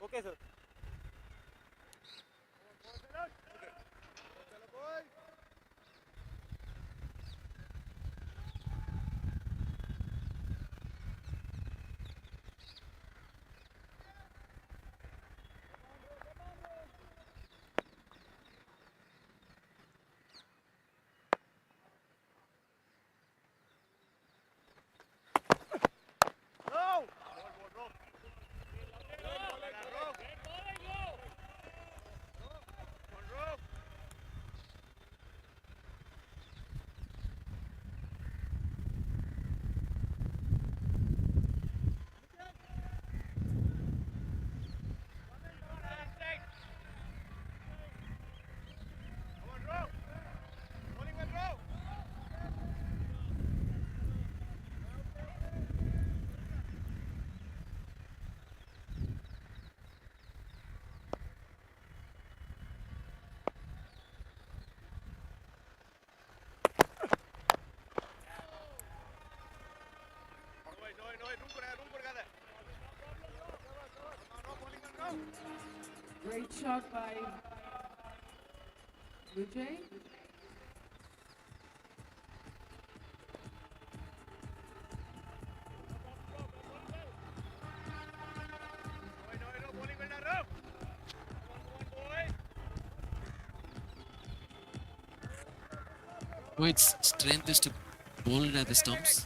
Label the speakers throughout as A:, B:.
A: Okay, sir.
B: Great shot by Vijay.
C: Its strength is to bowl it at the stumps.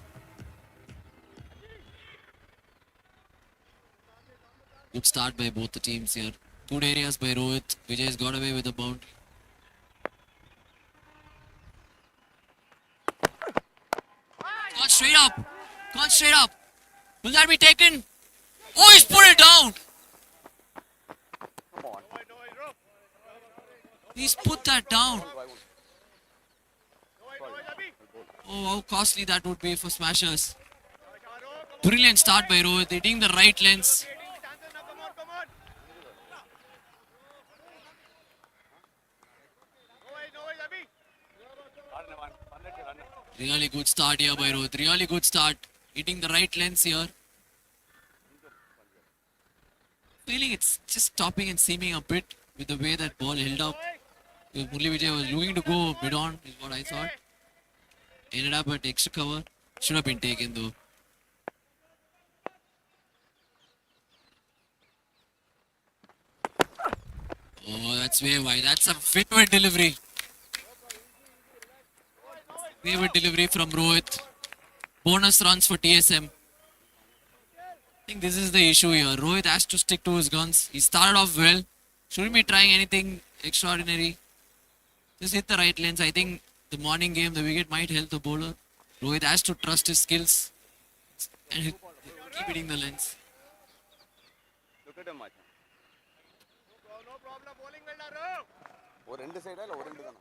C: Good start by both the teams here. Good areas by Rohit. Vijay has got away with the boundary. Gone straight up. Gone straight up. Will that be taken? Oh, he's put it down. He's put that down. Oh, how costly that would be for smashers. Brilliant start by Rohit, hitting the right lens. Really good start here by Rohit. Really good start. Hitting the right lens here. Feeling it's just stopping and seaming a bit with the way that ball held up. Murli Vijay was looking to go mid on, is what I thought. Ended up at extra cover. Should have been taken though. Oh, that's way wide. That's a favorite delivery. Favorite delivery from Rohit. Bonus runs for TSM. I think this is the issue here. Rohit has to stick to his guns. He started off well. Shouldn't be trying anything extraordinary. Just hit the right lens. I think the morning game, the wicket might help the bowler. Rohit has to trust his skills and keep hitting the lens.
A: Look at him, Macha. No problem. Bowling well done. Or end side or end dana.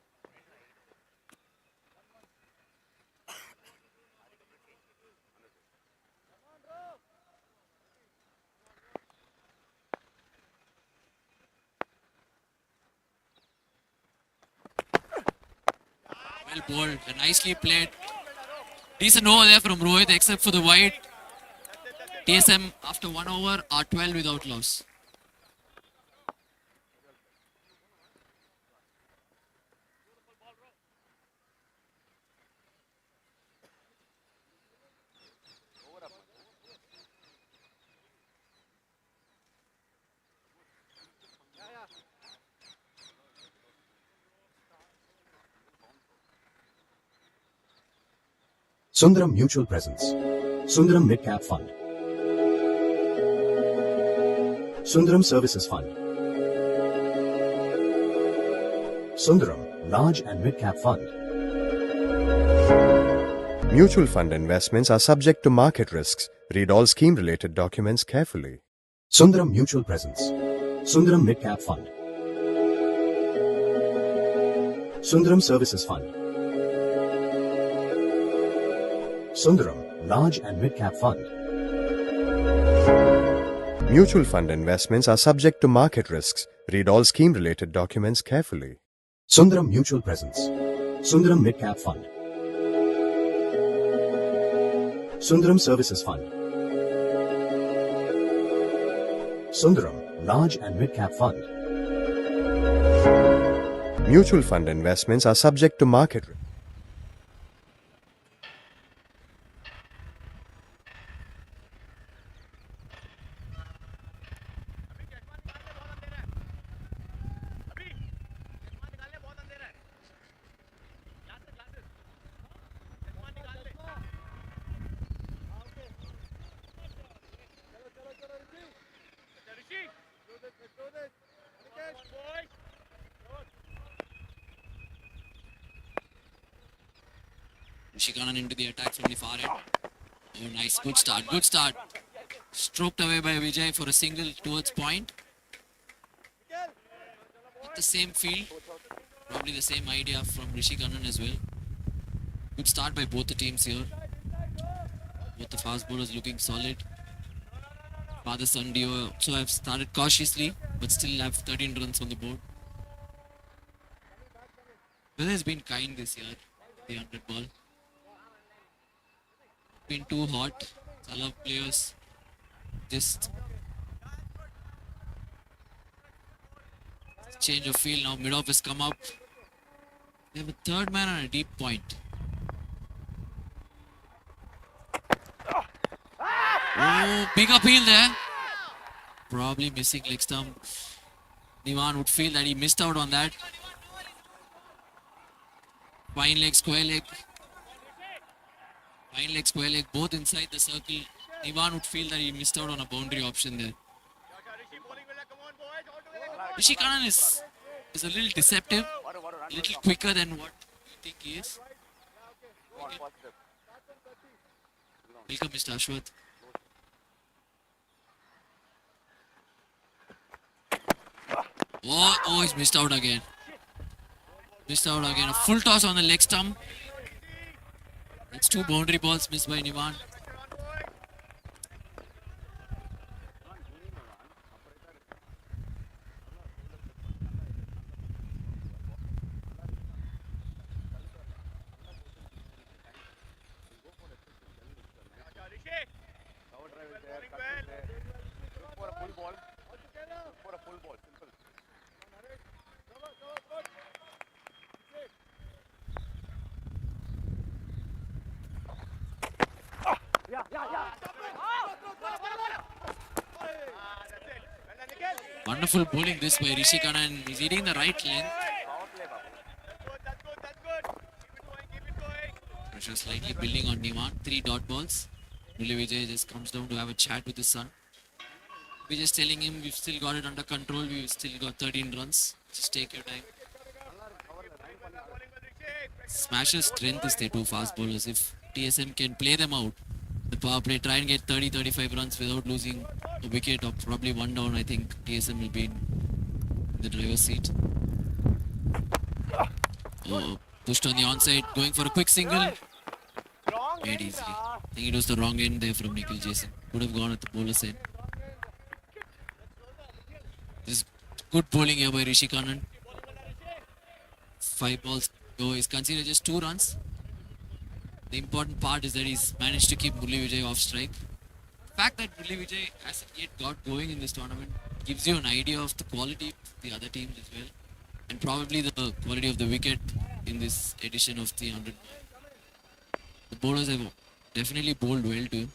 C: Well bowled and nicely played. Decent over there from Rohit except for the wide. TSM after 1 over are 12 without loss.
D: Sundaram Mutual Presence, Sundaram Mid Cap Fund, Sundaram Services Fund, Sundaram Large and Mid Cap Fund.
E: Mutual fund investments are subject to market risks. Read all scheme-related documents carefully.
D: Sundaram Mutual Presence, Sundaram Mid-Cap Fund. Sundaram Services Fund. Sundaram Large and Mid-Cap Fund.
E: Mutual fund investments are subject to market risks. Read all scheme-related documents carefully.
D: Sundaram Mutual Presence. Sundaram Mid-Cap Fund. Sundaram Services Fund. Sundaram Large and Mid-Cap Fund.
E: Mutual fund investments are subject to market risk.
C: Rishikanan into the attack from the far end. Oh, nice. Good start. Good start. Stroked away by Vijay for a single towards point. Not the same field. Probably the same idea from Rishikanan as well. Good start by both the teams here. Both the fast bowlers looking solid. Father-son duo also have started cautiously, but still have 13 runs on the board. Weather has been kind this year, the 100 ball. Been too hot. A lot of players just change of field now. Mid-off has come up. They have a third man on a deep point. Oh, big appeal there. Probably missing leg stump. Nivan would feel that he missed out on that. Fine leg, square leg. Fine leg, square leg, both inside the circle. Nivan would feel that he missed out on a boundary option there. Rishikanan is a little deceptive, a little quicker than what you think he is. Welcome, Mr. Ashwath. Oh, he's missed out again. Missed out again. A full toss on the leg stump. That's two boundary balls missed by Nivan. Wonderful bowling this by Rishikanan. He's hitting the right length. Pressure slightly building on Nivan. 3 dot balls. Murali Vijay just comes down to have a chat with his son. We're just telling him we've still got it under control. We've still got 13 runs. Just take your time. Smasher's strength is their two fast bowlers. If TSM can play them out, the power play, try and get 30-35 runs without losing a wicket or probably one down, I think TSM will be in the driver's seat. Oh, pushed on the onside, going for a quick single. Made easily. I think it was the wrong end there from Nikhil Jason. Could have gone at the bowler's end. This is good bowling here by Rishikanan. 5 balls. So he's considered just 2 runs. The important part is that he's managed to keep Murali Vijay off strike. The fact that Murali Vijay hasn't yet got going in this tournament gives you an idea of the quality of the other teams as well. And probably the quality of the wicket in this edition of the 100. The bowlers have definitely bowled well to him.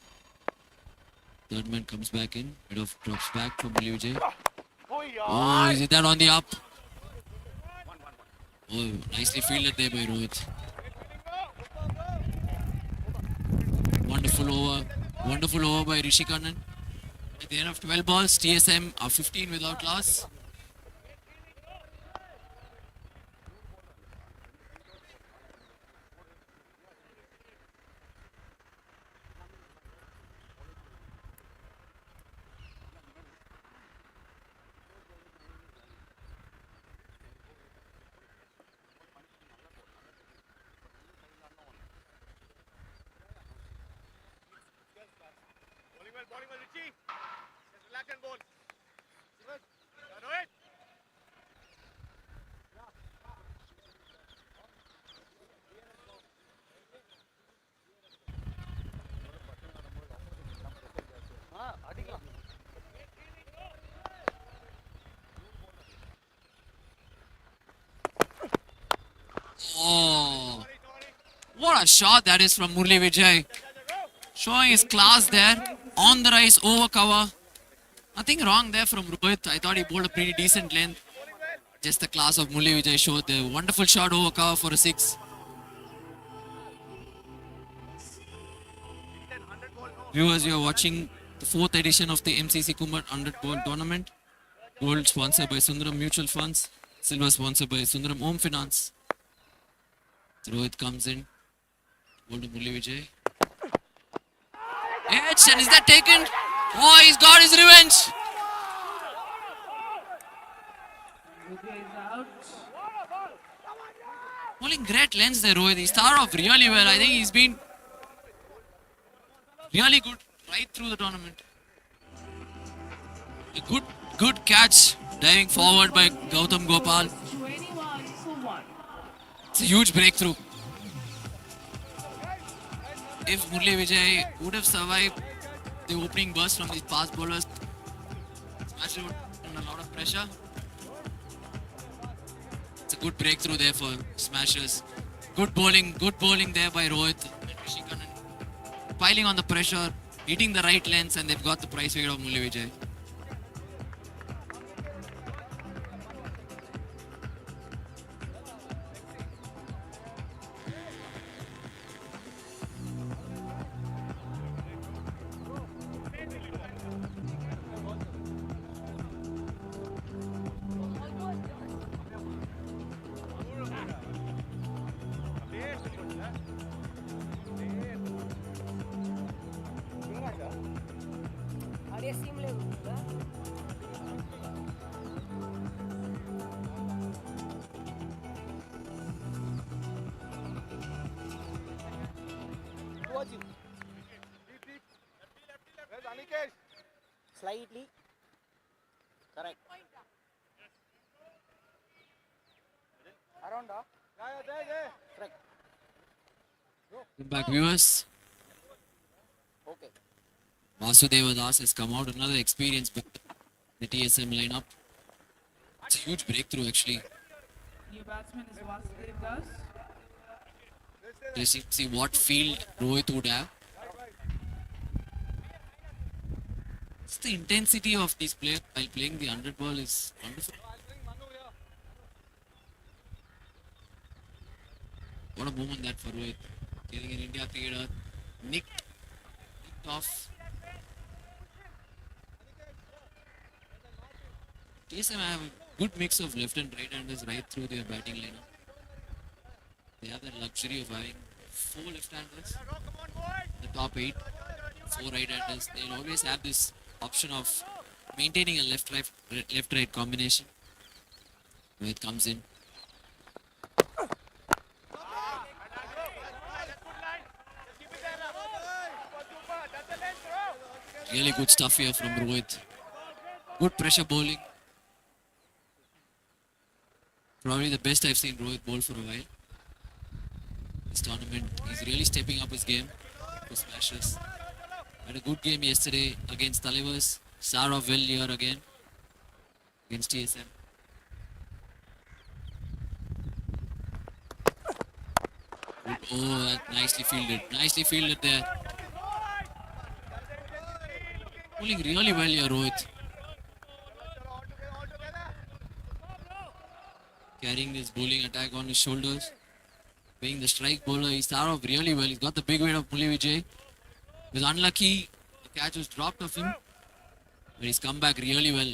C: Third man comes back in. Mid-off drops back for Murali Vijay. Oh, is it that on the up? Oh, nicely fielded there by Rohit. Wonderful over by Rishikanan. At the end of 12 balls, TSM are 15 without loss. Oh, what a shot that is from Murli Vijay. Showing his class there. On the rise, over cover. Nothing wrong there from Rohit. I thought he bowled a pretty decent length. Just the class of Murli Vijay showed the wonderful shot over cover for a 6. Viewers, you are watching the 4th edition of the MCC Kumar 100 Ball Tournament. Gold sponsored by Sundaram Mutual Funds. Silver sponsored by Sundaram Home Finance. Rohit comes in. Ball to Murli Vijay. Edge, and is that taken? Oh, he's got his revenge. Bowling great lengths there, Rohit. He started off really well. I think he's been really good right through the tournament. A good catch, diving forward by Gautam Gopal. It's a huge breakthrough. If Murli Vijay would have survived the opening burst from these fast bowlers, Smasher would under a lot of pressure. It's a good breakthrough there for Smashers. Good bowling there by Rohit and Rishikanan. Piling on the pressure, hitting the right lengths, and they've got the price wicket of Murli Vijay.
B: Slightly correct. Around correct.
C: Come back, viewers.
B: Okay.
C: Vasudeva Das has come out, another experience with the TSM lineup. It's a huge breakthrough actually.
F: New batsman is Vasudev Das.
C: Let's see what field Rohit would have. It's the intensity of these players while playing the 100 ball is wonderful. What a moment that for Rohit. Getting an India cricketer nicked off. TSM have a good mix of left and right handers right through their batting lineup. They have the luxury of having 4 left handers, the top 8, 4 right handers. They'll always have this option of maintaining a left-right combination. Rohit comes in. Really good stuff here from Rohit. Good pressure bowling. Probably the best I've seen Rohit bowl for a while. This tournament, he's really stepping up his game for Smashers. Had a good game yesterday against Talibas. Started off well here again against TSM. Oh, that nicely fielded. Nicely fielded there. Bowling really well here, Rohit. Carrying this bowling attack on his shoulders. Being the strike bowler, he started off really well. He's got the big weight of Murli Vijay. He was unlucky. The catch was dropped off him. But he's come back really well.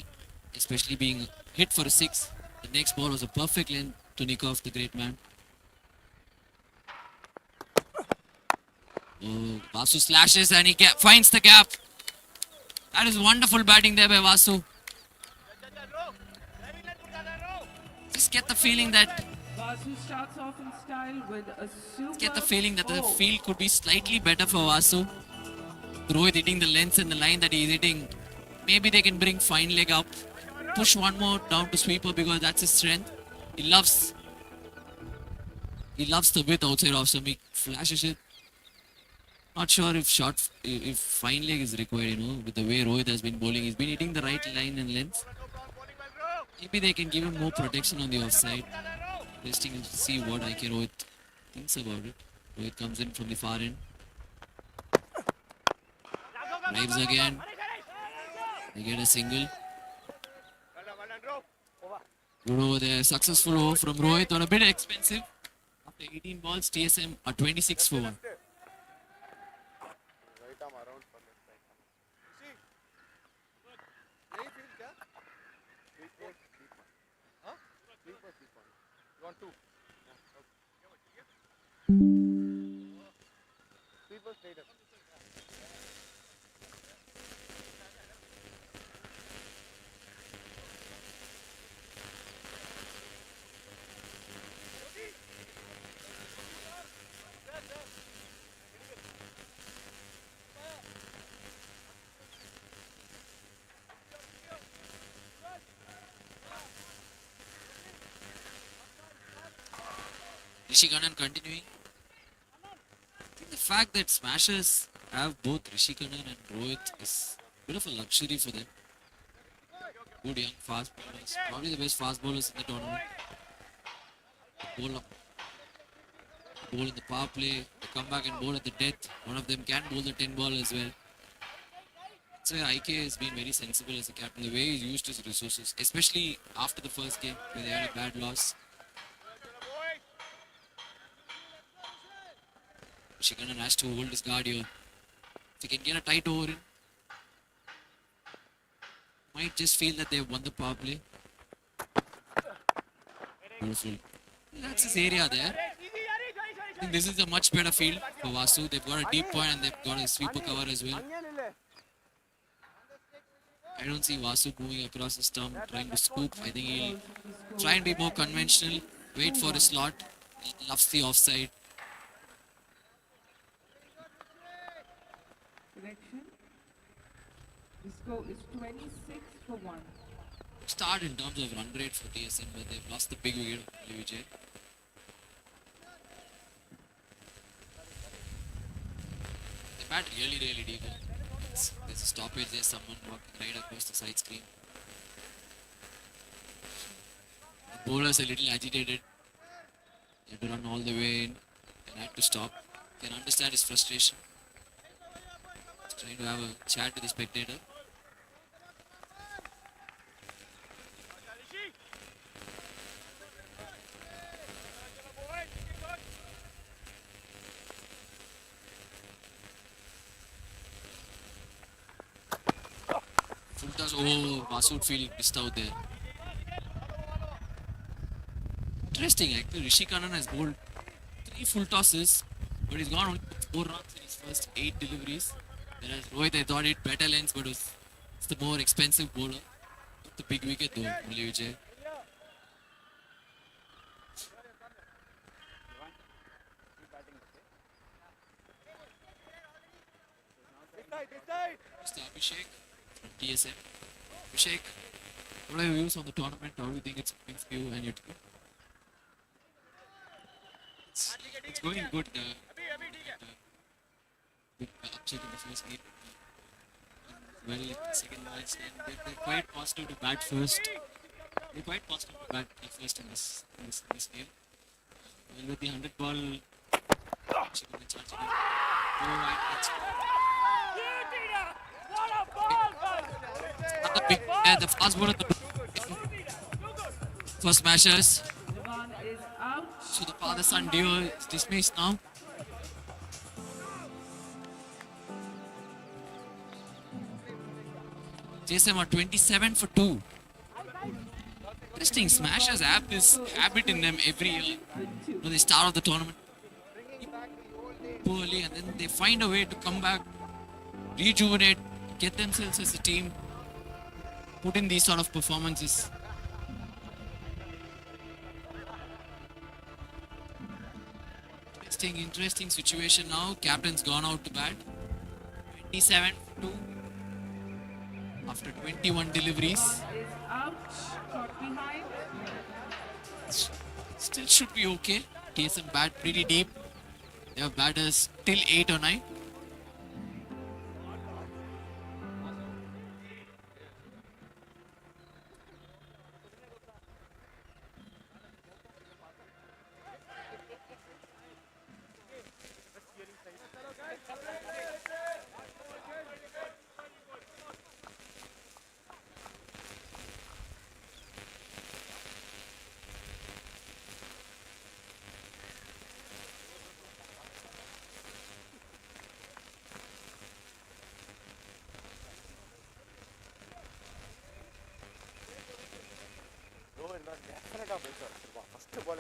C: Especially being hit for a 6. The next ball was a perfect length to nick off the great man. Oh, Vasu slashes and he finds the gap. That is wonderful batting there by Vasu. Just get the feeling that
F: Vasu starts off in style with a super
C: the field could be slightly better for Vasu. Rohit hitting the lengths and the line that he's hitting, maybe they can bring fine leg up, push one more down to sweeper because that's his strength. He loves the width outside off stump. He flashes it. Not sure if fine leg is required, with the way Rohit has been bowling. He's been hitting the right line and length. Maybe they can give him more protection on the offside. Interesting to see what IK Rohit thinks about it. Rohit comes in from the far end. Drives again. They get a single. Good over there. Successful over from Rohit on a bit expensive. After 18 balls, TSM are 26 for 1.
A: Right arm around for left side. See? यही field क्या? Sweeper, sweeper. हाँ? Sweeper, sweeper. You want two? Yeah. Okay. Sweeper straight up.
C: Rishi Kannan continuing. I think the fact that Smashers have both Rishi Kannan and Rohit is a bit of a luxury for them. Good young fast bowlers. Probably the best fast bowlers in the tournament. They bowl in the power play. They come back and bowl at the death. One of them can bowl the 10 ball as well. That's why IK has been very sensible as a captain. The way he's used his resources, especially after the first game where they had a bad loss. Shikanan has to hold his guard here. If he can get a tight over in, might just feel that they've won the power play. Beautiful. That's his area there. I think this is a much better field for Vasu. They've got a deep point and they've got a sweeper cover as well. I don't see Vasu moving across the stump, trying to scoop. I think he'll try and be more conventional, wait for his slot. He loves the offside.
F: Correction. The score is 26 for 1.
C: Start in terms of run rate for TSM, but they've lost the big wicket of Vijay. They bat really deep. There's a stoppage there, someone walking right across the side screen. The bowler's a little agitated. They had to run all the way in and had to stop. Can understand his frustration. He's trying to have a chat with the spectator. Full toss. Oh, Masood feel missed out there. Interesting, actually. Rishi Kannan has bowled 3 full tosses, but he's gone only 4 runs in his first 8 deliveries. Whereas Rohit, I thought it better lengths, but it's the more expensive bowler. Took the big wicket though, Mulli Vijay. Mr. Abhishek from TSM. Abhishek, what are your views on the tournament? How do you think it's going for you and your team? It's going good. Big upset in the first game. Well, in the second match, and they're quite positive to bat first. They're quite positive to bat first in this game. Well, with the 100 ball, she can charge again. Oh, right, that's another big, the fast bowler. For Smashers.
F: Devon is out.
C: So the father-son duo is dismissed now. JSM are 27 for 2. Interesting, Smashers have this habit in them every year. They start off the tournament poorly and then they find a way to come back, rejuvenate, get themselves as a team, put in these sort of performances. Interesting situation now. Captain's gone out to bat. 27-2 after 21 deliveries.
F: Is out, caught behind.
C: Still should be okay. TSM bat pretty deep. They have batters till 8 or 9.
A: First ball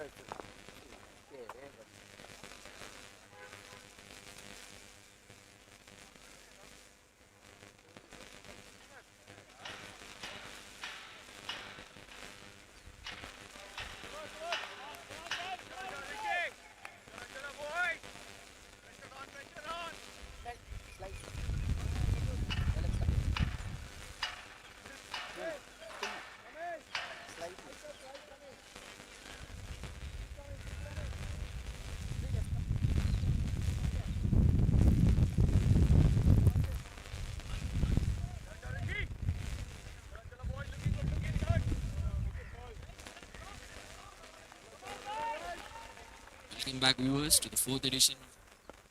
C: Welcome back, viewers, to the 4th edition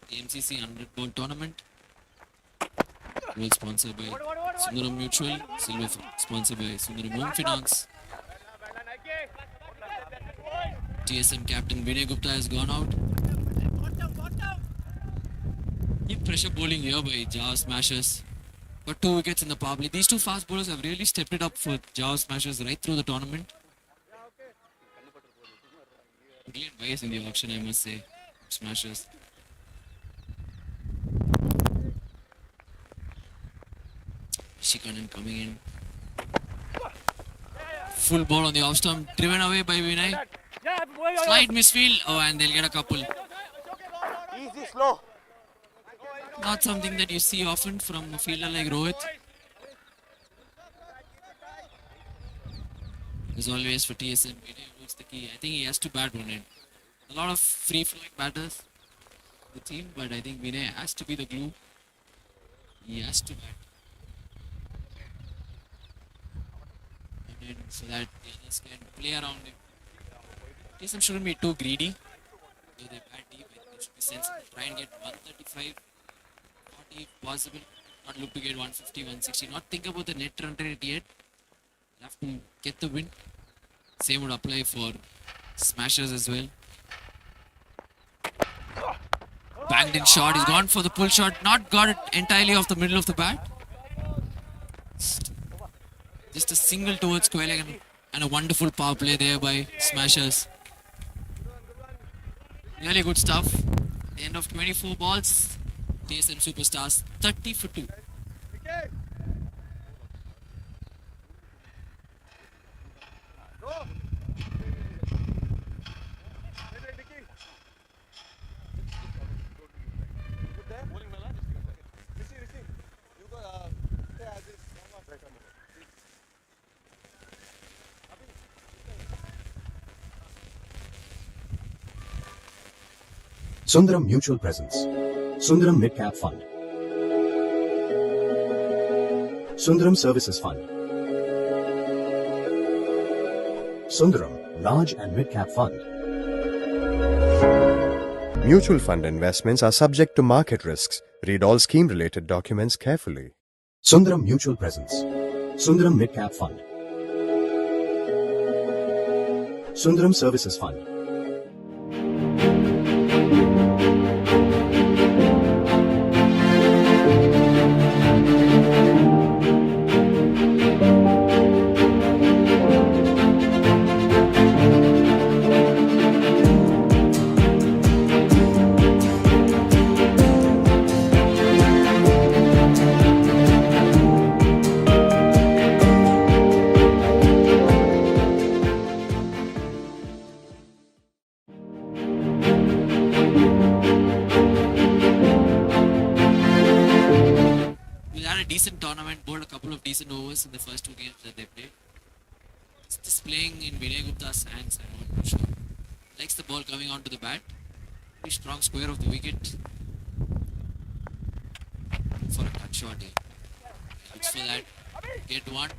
C: of the MCC 100 Ball Tournament. Gold sponsored by Sundaram Mutual, silver sponsored by Sundaram Home Finance. TSM captain Vinay Gupta has gone out. Deep pressure bowling here by Jhaver Smashers. Got 2 wickets in the power play. These two fast bowlers have really stepped it up for Jhaver Smashers right through the tournament. Brilliant bias in the auction, I must say. Smashers. Shikanan coming in. Full ball on the off stump, driven away by Vinay. Slight misfield. Oh, and they'll get a couple.
A: easy, slow.
C: Not something that you see often from a fielder like Rohit. As always for TSM, Vinay holds the key. I think he has to bat one end. A lot of free-flowing batters in the team, but I think Vinay has to be the glue. He has to bat. And then so that the others can play around him. TSM shouldn't be too greedy. Though they bat deep, I think they should be sensible. Try and get 135, 40 if possible. Not look to get 150, 160. Not think about the net run rate yet. You have to get the win. Same would apply for Smashers as well. Banged in shot. He's gone for the pull shot. Not got it entirely off the middle of the bat. Just a single towards Quayle and a wonderful power play there by Smashers. Really good stuff. At the end of 24 balls, TSM Superstars 30 for 2.
D: Sundaram Mutual Presence. Sundaram Midcap Fund. Sundaram Services Fund. Sundaram Large and Midcap Fund.
E: Mutual fund investments are subject to market risks. Read all scheme-related documents carefully.
D: Sundaram Mutual Presence. Sundaram Midcap Fund. Sundaram Services Fund.
C: decent tournament, bowled a couple of decent overs in the first 2 games that they played. It's just playing in Vinay Gupta's hands, I'm not sure. Likes the ball coming onto the bat. Pretty strong square of the wicket. For a cut shot here. Looks for that. Get one.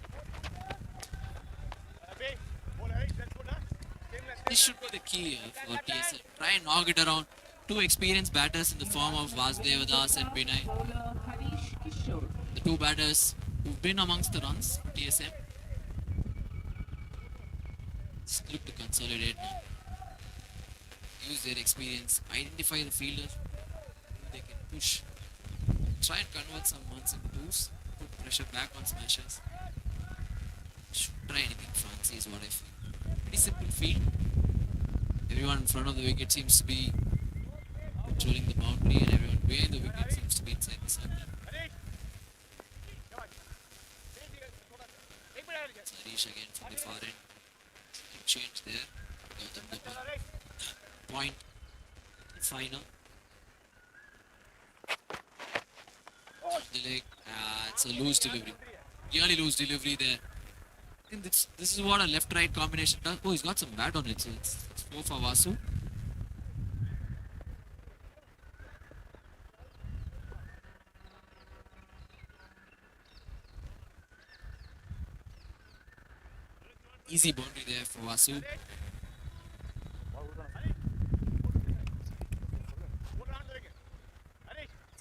C: This should be the key for TSL. Try and knock it around. Two experienced batters in the form of Vasudevadas and Vinay.
F: Bowler Harish Kishore.
C: The two batters who've been amongst the runs for TSM. Just look to consolidate now. Use their experience. Identify the fielders who they can push. Try and convert some ones into twos. Put pressure back on smashers. Should try anything fancy is what I feel. Pretty simple field. Everyone in front of the wicket seems to be controlling the boundary and everyone behind the wicket seems to be inside the circle. It's Harish again from the far end. Change there. Gautam Gopal. Point. Final. The leg. It's a loose delivery. Really loose delivery there. I think this is what a left-right combination does. Oh, he's got some bat on it, so it's 4 for Vasu. Easy boundary there for Vasu.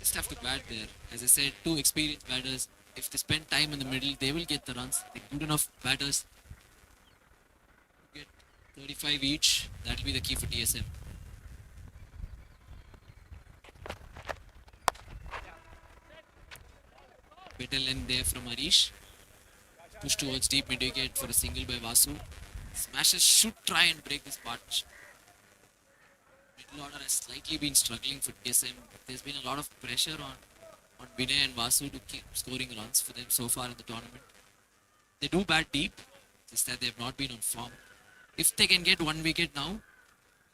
C: Just have to bat there. As I said, two experienced batters. If they spend time in the middle, they will get the runs. They're good enough batters. Get 35 each. That will be the key for TSM. Better length there from Harish. Push towards deep mid wicket for a single by Vasu. Smashers should try and break this partnership. Middle order has slightly been struggling for TSM. There's been a lot of pressure on Vinay and Vasu to keep scoring runs for them so far in the tournament. They do bat deep, just that they have not been on form. If they can get 1 wicket now,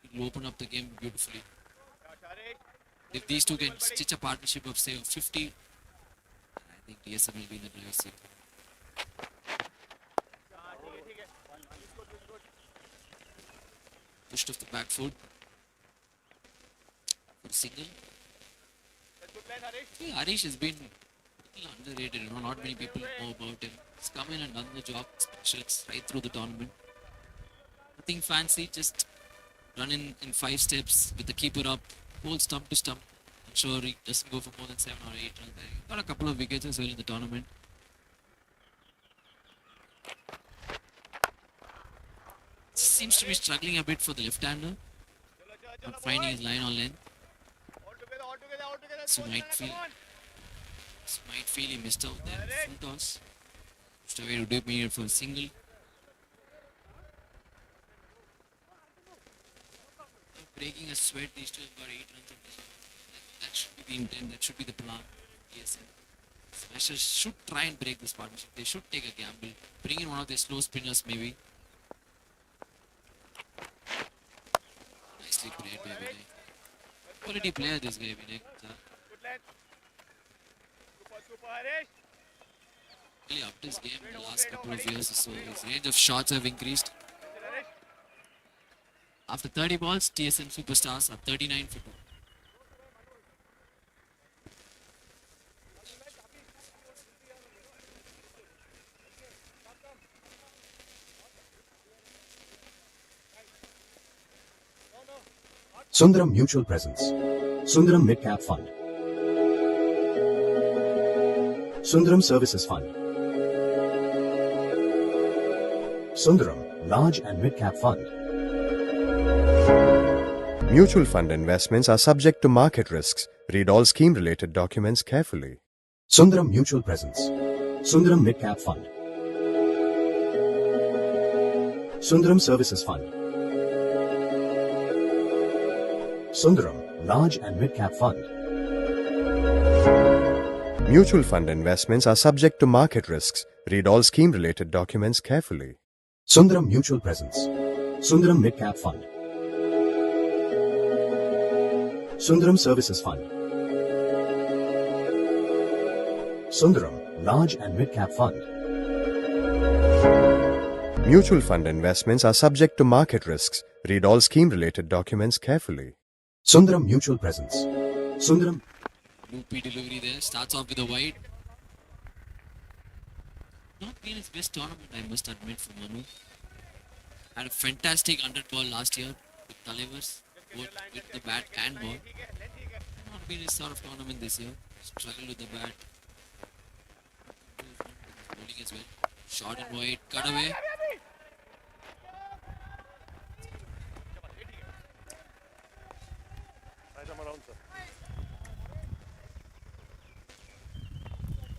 C: it will open up the game beautifully. If these two can stitch a partnership of say 50, I think TSM will be in the driver's seat. Pushed off the back foot for a single. Yeah, Harish has been a little underrated, not many people know about him. He's come in and done the job, specials right through the tournament. Nothing fancy, just run in 5 steps with the keeper up, hold stump to stump. I'm sure he doesn't go for more than 7 or 8 runs. He got a couple of wickets as well in the tournament. Seems to be struggling a bit for the left-hander. Not finding his line on length. So might feel he missed out there. Full toss. Just away to deep medium for a single. Breaking a sweat, these two have got 8 runs in this. That should be the intent, that should be the plan. Yes, Smashers should try and break this partnership. They should take a gamble. Bring in one of their slow spinners maybe. Nicely played by Vinay. Quality player this guy, Vinay. Really upped his game in the last couple of years or so. His range of shots have increased. After 30 balls, TSM Superstars are 39 for 2.
D: Sundaram Mutual Presence. Sundaram Midcap Fund. Sundaram Services Fund. Sundaram Large and Midcap Fund.
E: Mutual fund investments are subject to market risks. Read all scheme-related documents carefully.
D: Sundaram Mutual Presence. Sundaram Midcap Fund. Sundaram Services Fund. Sundaram Large and Midcap Fund.
E: Mutual fund investments are subject to market risks. Read all scheme-related documents carefully.
D: Sundaram Mutual Presence. Sundaram Midcap Fund. Sundaram Services Fund. Sundaram Large and Mid-Cap Fund.
E: Mutual fund investments are subject to market risks. Read all scheme-related documents carefully.
D: Sundaram Mutual Presence. Sundaram.
C: Loopy delivery there. Starts off with a wide. Not been his best tournament, I must admit, for Manu. Had a fantastic 100 ball last year with Talevers, both with the bat and ball. Not been his sort of tournament this year. Struggled with the bat. Bowling as well. Short and wide, cut away.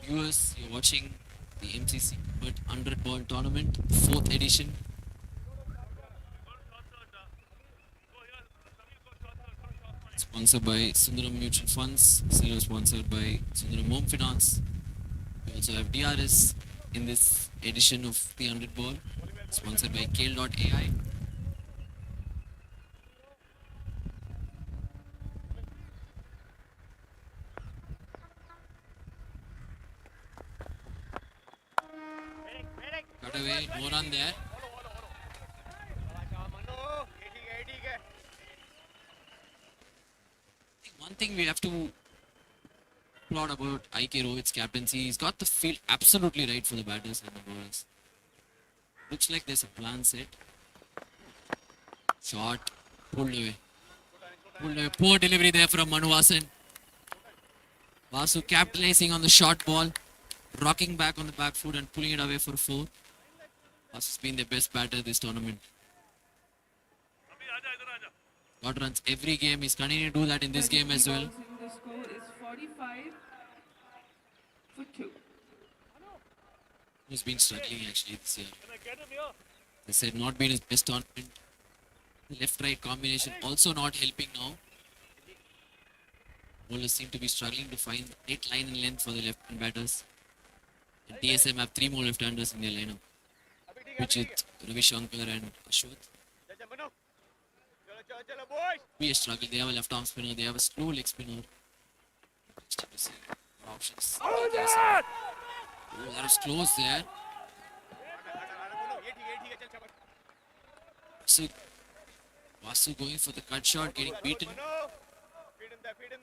C: Viewers, you're watching the MCC but 100 ball tournament, 4th edition. Sponsored by Sundaram Mutual Funds, sponsored by Sundaram Home Finance. We also have DRS in this edition of the 100 ball, sponsored by Kale.ai. Cut away, no run there. One thing we have to applaud about IK Rohit's captaincy, he's got the field absolutely right for the batters and the bowlers. Looks like there's a plan set. Shot, pulled away. Pulled away. Poor delivery there from Manu Vasan. Vasu capitalizing on the short ball, rocking back on the back foot and pulling it away for 4. Vasu's been the best batter this tournament. Got runs every game. He's continuing to do that in this game as well.
F: The score is 45 for 2.
C: He's been struggling actually this year. They said not been his best tournament. The left-right combination also not helping now. Bowlers seem to be struggling to find the right line and length for the left-hand batters. And TSM have 3 more left-handers in their lineup, which is Ravi Shankar and Ashwath. Be a struggle. They have a left-arm spinner. They have a slow leg spinner. Interesting to see what options. Oh, that was close there. Vasu going for the cut shot, getting beaten.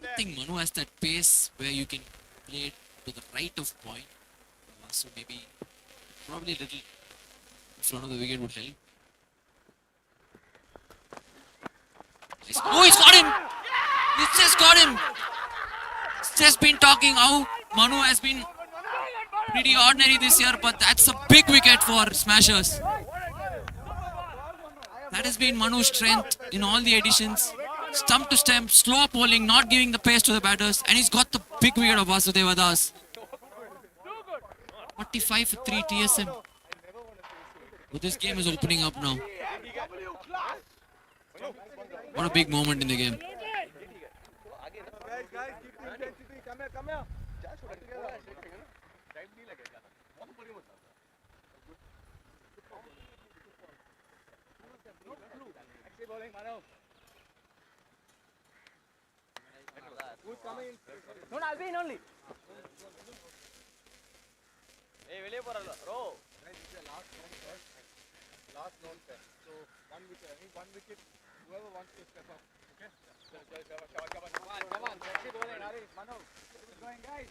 C: I think Manu has that pace where you can play it to the right of point. Vasu maybe probably a little in front of the wicket would help. Oh, he's got him! He's just got him! He's just been talking how Manu has been pretty ordinary this year, but that's a big wicket for Smashers. That has been Manu's strength in all the editions. Stump to stump, slow bowling, not giving the pace to the batters, and he's got the big wicket of Vasudeva Das. 45 for 3 TSM. But this game is opening up now. What a big moment in the game.
A: Guys, keep the intensity. Come here. Who's coming?
B: No, I'll be in only.
A: Guys, it's a last known test. So one wicket, whoever wants to step up. Okay? Come on. Sexy bowling. Hurry, Manu. Keep going, guys.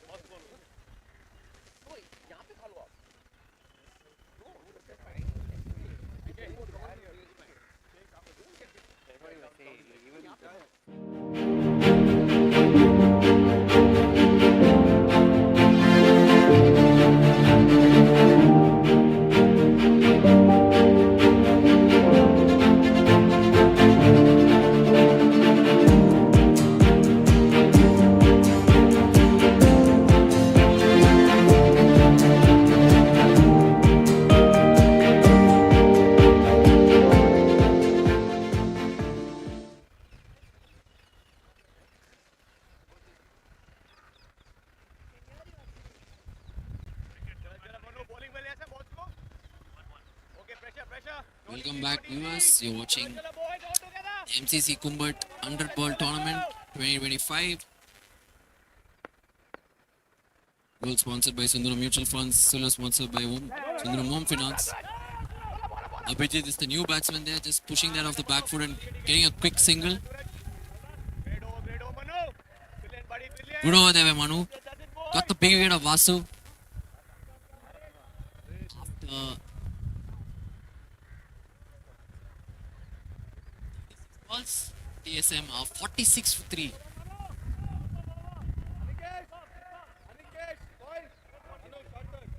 C: Welcome back, viewers. You're watching MCC Kumbhat 100 Ball Tournament 2025. Goal sponsored by Sundaram Mutual Funds. Solo sponsored by Sundaram Home Finance. Abhijit is the new batsman there, just pushing that off the back foot and getting a quick single.
A: Great over, Manu. Brilliant, buddy, brilliant.
C: Good over there by Manu. Got the big wicket of Vasu. After balls, TSM are 46 for 3.
A: Unengaged, boys. Manu, short third.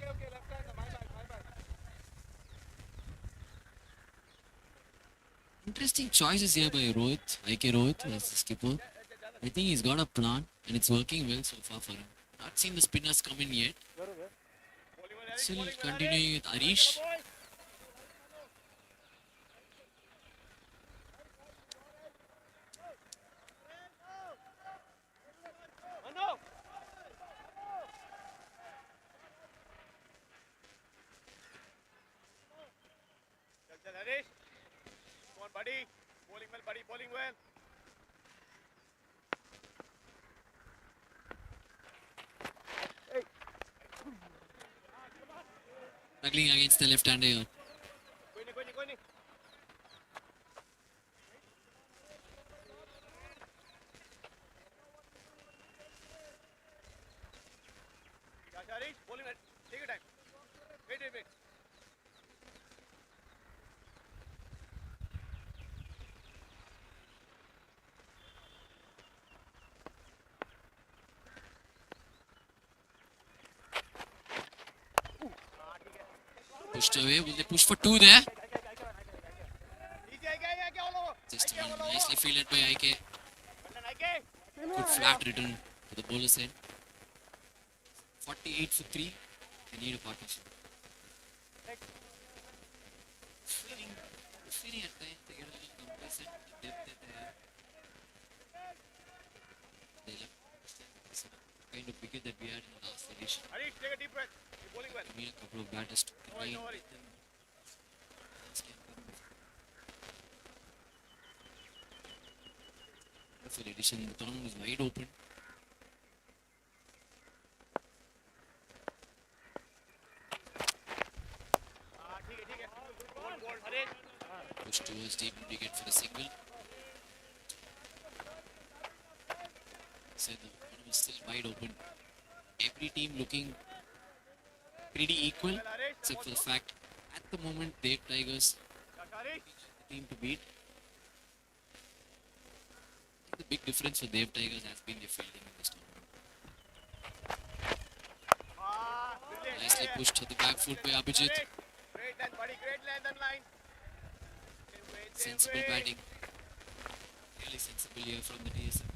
A: Okay, left hand, my bad.
C: Interesting choices here by Rohit, IK Rohit as the skipper. I think he's got a plan and it's working well so far for him. Not seen the spinners come in yet. Still continuing with Arish.
A: Manu. Chal, Harish. Come on, buddy. Bowling well, buddy. Bowling well.
C: Struggling against the left-hander here.
A: कोई नहीं. Harish, bowling well. Take your time. Wait.
C: Pushed away. Will they push for 2 there?
A: Easy, IK, all over.
C: Just one nicely fielded by IK.
A: IK.
C: Good flat return to the bowler side. 48 for 3. They need a partnership. Feeling at times they get a little complacent. The depth that they have. They left this kind of wicket that we had in the last edition.
A: Harish, take a deep breath. You're bowling well.
C: We need a couple of batters to combine
A: No worries.
C: with them. This can come with wonderful edition. The tournament is wide open.
A: ठीक है. Bold, Harish.
C: Push towards deep wicket for the single. So the tournament is still wide open. Every team looking pretty equal, except for the fact at the moment Dev Tigers
A: Harish.
C: the team to beat. I think the big difference for Dev Tigers has been their fielding in this tournament.
A: Brilliant.
C: Nicely pushed to the back foot by Abhijit.
A: Great length, buddy. Great length and line.
C: Sensible batting. Really sensible here from the DSM.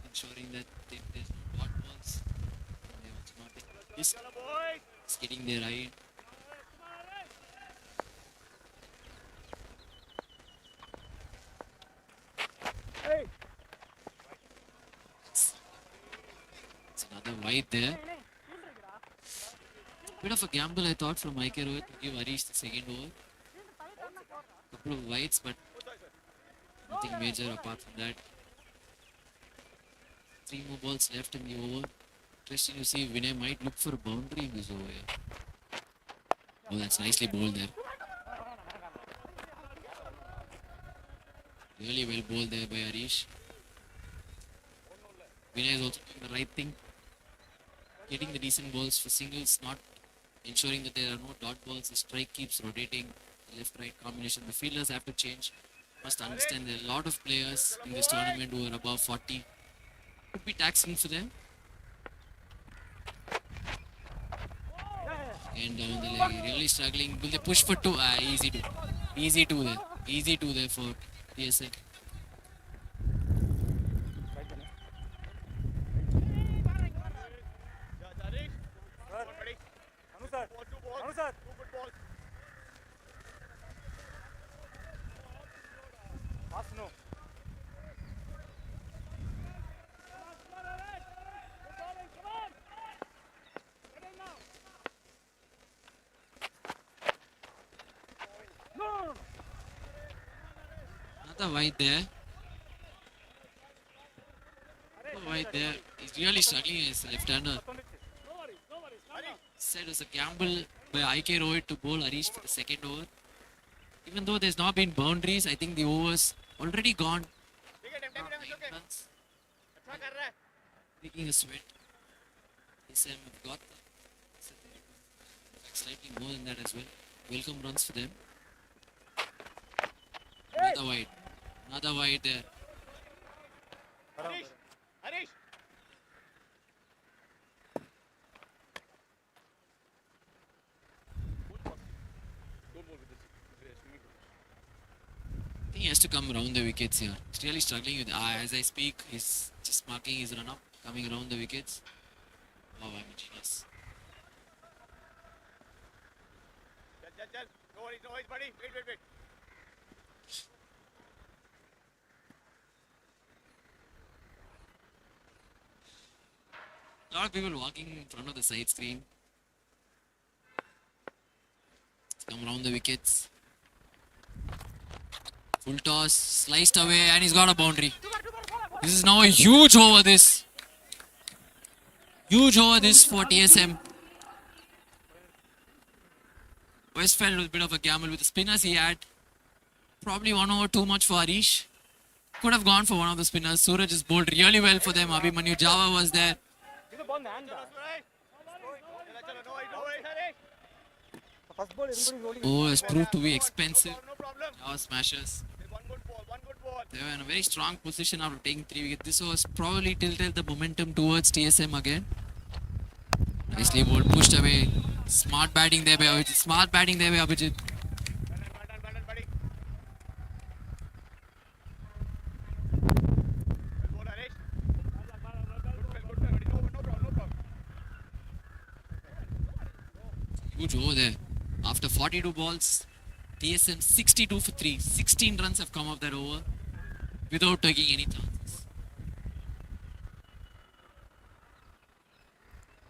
C: Ensuring that there's no dot balls. They also not this
A: Boys.
C: is getting their eye.
A: Hey.
C: It's another wide there. Bit of a gamble I thought from IK Rohit to give Arish the second over. Couple of wides, but nothing major apart from that. 3 more balls left in the over. Interesting to see Vinay might look for a boundary in this over here. Oh, that's nicely bowled there. Really well bowled there by Arish. Vinay is also doing the right thing. Getting the decent balls for singles, not ensuring that there are no dot balls. The strike keeps rotating. The left-right combination. The fielders have to change. Must understand there are a lot of players in this tournament who are above 40. Could be taxing for them. And down the leg, really struggling. Will they push for 2? Easy 2. Easy 2 there. Easy 2 there for TSA.
A: Harish. Come on, buddy. Two balls. Two good balls. Pass no.
C: Another wide there. Right there. He's really struggling as a left-hander. Said it was a gamble by IK Rohit to bowl Harish for the second over. Even though there's not been boundaries, I think the over's already gone. Not 9 runs. Taking a sweat. SM have got slightly more than that as well. Welcome runs for them. Another wide. Another wide there.
A: Harish! Harish!
C: I think he has to come around the wickets here. He's really struggling with as I speak. He's just marking his run up, coming around the wickets. Wow, I'm a genius.
A: Chal. No worries, buddy. Wait.
C: A lot of people walking in front of the side screen. Come around the wickets. Full toss, sliced away, and he's got a boundary. This is now a huge over this. Huge over this for TSM. Westfeld was a bit of a gamble with the spinners he had. Probably 1 over too much for Harish. Could have gone for one of the spinners. Suraj has bowled really well for them. Abhimanyu Jhaver was there. Oh, has proved to be expensive. Jhaver smashes. They were in a very strong position after taking 3 wickets. This was probably tilted the momentum towards TSM again. Nicely bowled, pushed away. Smart batting there by Abhijit.
A: Well done, buddy. Well bowled, Harish. Good fell, buddy. No problem.
C: Huge over there. After 42 balls, TSM 62 for 3. 16 runs have come off that over without taking any chances.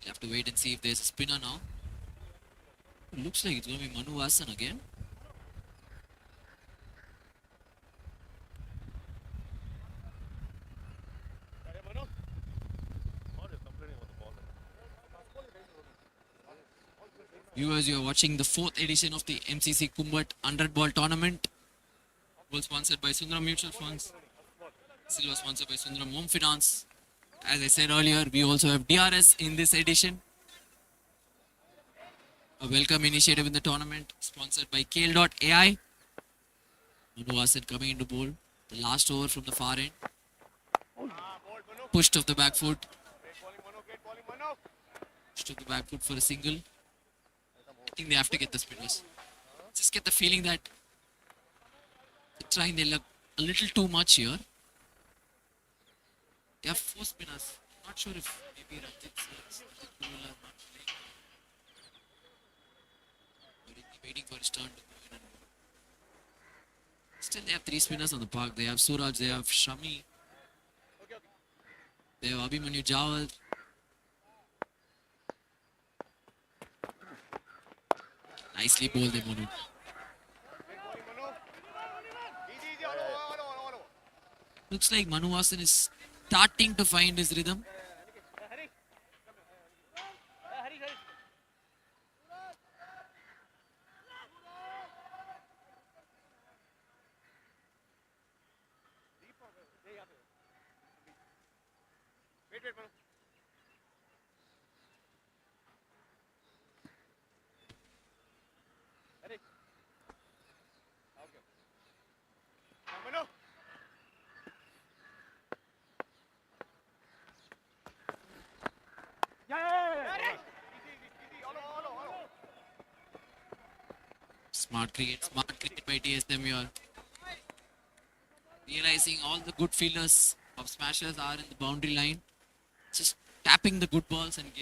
C: You have to wait and see if there's a spinner now. It looks like it's going to be Manu Vasan again. Viewers, you are watching the 4th edition of the MCC Kumbat 100 ball tournament. Ball sponsored by Sundaram Mutual Funds. Silver sponsored by Sundaram Home Finance. As I said earlier, we also have DRS in this edition. A welcome initiative in the tournament sponsored by Kale.ai. Manu Vasan coming into bowl. The last over from the far end. Pushed off the back foot.
A: Great bowling, Manu.
C: Pushed off the back foot for a single. I think they have to get the spinners. Just get the feeling that they're trying their luck a little too much here. They have 4 spinners. Not sure if maybe Ranjit Sir or not playing. But he's waiting for his turn to go in and still they have 3 spinners on the park. They have Suraj, they have Shami, they have Abhimanyu Jhaver. Nicely bowled them, Manu.
A: Easy. All.
C: Looks like Manu Vasan is starting to find his rhythm.
A: Wait, Manu. Harish. Okay. Manu. Yeah. Easy. All.
C: Smart cricket by TSM here. Realizing all the good fielders of smashers are in the boundary line. Just tapping the good balls and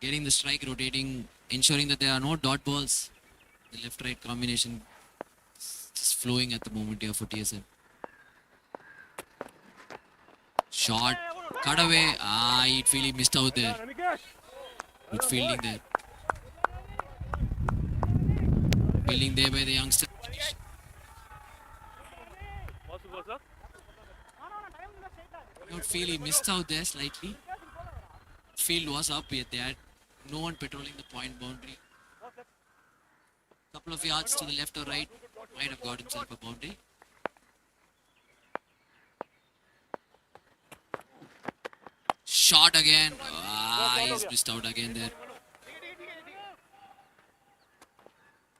C: getting the strike rotating, ensuring that there are no dot balls. The left-right combination is just flowing at the moment here for TSM. Shot, cut away. He'd feel he missed out there. Good fielding there. Fielding there by the youngster. would feel he missed out there slightly. Field was up, yet they had no one patrolling the point boundary. Couple of yards to the left or right, might have got himself a boundary. Shot again. He's missed out again there.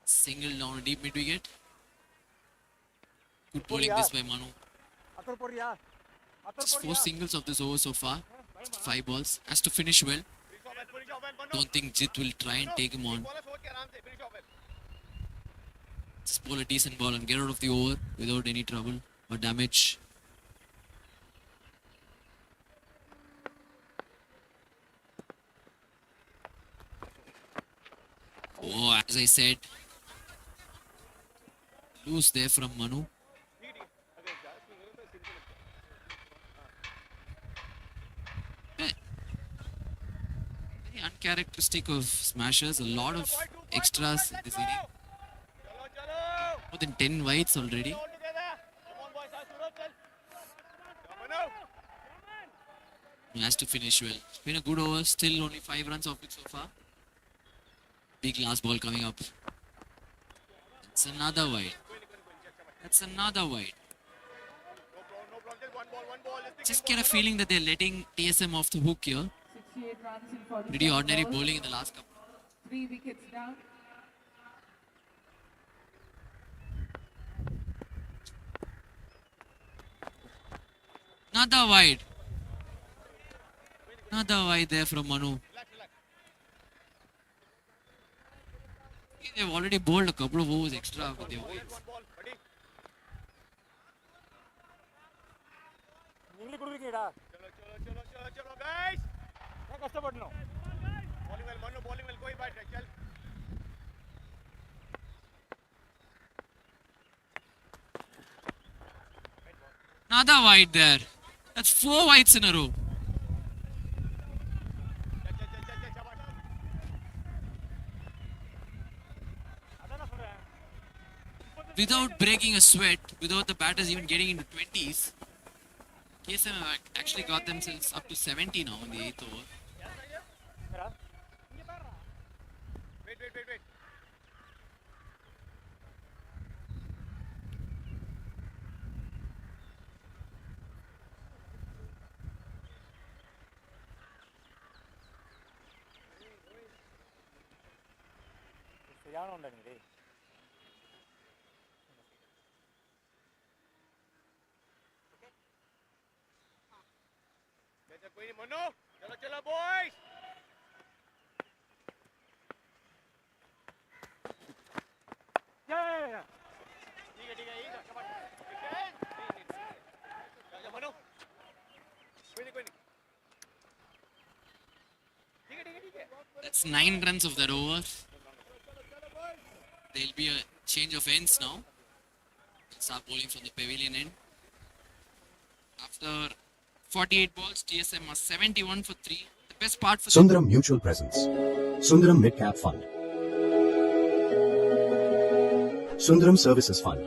C: Single down a deep mid wicket. Good bowling this by Manu. Just 4 singles of this over so far. 5 balls. Has to finish well. Don't think Jit will try and take him on. Just bowl a decent ball and get out of the over without any trouble or damage. Oh, as I said, loose there from Manu. Very uncharacteristic of smashers. A lot of extras in this inning. More than 10 wides already. He has to finish well. It's been a good over. Still only 5 runs off it so far. Big last ball coming up. That's another wide. That's another wide. Just get a feeling that they're letting TSM off the hook here.
F: 68 runs in 45
C: Pretty ordinary
F: balls.
C: bowling in the last couple.
F: 3 wickets down.
C: Another wide. Another wide there from Manu. They've already bowled a couple of overs extra with their wides. Another wide there. That's 4 wides in a row. Without breaking a sweat, without the batters even getting into 20s, KSM have actually got themselves up to 70 now in the 8th over.
A: Wait. Chalo, boys! Yeah.
C: That's 9 runs of that over. There'll be a change of ends now. Start bowling from the pavilion end. After 48 balls, TSM was 71 for 3. The best part for
D: Sundaram Mutual Presence. Sundaram Midcap Fund. Sundaram Services Fund.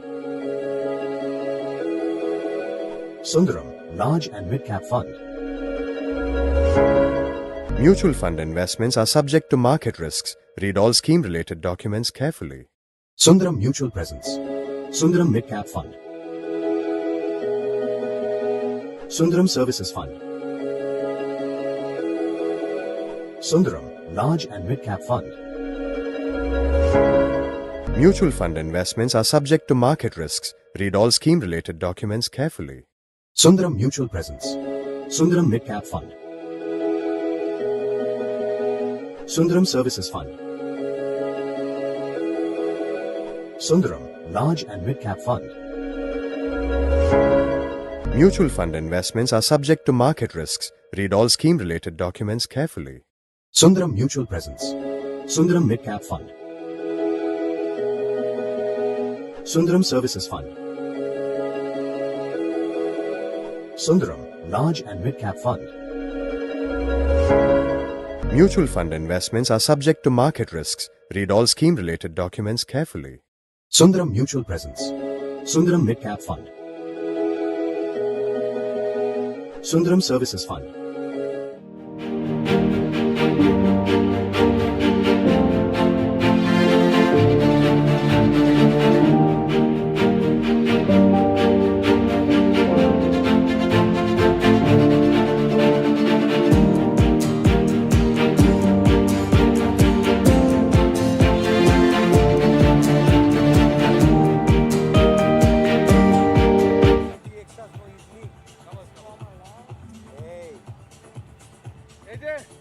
D: Sundaram Large and Midcap Fund.
E: Mutual fund investments are subject to market risks. Read all scheme-related documents carefully.
D: Sundaram Mutual Presence. Sundaram Midcap Fund. Sundaram Services Fund. Sundaram Large and Midcap Fund.
E: Mutual fund investments are subject to market risks. Read all scheme-related documents carefully.
D: Sundaram Mutual Presence. Sundaram Midcap Fund. Sundaram Services Fund. Sundaram Large and Midcap Fund.
E: Mutual fund investments are subject to market risks. Read all scheme-related documents carefully.
D: Sundaram Mutual Presence. Sundaram Midcap Fund. Sundaram Services Fund. Sundaram Large and Midcap Fund.
E: Mutual fund investments are subject to market risks. Read all scheme-related documents carefully.
D: Sundaram Mutual Presence. Sundaram Midcap Fund. Sundaram Services Fund.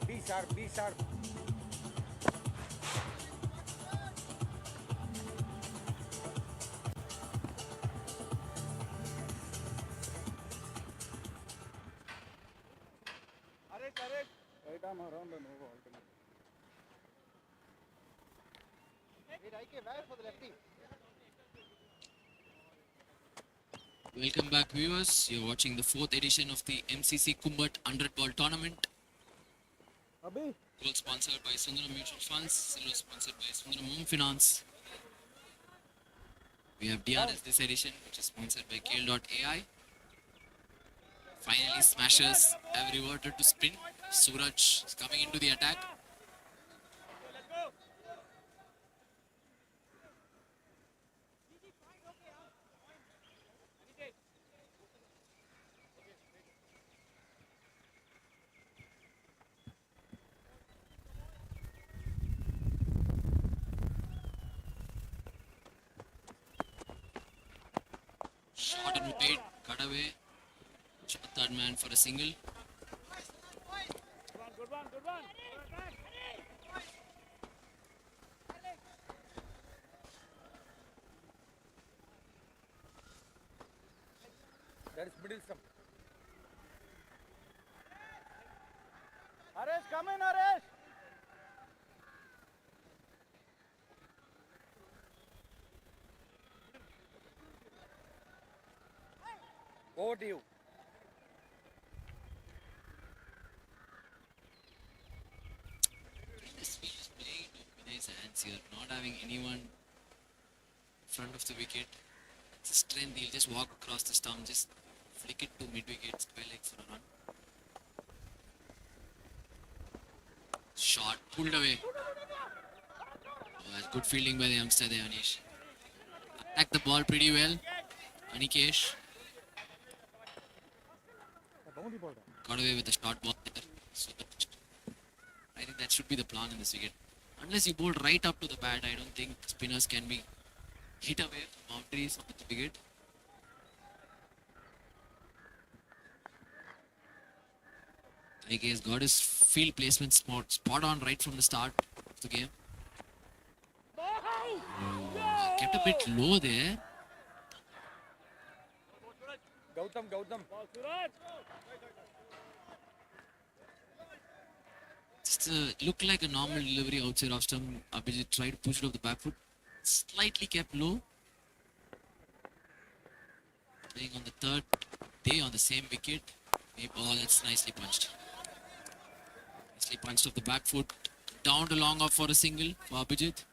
A: Be sharp, be sharp. Right arm around and over alternate. For the lefty.
C: Welcome back, viewers. You're watching the 4th edition of the MCC Kumbat 100 Ball Tournament.
A: Abhi.
C: Gold sponsored by Sundaram Mutual Funds. Silver sponsored by Sundaram Home Finance. We have DRS this edition, which is sponsored by Kale.ai. Finally, smashers have reverted to spin. Suraj is coming into the attack. Shot and rotate, cut away. Shot third man for a single.
A: Good one. That is middle stump. Harish, come in, Harish. Over to you.
C: This field is playing with his hands here, not having anyone in front of the wicket. It's a strength. He'll just walk across the stump, just flick it to mid wicket, square leg for a run. Shot pulled away. Oh, that's good fielding by the youngster there, Anish. Attacked the ball pretty well. Anikesh got away with the short ball there. So I think that should be the plan in this wicket. Unless you bowl right up to the bat, I don't think spinners can be hit away from boundaries on the wicket. Ike has got his field placement spot on right from the start of the game. Oh, kept a bit low there.
A: Gautam.
C: Just looked like a normal delivery outside off stump. Abhijit tried to push it off the back foot. Slightly kept low. Playing on the third day on the same wicket. Oh, that's nicely punched. Nicely punched off the back foot. Down to long off for a single for Abhijit.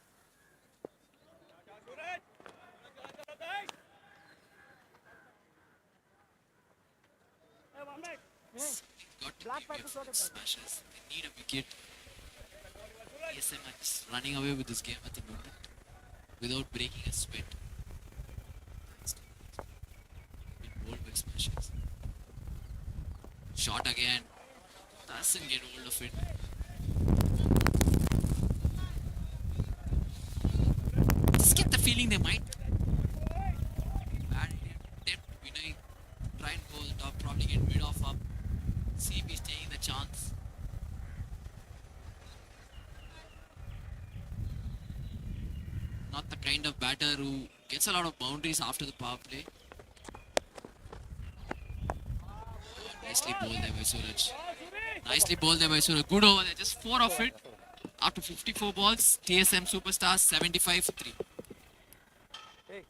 C: Got to smashes. They need a wicket. TSM are just running away with this game at the moment without breaking a sweat. Been bowled by smashes. Shot again. Doesn't get hold of it. Just get the feeling they might. Bad attempt. Vinay try and go the top, probably get mid off up. See if he's taking the chance. Not the kind of batter who gets a lot of boundaries after the power play. Nicely bowled there by Suraj. Nicely bowled there by Suraj. Good over there. Just 4 of it. After 54 balls, TSM Superstars 75 for 3.
A: Hey.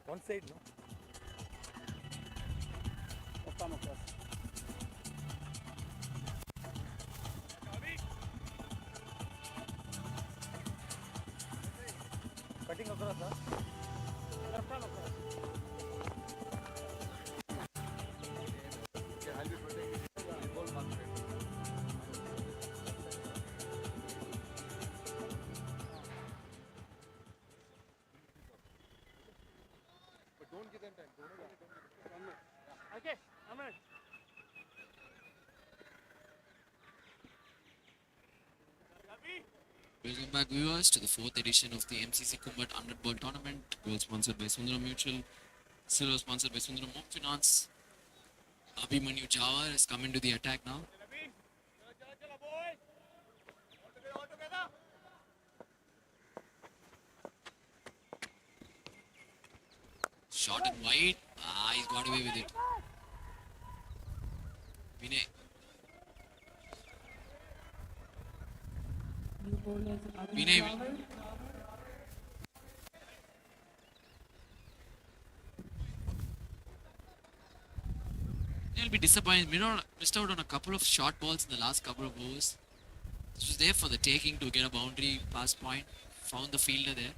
A: One side, no? Cutting across, huh? Left arm across.
C: Welcome back, viewers, to the 4th edition of the MCC Kumbat 100 Ball Tournament. Gold sponsored by Sundaram Mutual, silver sponsored by Sundaram Home Finance. Abhimanyu Jhaver has come into the attack now. Shot in wide. He's got away with it. Vinay.
F: New bowlers
C: Vinay.
F: Jhaver.
C: He'll be disappointed. Missed out on a couple of short balls in the last couple of overs. This was there for the taking to get a boundary pass point. Found the fielder there.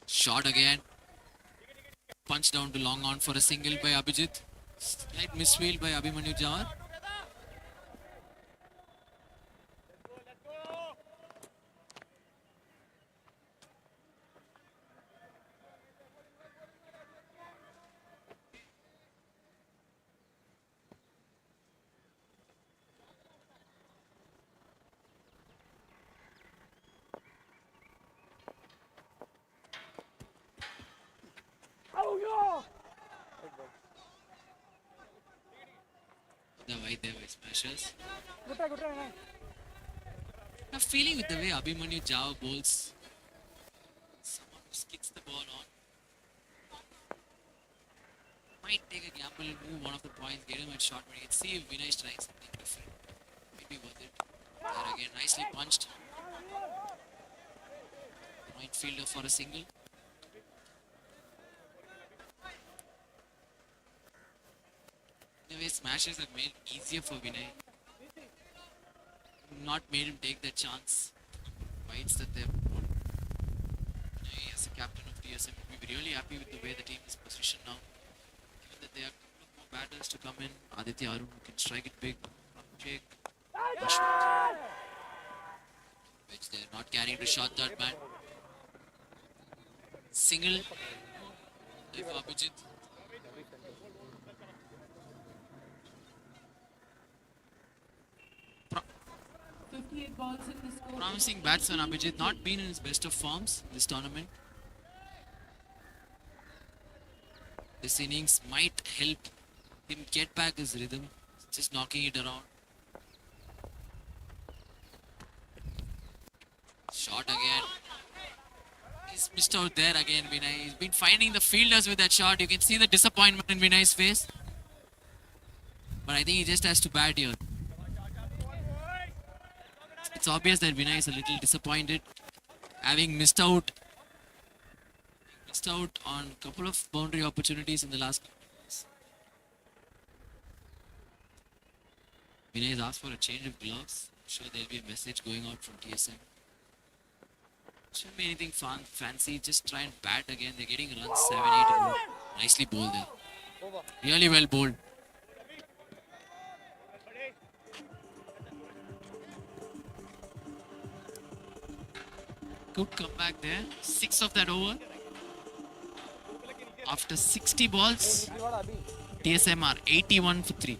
C: Shot again. Punch down to long on for a single by Abhijit. Slight misfield by Abhimanyu Jhaver. The wide there by smashers. I'm feeling with the way Abhimanyu Jhaver bowls. Someone who skids the ball on. Might take a gamble and move one of the points, get him at short, but you can see if Vinay is trying something different. Might be worth it. There again, nicely punched. Right fielder for a single. In a way, smashes have made it easier for Vinay. Not made him take that chance. Fights that they've won. Vinay, as a captain of TSM, will be really happy with the way the team is positioned now. Given that there are a couple of more batters to come in. Aditya Arun who can strike it big. Jake. Ashwin. Which they're not carrying to shot that man. Single. There for Abhijit.
F: 58 balls in the score.
C: Promising batsman Abhijit, not been in his best of forms this tournament. This innings might help him get back his rhythm, just knocking it around. Shot again. He's missed out there again, Vinay. He's been finding the fielders with that shot. You can see the disappointment in Vinay's face. But I think he just has to bat here. It's obvious that Vinay is a little disappointed, having missed out on a couple of boundary opportunities in the last. Vinay has asked for a change of gloves. I'm sure there'll be a message going out from TSM. Shouldn't be anything fancy. Just try and bat again. They're getting runs 7-8 in a row. Nicely bowled there. Really well bowled. Good comeback there. 6 of that over. After 60 balls, TSM are 81 for 3.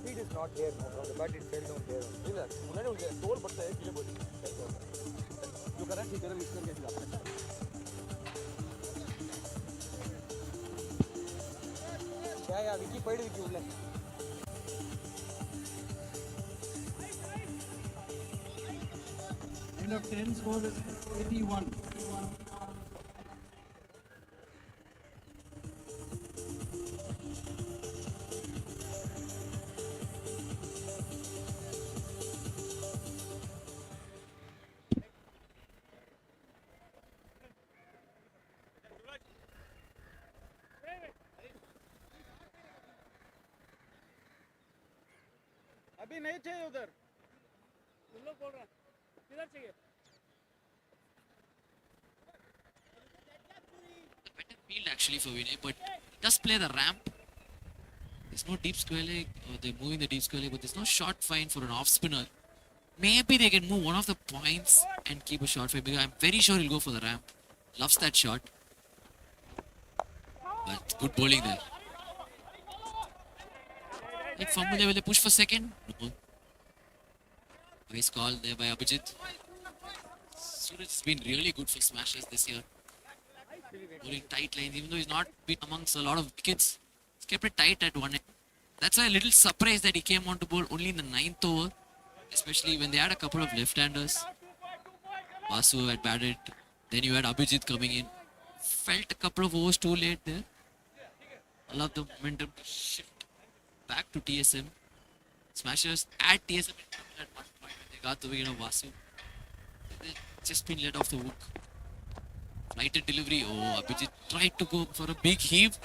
A: Speed is not there now, the bat is fell down there. You correct, he can mix yeah, Vicky played with you.
F: End of 10 score is 81.
B: अभी नहीं चाहिए उधर तुम लोग बोल रहे हैं किधर चाहिए
C: actually for Vinay, but he does play the ramp. There's no deep square leg, or they're moving the deep square leg, but there's no short fine for an off spinner. Maybe they can move one of the points and keep a short fine, because I'm very sure he'll go for the ramp. Loves that shot. But good bowling there. Like fumble there, will they push for second? No. Nice call there by Abhijit. Suraj has been really good for smashes this year. Bowling tight lines, even though he's not been amongst a lot of wickets. He's kept it tight at one end. That's why a little surprised that he came on to bowl only in the 9th over. Especially when they had a couple of left-handers. Vasu had batted. Then you had Abhijit coming in. Felt a couple of overs too late there. I love the momentum to shift back to TSM. Smashers at TSM at one point when they got the wicket of Vasu. They've just been let off the hook. Flighted delivery. Oh, Abhijit tried to go for a big heave.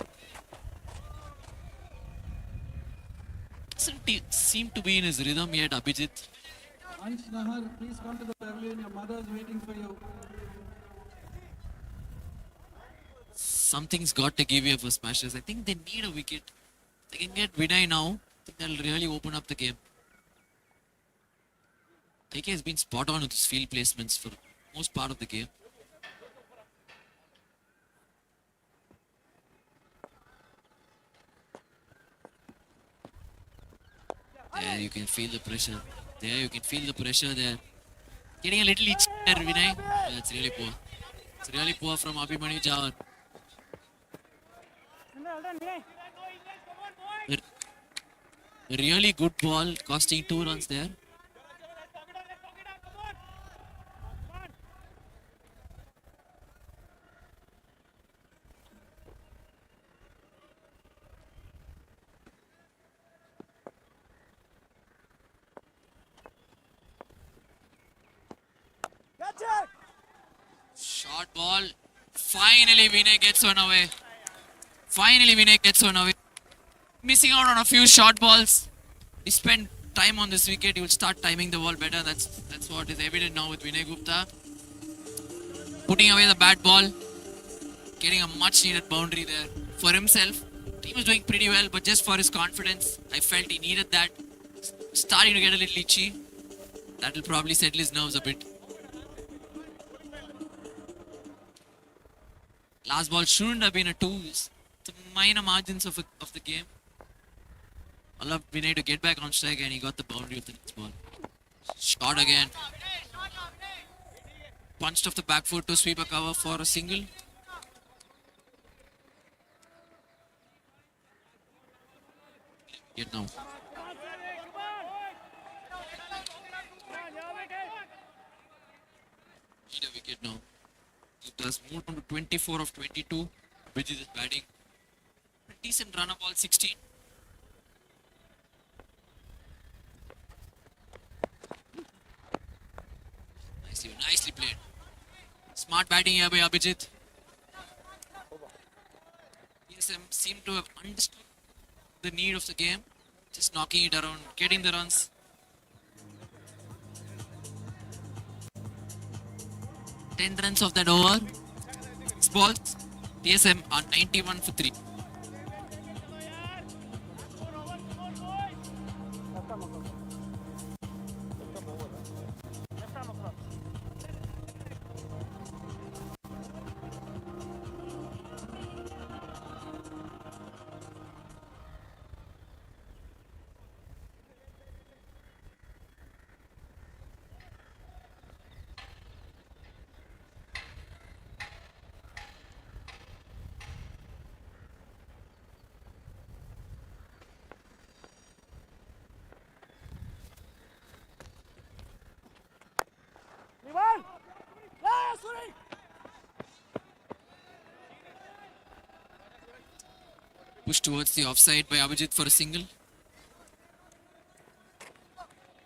C: Doesn't seem to be in his rhythm yet, Abhijit.
G: Ansh Nahar, please come to the pavilion. Your mother is waiting for you.
C: Something's got to give you for Smashers. I think they need a wicket. They can get Vinay now. I think that'll really open up the game. AK has been spot on with his field placements for most part of the game. There you can feel the pressure. There you can feel the pressure there. Getting a little itch there, Vinay. That's really poor. It's really poor from Abhimanyu Jhaver. A really good ball, costing 2 runs there. Short ball. Finally, Vinay gets one away. Finally, Vinay gets one away. Missing out on a few short balls. He spent time on this wicket. He will start timing the ball better. That's what is evident now with Vinay Gupta. Putting away the bad ball. Getting a much needed boundary there for himself. Team was doing pretty well, but just for his confidence, I felt he needed that. Starting to get a little itchy. That will probably settle his nerves a bit. Last ball shouldn't have been a 2. It's the minor margins of the game. I love Vinay to get back on strike, and he got the boundary of the next ball. Shot again. Punched off the back foot to sweep a cover for a single. Get now. Need a wicket now. It has moved on to 24 of 22. Abhijit is batting. A decent run of ball 16. Nicely played. Smart batting here by Abhijit. TSM seem to have understood the need of the game. Just knocking it around, getting the runs. Ten runs of that over. 6 balls. TSM are 91 for 3. Push towards the offside by Abhijit for a single.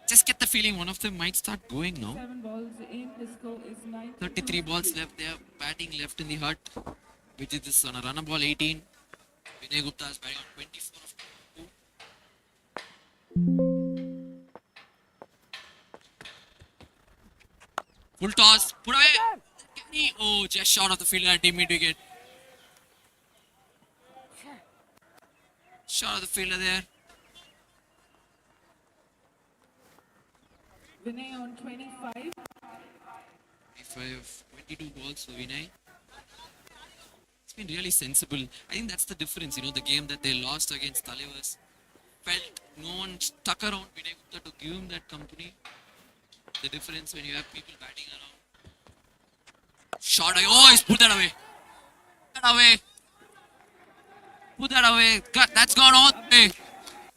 C: Just get the feeling one of them might start going now.
F: 7 balls in. The score is 9.
C: 33 balls left. They are batting left in the hut. Abhijit is on a run of ball 18. Vinay Gupta is batting on 24 of 22. Full toss. Put away. Oh, just short of the fielder at mid wicket. Shot of the fielder there.
F: Vinay on 25.
C: 22 balls for Vinay. It's been really sensible. I think that's the difference, the game that they lost against Talivas. Felt no one stuck around Vinay Gupta to give him that company. The difference when you have people batting around. Shot, oh, he's put that away. Put that away. Put that away. That's gone all the way.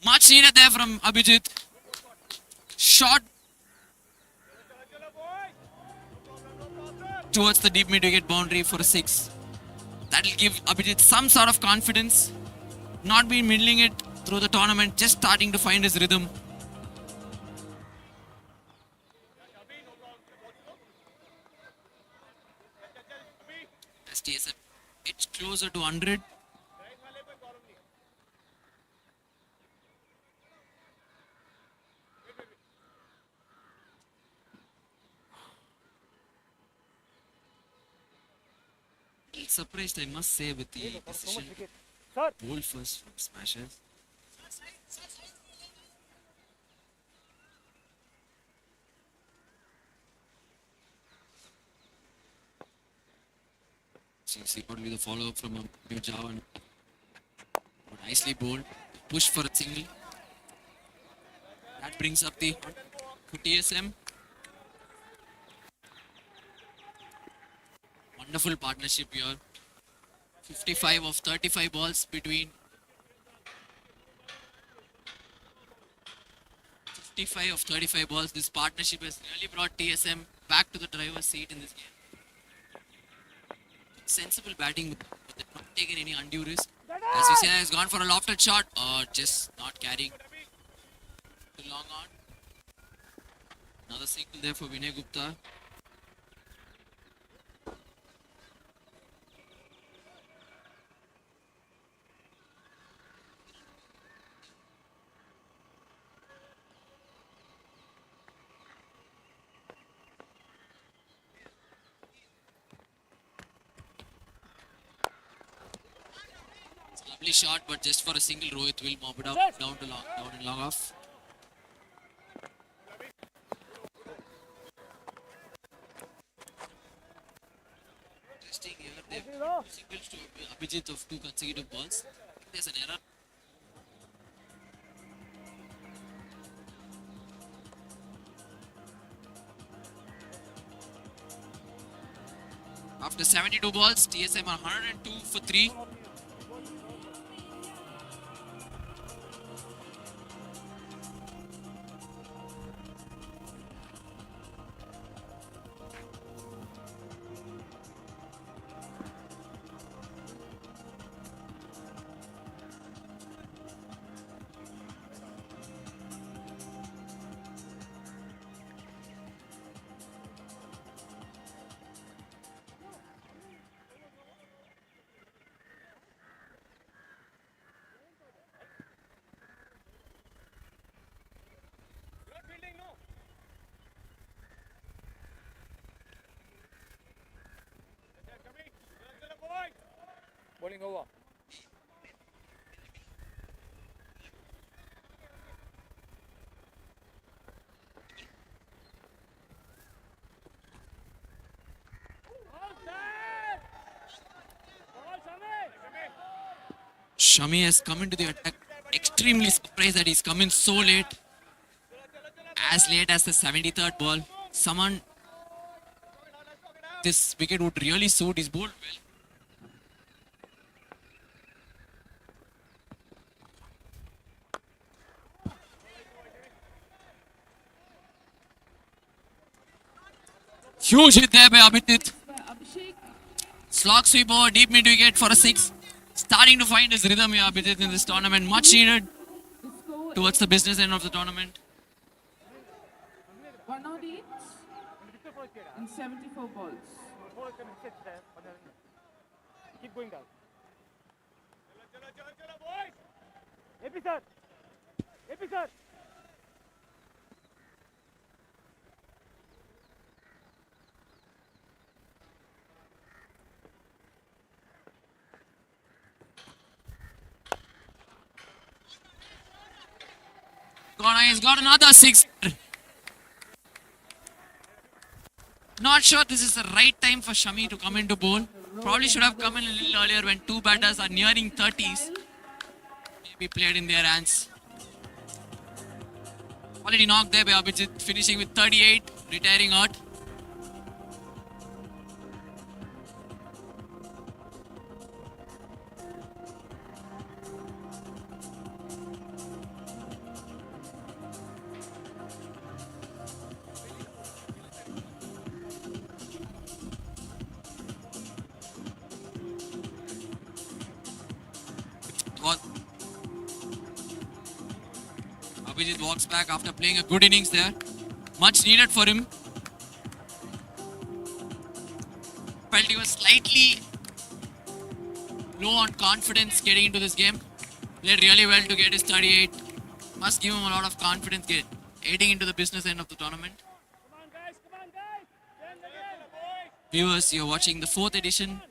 C: Much needed there from Abhijit. Shot towards the deep mid-wicket boundary for a 6. That'll give Abhijit some sort of confidence. Not been middling it through the tournament, just starting to find his rhythm. STSM it's closer to 100. Surprised, I must say, with the decision. Bold first from Smashers. Seems to be the follow-up from a new Jhaver. Nicely bowled. Push for a single. That brings up the TSM. Wonderful partnership here. 55 of 35 balls between 55 of 35 balls. This partnership has really brought TSM back to the driver's seat in this game. Sensible batting, but they've not taken any undue risk. As we say, has gone for a lofted shot, or just not carrying too long on. Another single there for Vinay Gupta. Lovely shot, but just for a single. Rohit will mop it up down and long off. Interesting here. They've singles to Abhijit of 2 consecutive balls. There's an error. After 72 balls, TSM are 102 for 3.
A: Bowling over.
C: Shami has come into the attack. Extremely surprised that he's come in so late. As late as the 73rd ball. Someone, this wicket would really suit his bowled well. Huge hit there by Abhijit. Slog sweep over deep mid wicket for a 6. Starting to find his rhythm here, Abhijit, in this tournament. Much needed towards the business end of the tournament.
F: 108 and 74 balls.
A: Keep going down. AP sir. AP sir.
C: corner. He's got another six. Not sure this is the right time for Shami to come into bowl. Probably should have come in a little earlier when two batters are nearing 30s. Maybe played in their hands. Already knocked there by Abhijit, finishing with 38, retiring out. Abhijit walks back after playing a good innings there. Much needed for him. Felt he was slightly low on confidence getting into this game. Played really well to get his 38. Must give him a lot of confidence heading into the business end of the tournament. Viewers, you're watching the 4th edition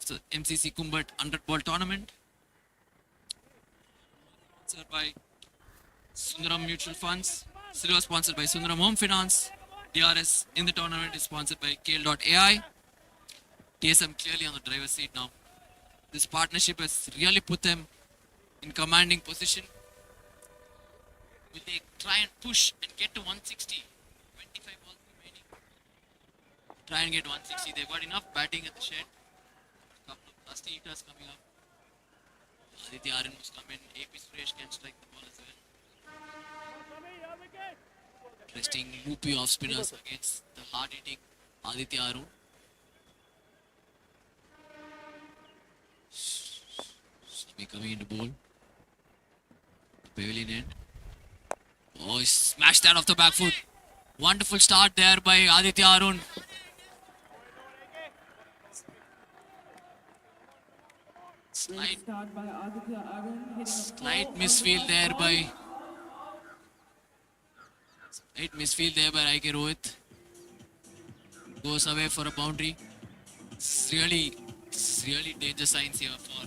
C: of the MCC Kumbat 100 ball tournament. Sponsored by Sundaram Mutual Funds. Silver sponsored by Sundaram Home Finance. DRS in the tournament is sponsored by KL.ai. TSM clearly on the driver's seat now. This partnership has really put them in commanding position. Will they try and push and get to 160? 25 balls remaining. Try and get 160. They've got enough batting at the shed. Couple of dusty hitters coming up. Aditya Arun must come in. AP Suresh can strike the ball as well. Interesting loopy off spinners against the hard hitting Aditya Arun. Shami coming into bowl. Pavilion end. Oh, he smashed that off the back foot. Wonderful start there by Aditya Arun. Slight misfield there by IK Rohit. Goes away for a boundary. It's really danger signs here for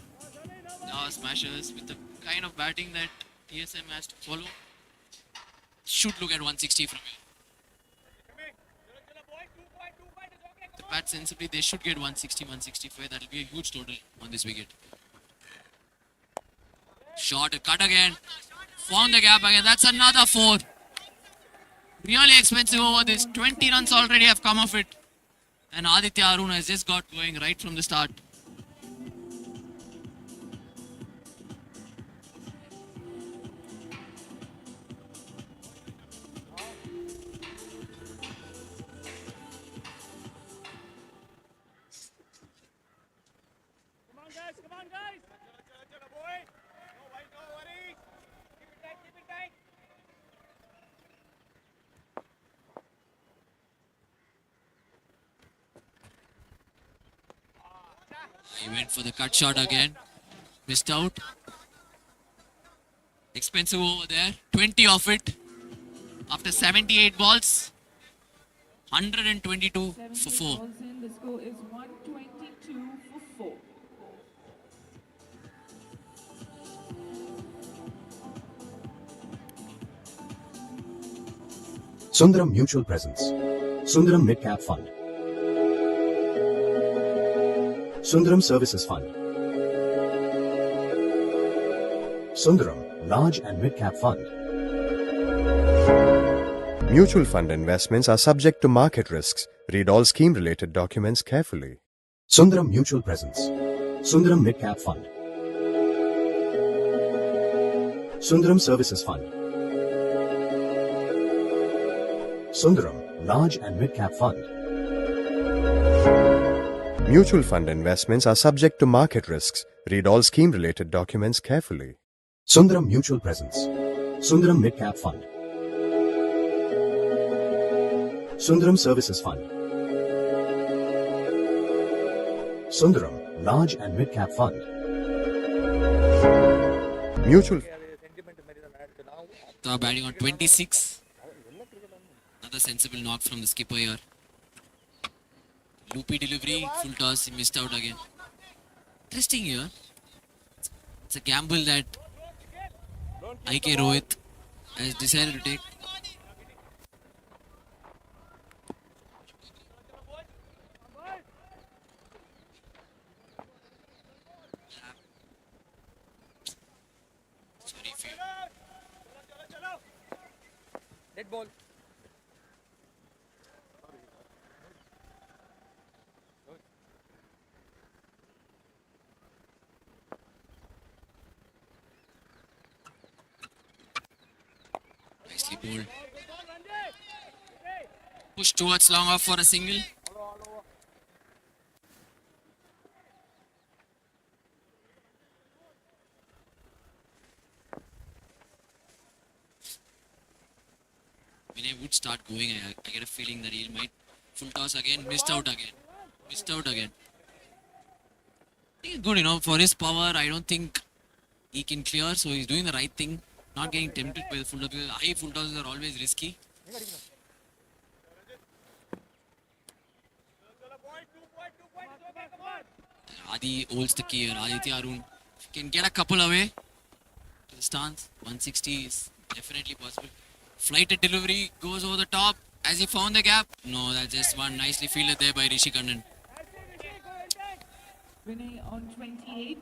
C: Java Smashers with the kind of batting that TSM has to follow. Should look at 160 from here. The bat sensibly, they should get 160, 165. That will be a huge total on this wicket. Shot, a cut again. Found the gap again. That's another 4. Really expensive over this. 20 runs already have come off it. And Aditya Arun has just got going right from the start.
A: Come on guys! Chalo, boy! No worries! Keep it tight!
C: He went for the cut shot again. Missed out. Expensive over there. 20 of it. After 78 balls. 122 for 4.
F: Balls in, the score is 122 for 4.
D: Sundaram Mutual Presence. Sundaram Mid Cap Fund. Sundaram Services Fund. Sundaram Large and Mid Cap Fund.
E: Mutual fund investments are subject to market risks. Read all scheme related documents carefully.
D: Sundaram Mutual Presence. Sundaram Mid Cap Fund. Sundaram Services Fund. Sundaram Large and Mid Cap Fund.
E: Mutual fund investments are subject to market risks. Read all scheme related documents carefully.
D: Sundaram Mutual Presence. Sundaram Mid Cap Fund. Sundaram Services Fund. Sundaram Large and Mid Cap Fund.
E: Mutual
C: Batting on 26. Another sensible knock from the skipper here. Loopy delivery, full toss, he missed out again. Interesting here. It's a gamble that IK Rohit has decided to take. Sorry,
A: Dead ball.
C: nicely bowled. Push towards long off for a single. Vinay would start going. I get a feeling that he might full toss again. Missed out again. Missed out again. I think it's good, for his power. I don't think he can clear, so he's doing the right thing. Not getting tempted by the full toss because high full tosses are always risky. Adi holds the key here. Aditya Arun can get a couple away to the stance. 160 is definitely possible. Flighted delivery goes over the top. Has he found the gap? No, that's just one nicely fielded there by Rishi Kannan.
F: Winning on 28.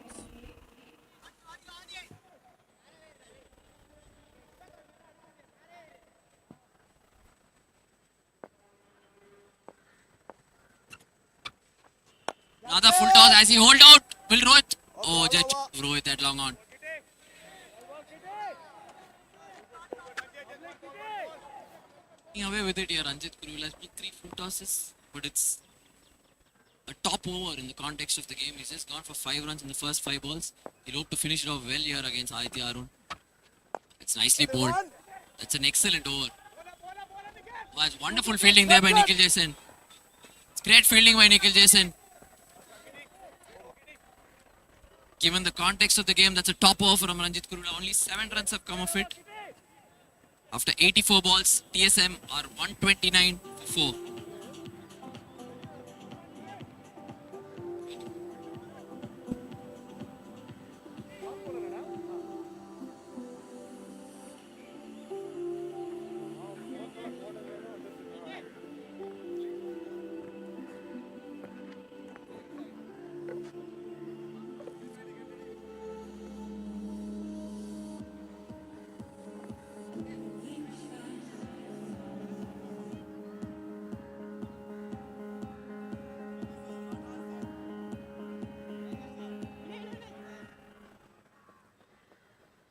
C: Another full toss as he hold out. Will Rohit? Oh, just Rohit that long on. Away with it here. Ranjit Kuru has played 3 full tosses, but it's a top over in the context of the game. He's just gone for 5 runs in the first 5 balls. He'll hope to finish it off well here against Aditya Arun. It's nicely bowled. That's an excellent over. Oh, that's wonderful fielding there by Nikhil Jason. It's great fielding by Nikhil Jason. Given the context of the game, that's a top over from Ranjit Kurula. Only 7 runs have come of it. After 84 balls, TSM are 129 for 4.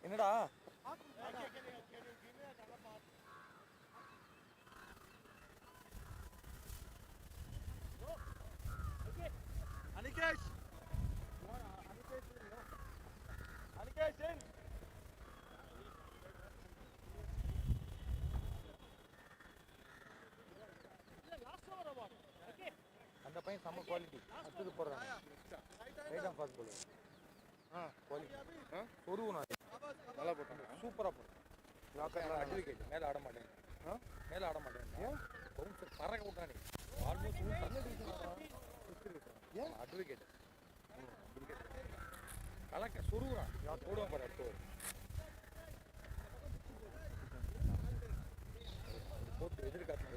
A: என்னடா அனிகேஷ் அனிகேஷ் அந்த பையன் செம்ம quality அடுத்து போடுறாங்க right off fast ball quality சொருவனா நல்லா போட்டாங்க சூப்பரா போட்டாங்க அட்வொகேட் மேல ஆட மாட்டேன் மேல ஆட மாட்டேன் பவுன்சர் பறக்க விட்டானே ஆல்மோஸ்ட் அட்வொகேட் கலக்க சொருவுறான் போடுவான் பாரு அடுத்து போட்டு எதிர்காட்டம்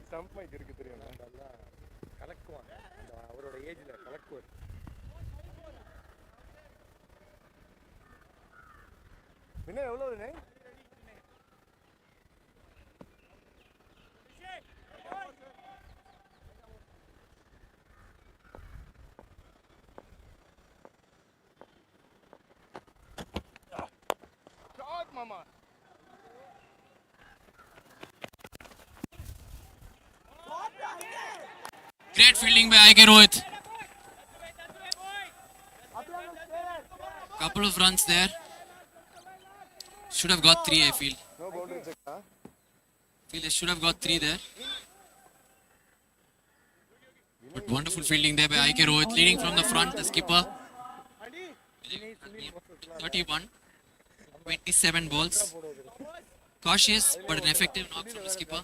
A: ஸ்டம்ப் மைக் இருக்கு தெரியும் நல்லா கலக்குவாங்க அந்த அவரோட ஏஜ்ல கலக்குவார் வினய் எவ்வளவு வினய் மாமா
C: Great fielding by IK Rohit. Couple of runs there. Should have got 3, I feel.
A: No boundary check, huh?
C: Feel they should have got 3 there. But wonderful fielding there by IK Rohit, leading from the front, the skipper. 31, 27 balls. Cautious, but an effective knock from the skipper.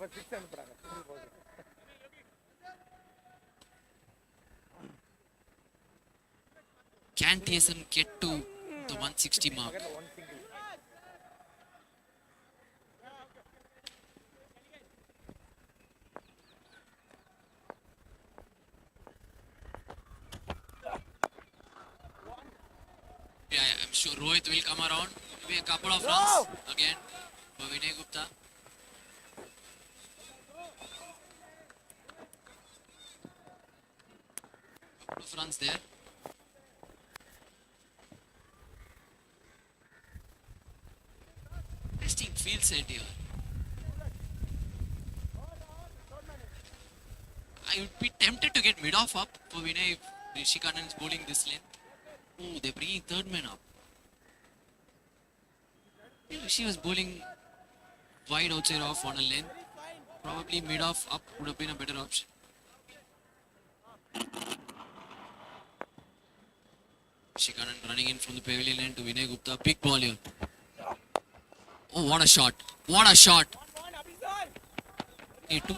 C: Can TSM get to the 160 mark? Yeah, I'm sure Rohit will come around. Maybe a couple of runs again for Vinay Gupta. Couple of runs there. Interesting field set here. I would be tempted to get mid-off up for Vinay if Rishi Kannan is bowling this length. Oh, they're bringing third man up. If Rishi was bowling wide outside off on a length, probably mid-off up would have been a better option. Rishi Kannan running in from the pavilion end to Vinay Gupta. Big ball here. Oh, what a shot. What a shot. Hey, two.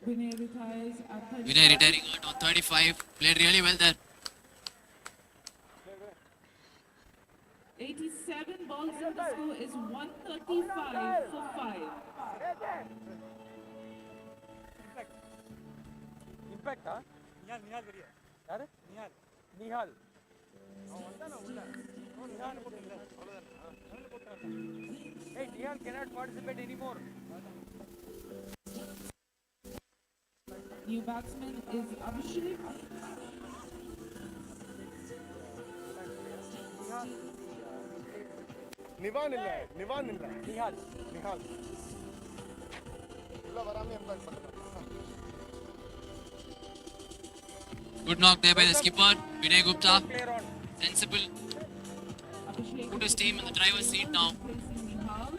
F: Vinay retires at 35.
C: Vinay retiring out on 35. Played really well there.
F: 87 balls and the score is 135 for 5.
A: Impact, huh? Nihal veriya. Yaar? Nihal. Hey, Nihal cannot participate anymore.
F: New batsman is Abhishek.
A: Nivan illa. Nihal. Illa varami impact padala.
C: Good knock there by the skipper. Vinay Gupta.
A: Clear on.
C: Sensible.
F: Abhishek
C: Put his team in the driver's seat now.
F: replacing Nihal.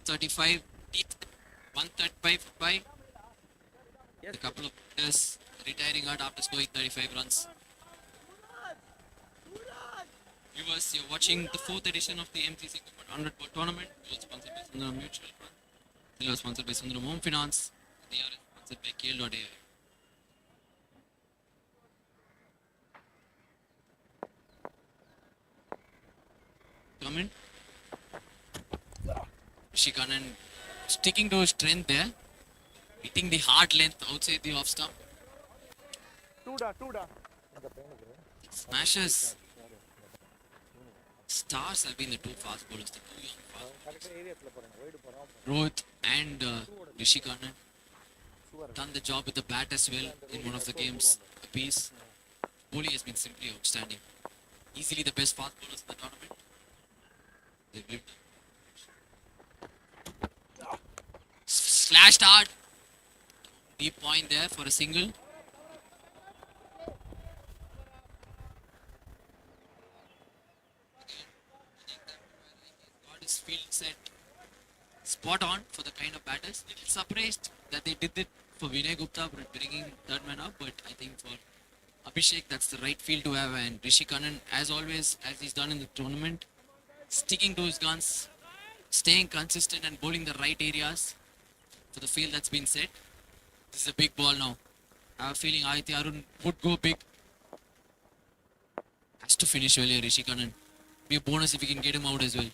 C: 35. 135 by. A couple of players retiring out after scoring 35 runs. Viewers, you're watching the 4th edition of the MCC 100 Ball Tournament. Gold sponsored by Sundaram Mutual Fund. Silver sponsored by Sundaram Home Finance. They are sponsored by KL.ai. Come in. Rishi Kannan sticking to his strength there. Hitting the hard length outside the off stump.
A: Tuda.
C: Smashes. Stars have been the two fast bowlers, the two young fast bowlers. Rohit and Rishi Kannan done the job with the bat as well in one of the games apiece. Bowling has been simply outstanding. Easily the best fast bowlers in the tournament. They've lived. Slashed hard. Deep point there for a single. Got his field set spot on for the kind of batters. Little surprised that they did it for Vinay Gupta, bringing third man up. But I think for Abhishek, that's the right field to have. And Rishi Kannan, as always, as he's done in the tournament, sticking to his guns, staying consistent and bowling the right areas for the field that's been set. This is a big ball now. I have a feeling Aditya Arun would go big. Has to finish earlier, Rishi Kannan. Be a bonus if we can get him out as well.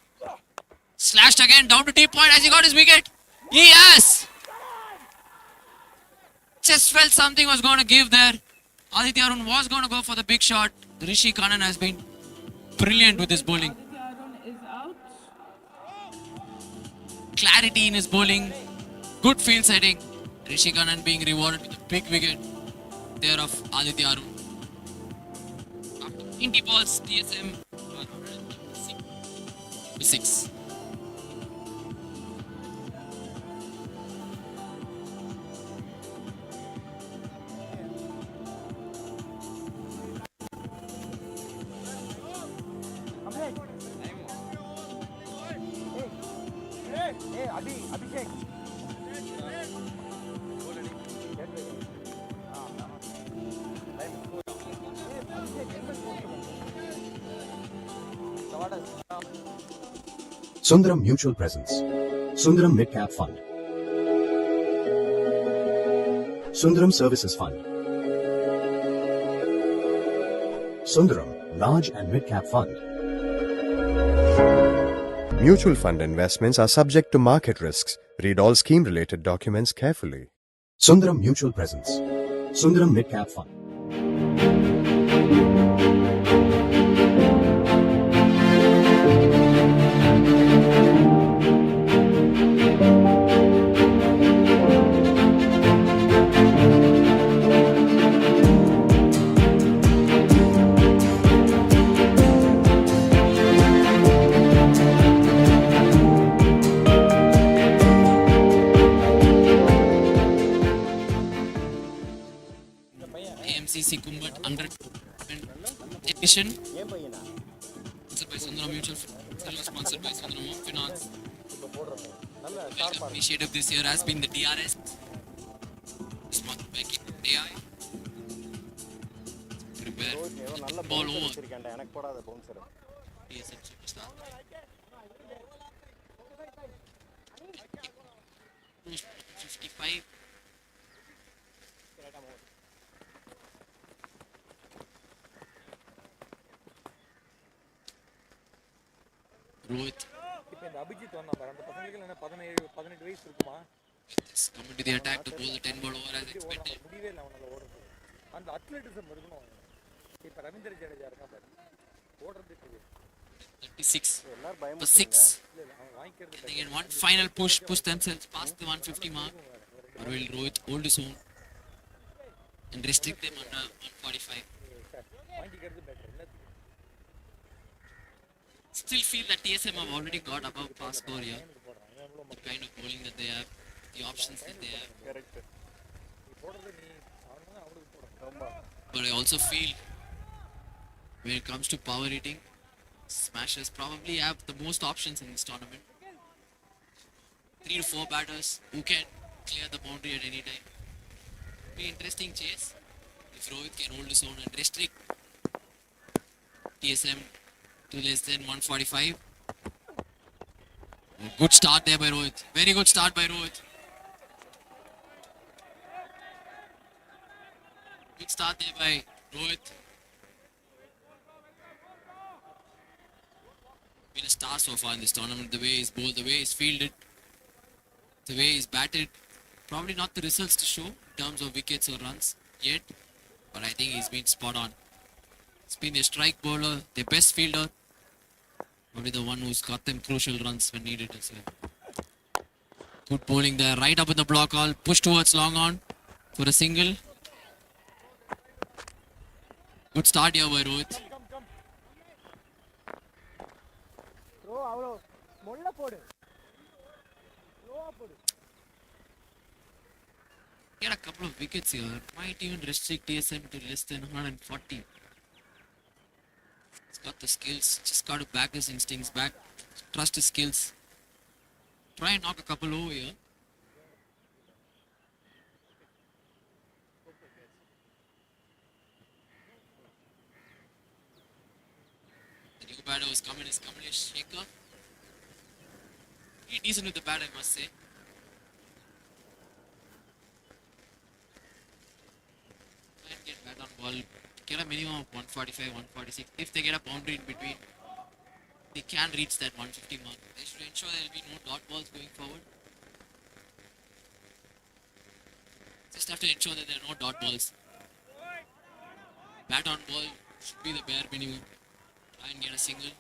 C: Slashed again, down to deep point as he got his wicket. Yes! Just felt something was going to give there. Aditya Arun was going to go for the big shot. Rishi Kannan has been brilliant with his bowling.
F: Aditya Arun is out.
C: Clarity in his bowling. Good field setting. Rishi Kannan being rewarded with a big wicket there of Aditya Arun. After 20 balls, TSM 6.
A: Hey, Abhishek.
D: Sundaram Mutual Presence. Sundaram Mid Cap Fund. Sundaram Services Fund. Sundaram Large and Mid Cap Fund.
E: Mutual fund investments are subject to market risks. Read all scheme related documents carefully.
D: Sundaram Mutual Presence. Sundaram Mid Cap Fund.
C: AMCC Kumbat under Intermission.
B: ஏன் பையனா
C: Sponsored by Sundaram Mutual Fund. Sponsored by Sundaram Home Finance.
B: இப்போ போடுறது நல்ல
C: The
B: ஷார்ப்பாக
C: initiative this year has been the DRS. Sponsored by AI. Prepare.
B: ஏதோ நல்ல
C: Ball
B: bouncer
C: over.
B: வச்சிருக்கேன்டா எனக்கு போடாத பவுன்சர்
C: TSM superstar. 55. Rohit
A: இப்போ இந்த அபிஜித் வந்தான் பாரு, அந்த பசங்களுக்கு என்ன 17-18 வயசு இருக்குமா?
C: is coming to the attack to bowl the 10 ball over as expected.
A: முடியவே இல்லை அவனால ஓடுறது. அந்த அத்லெட்டிசம் இருக்கணும் அவனுக்கு. இப்போ ரவீந்திர ஜடேஜா இருக்கான் பாரு, ஓடுறதுக்கு
C: 36
B: எல்லாரும்
C: for
B: பயமுறுத்துறீங்க
C: 6.
A: இல்லை இல்லை அவன் வாங்கிக்கிறது
C: They get one final push themselves past the 150 mark. Or will Rohit hold his own and restrict them under 145?
A: வாங்கிக்கிறது பெட்டர். எல்லாத்துக்கும்
C: Still feel that TSM have already got above past score here. The kind of bowling that they have, the options that they have.
B: Correct
A: நீ போடுறது நீ அவனுக்கு தான் அவனுக்கு போடணும்.
C: But I also feel when it comes to power hitting, Smashers probably have the most options in this tournament. 3 to 4 batters who can clear the boundary at any time. Be interesting chase if Rohit can hold his own and restrict TSM to less than 145. A good start there by Rohit. Very good start by Rohit. Good start there by Rohit. Been a star so far in this tournament. The way he's bowled, the way he's fielded, the way he's batted. Probably not the results to show in terms of wickets or runs yet, but I think he's been spot on. He's been a strike bowler, their best fielder, probably the one who's got them crucial runs when needed as well. Good bowling there, right up in the block all, push towards long on for a single. Good start here by Rohit.
B: Bro அவ்வளோ மொள்ள போடு ஸ்லோவாக போடு
C: Get a couple of wickets here. Might even restrict TSM to less than 140. He's got the skills. Just got to back his instincts back. Trust his skills. Try and knock a couple over here. The new batter who's coming is Kamlesh Shekhar. Pretty decent with the bat, I must say. And get bat on ball. Get a minimum of 145, 146. If they get a boundary in between, they can reach that 150 mark. They should ensure there will be no dot balls going forward. Just have to ensure that there are no dot balls. Bat on ball should be the bare minimum. Try and get a single.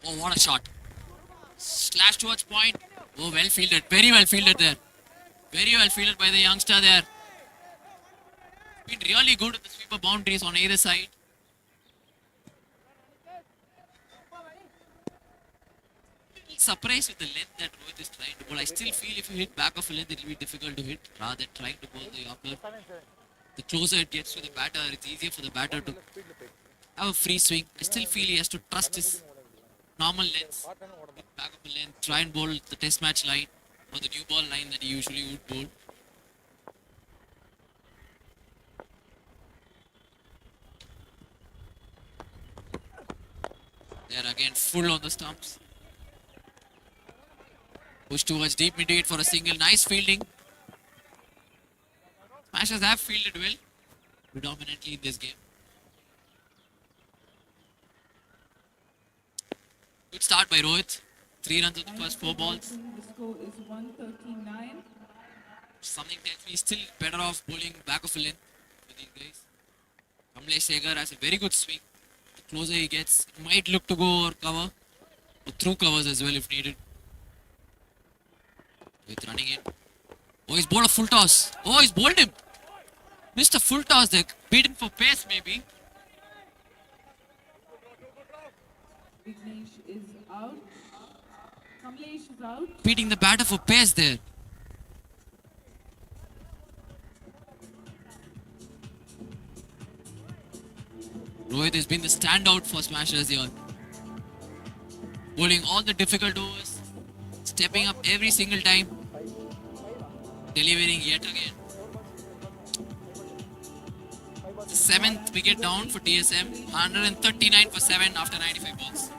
C: Oh, what a shot. Slash towards point. Oh, well fielded. Very well fielded there. Very well fielded by the youngster there. Been really good at the sweeper boundaries on either side. Surprised with the length that Rohit is trying to bowl. I still feel if you hit back of a length, it will be difficult to hit rather than trying to bowl the Yorker. The closer it gets to the batter, it's easier for the batter to have a free swing. I still feel he has to trust his normal length. Back of the length, try and bowl the test match line or the new ball line that he usually would bowl. There again, full on the stumps. Push towards deep mid-wicket for a single. Nice fielding. Smashers have fielded well, predominantly in this game. Good start by Rohit. 3 runs on the first 4 balls.
F: The score is 139.
C: Something tells me he's still better off bowling back of a length with these guys. Kamlesh Segar has a very good swing. The closer he gets, he might look to go or cover, or through covers as well if needed. With running in. Oh, he's bowled a full toss. Oh, he's bowled him. Missed a full toss there. Beaten for pace maybe.
F: Vignesh is out. Kamlesh is out.
C: Beating the batter for pace there. Rohit has been the standout for Smashers here. Bowling all the difficult overs. Stepping up every single time. Delivering yet again. 7th wicket down for TSM. 139 for 7 after 95 balls.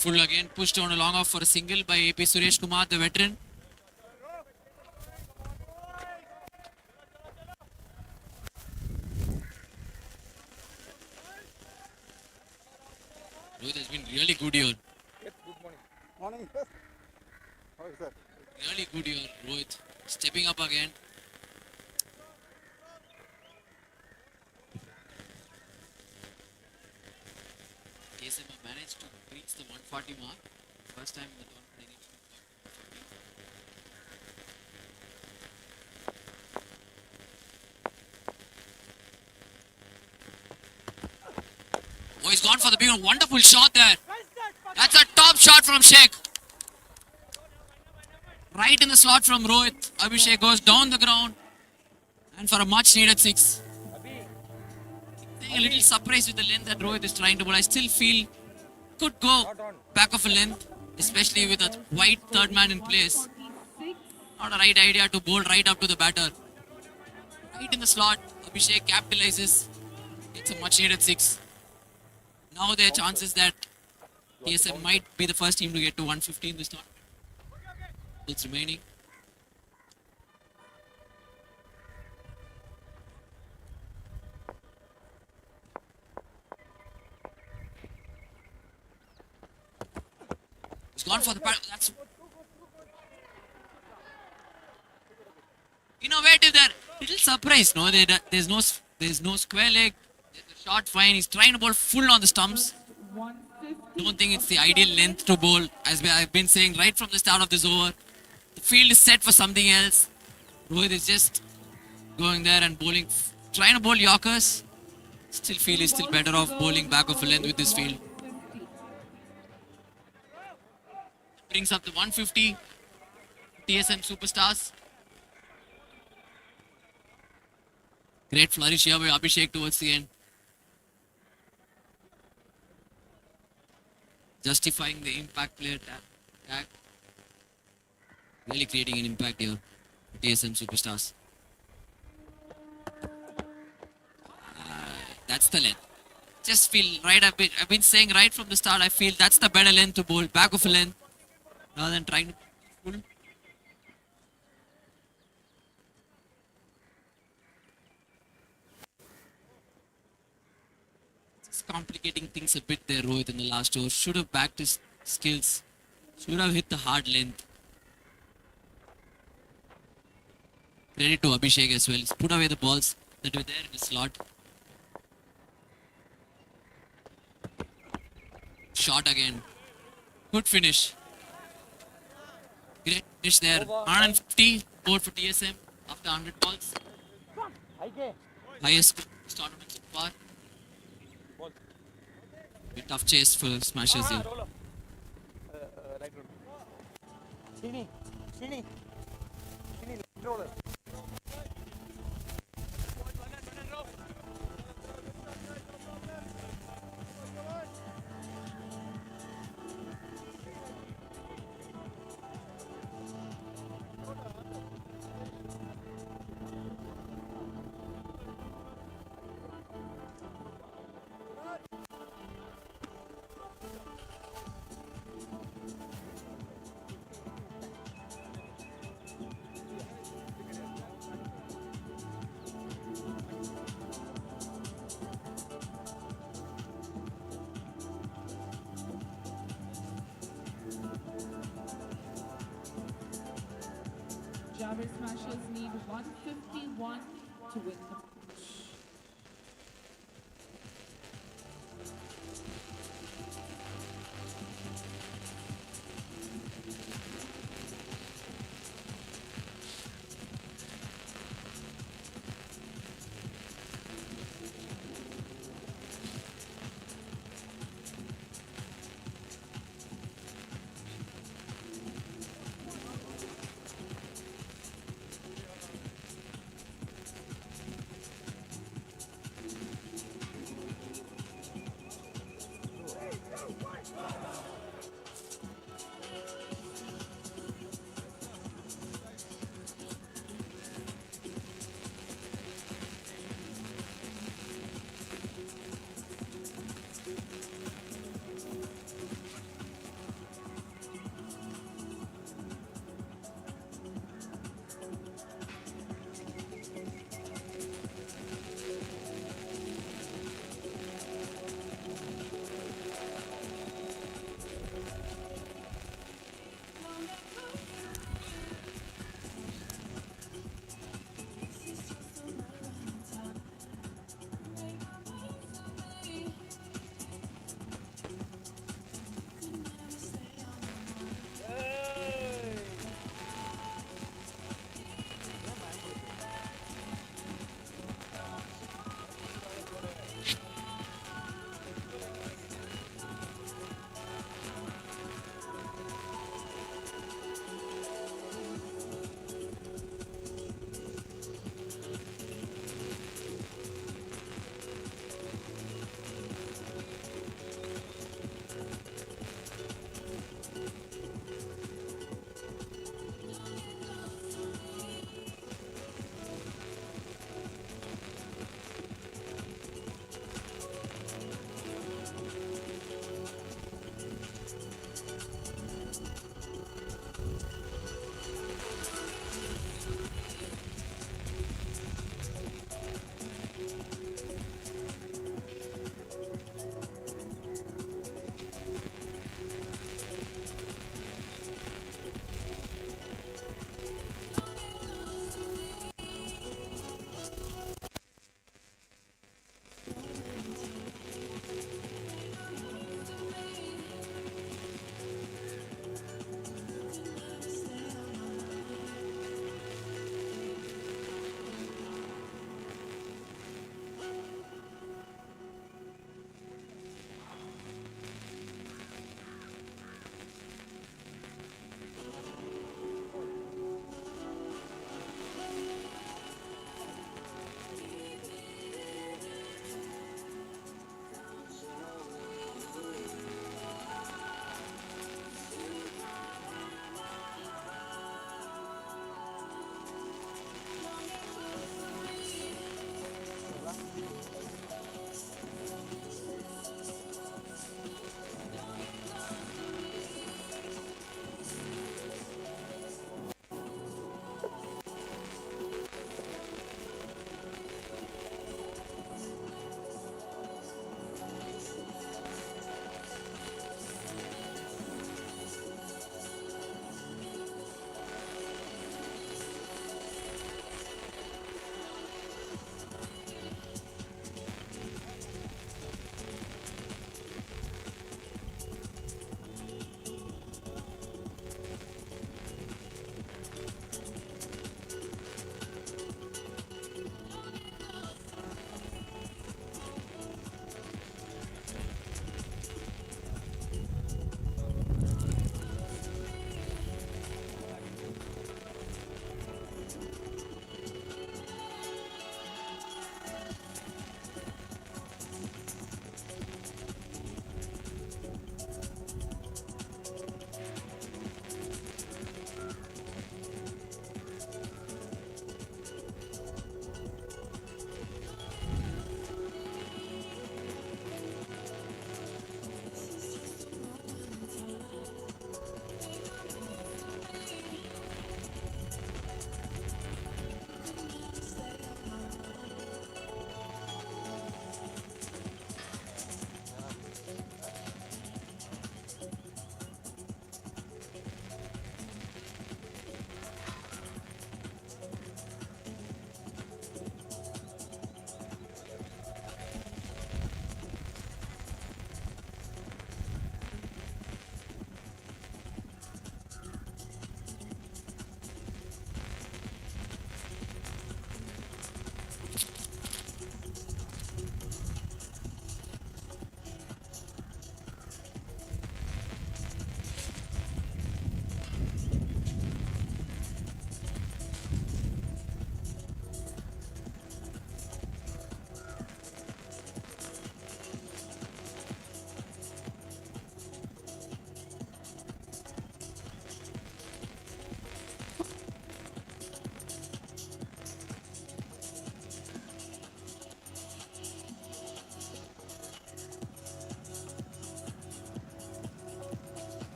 C: Full again, pushed on a long off for a single by AP Suresh Kumar, the veteran. Rohit has been really good here.
A: Yes, good morning. Morning, sir. How is that?
C: Really good here, Rohit. Stepping up again. KSM have managed to reach the 140 mark. First time in the tournament they reached 140. Oh, he's gone for the big one. Wonderful shot there. That's a top shot from Sheikh. Right in the slot from Rohit. Abhishek goes down the ground. And for a much needed 6. A little surprised with the length that Rohit is trying to bowl. I still feel could go back of a length, especially with a wide third man in place.
F: 46.
C: Not a right idea to bowl right up to the batter. Right in the slot, Abhishek capitalizes. It's a much needed 6. Now there are chances that TSM might be the first team to get to 150 in this tournament. It's remaining. He's gone for the bat. That's innovative there. Little surprise, no? There's no square leg. There's a short fine. He's trying to bowl full on the stumps.
F: 150.
C: Don't think it's the ideal length to bowl, as I've been saying right from the start of this over. The field is set for something else. Rohit is just going there and bowling, trying to bowl Yorkers. Still feel he's still better off bowling back of a length with this field.
F: 150.
C: Brings up the 150. TSM Superstars. Great flourish here by Abhishek towards the end. justifying the impact player tag. Really creating an impact here. TSM superstars. That's the length. Just feel right. I've been saying right from the start. I feel that's the better length to bowl. Back of a length rather than trying to pull. Just complicating things a bit there, Rohit, in the last over. Should have backed his skills. Should have hit the hard length. Credit to Abhishek as well. He's put away the balls that were there in the slot. Shot again. Good finish. Great finish there. 150 board for TSM after 100 balls. Highest score this tournament so far. A tough chase for smashers here.
F: Jhaver Smashers need 151 to win the match.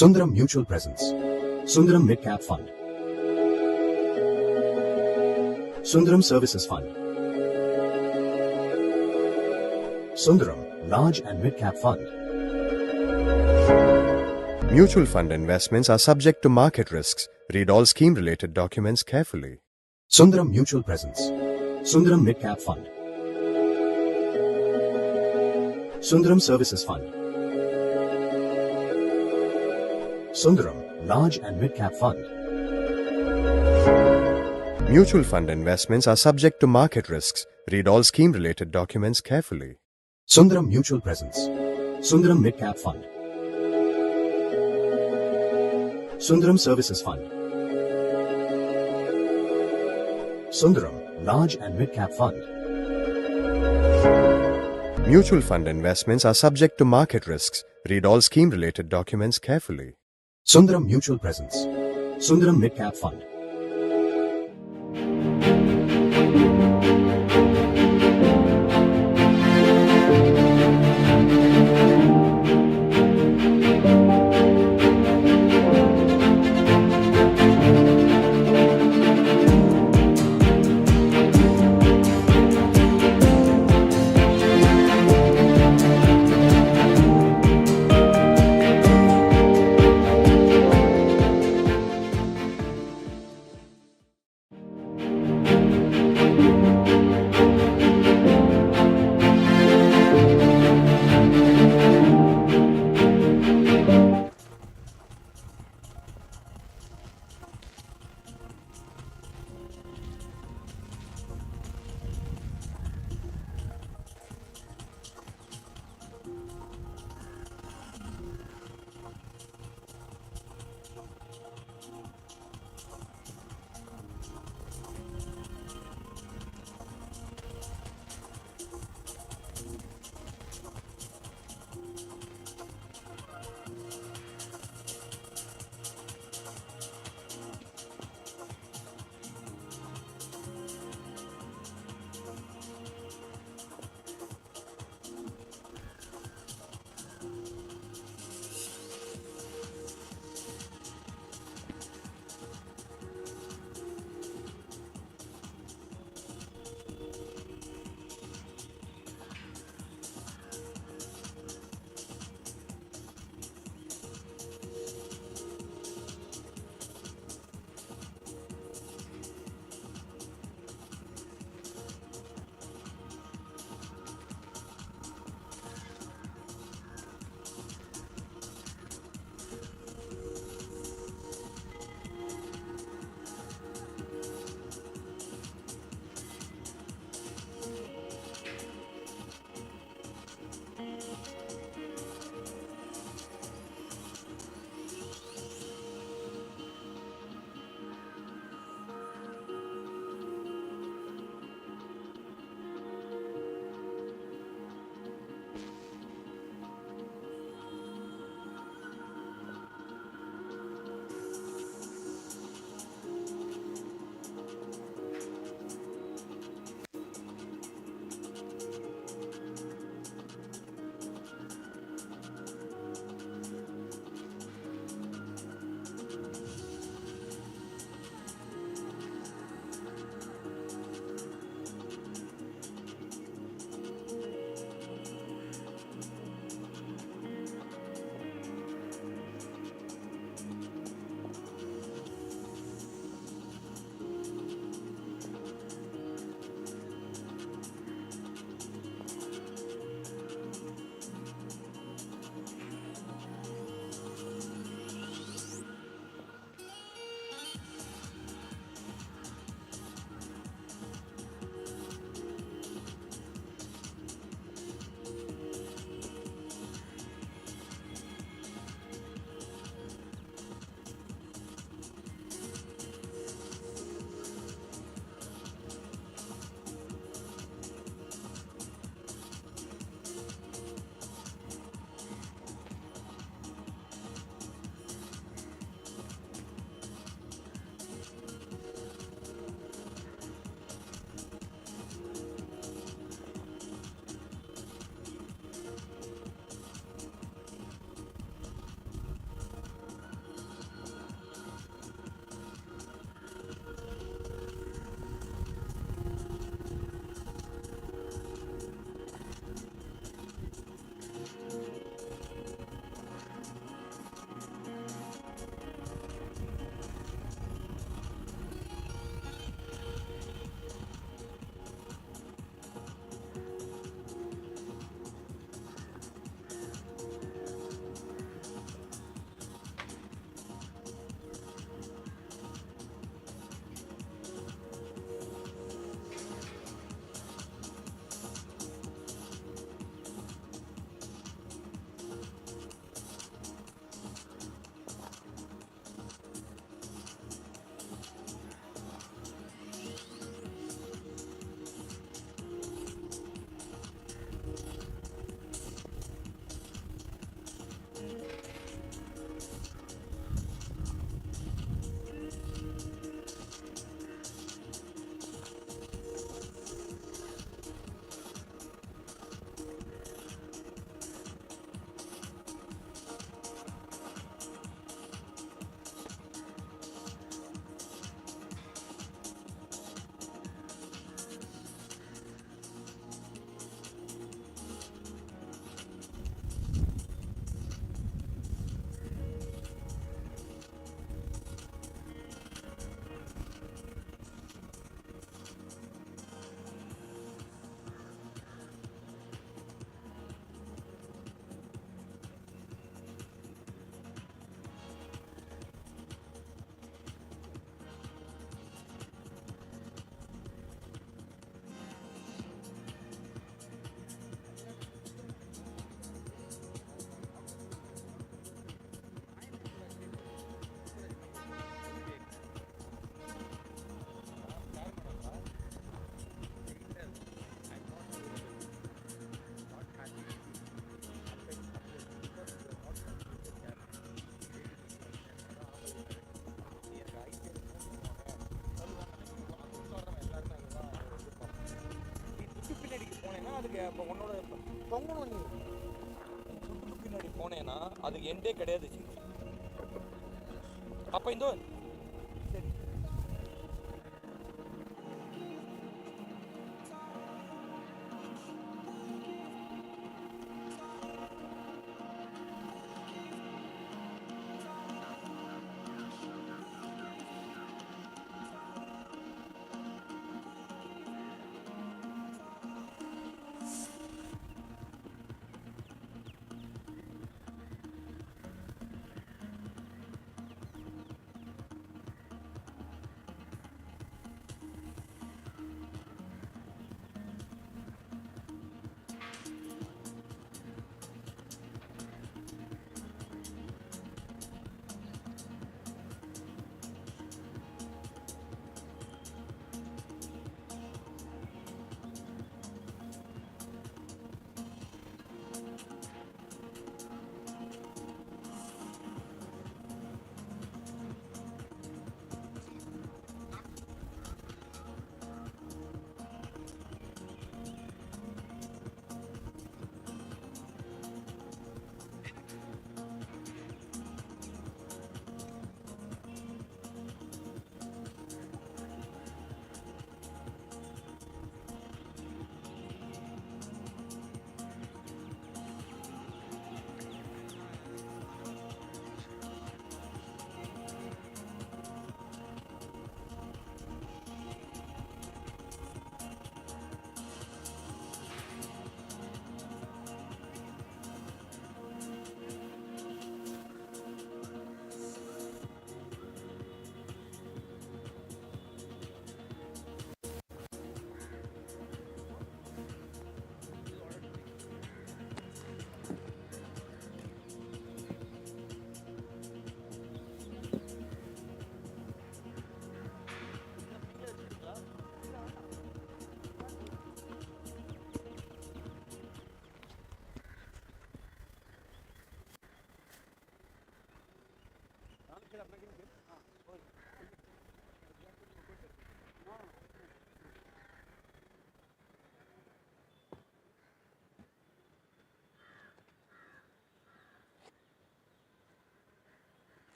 D: Sundaram Mutual Presence. Sundaram Mid Cap Fund. Sundaram Services Fund. Sundaram Large and Mid Cap Fund.
E: Mutual fund investments are subject to market risks. Read all scheme related documents carefully.
D: Sundaram Mutual Presence. Sundaram Mid Cap Fund. Sundaram Services Fund. Sundaram Large and Mid Cap Fund.
E: Mutual fund investments are subject to market risks. Read all scheme related documents carefully.
D: Sundaram Mutual Presence. Sundaram Mid Cap Fund. Sundaram Services Fund. Sundaram Large and Mid Cap Fund.
E: Mutual fund investments are subject to market risks. Read all scheme related documents carefully.
D: Sundaram Mutual Presence. Sundaram Mid Cap Fund.
A: அதுக்கு இப்போ உன்னோட
B: தொங்கணும் நீ.
A: சுற்றுக்கு பின்னாடி போனேன்னா அதுக்கு எண்டே கிடையாது சிங்கம். அப்போ இந்த சரி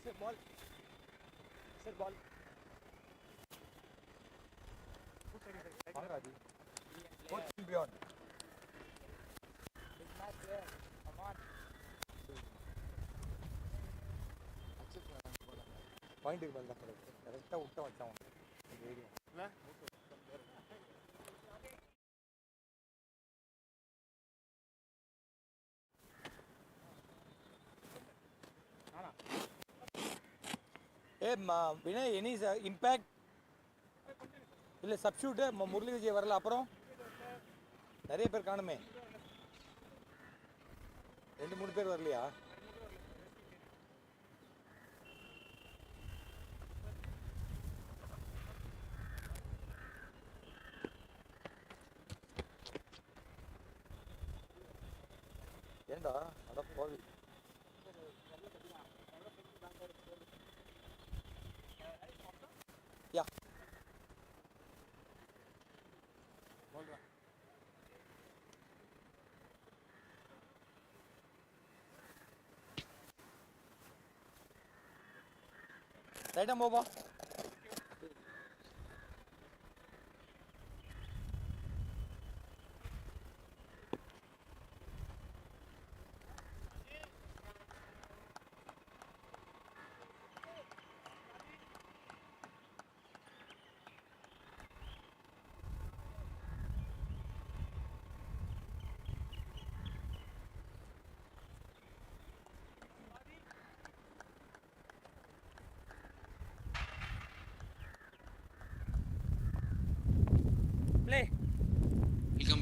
B: Sir, ball. Sir, ball.
A: beyond. பாயிண்ட்டுக்கு மேலே தான் கரெக்டாக விட்ட வச்சான் ஏரியா வினய் எனி இம்பேக்ட் இல்லை சப்ஸ்டியூட்டு முரளி விஜய் வரல அப்புறம் நிறைய பேர் காணுமே 2-3 பேர் வரலையா ஏண்டா அட போவி யா ரைட்டா போப்பா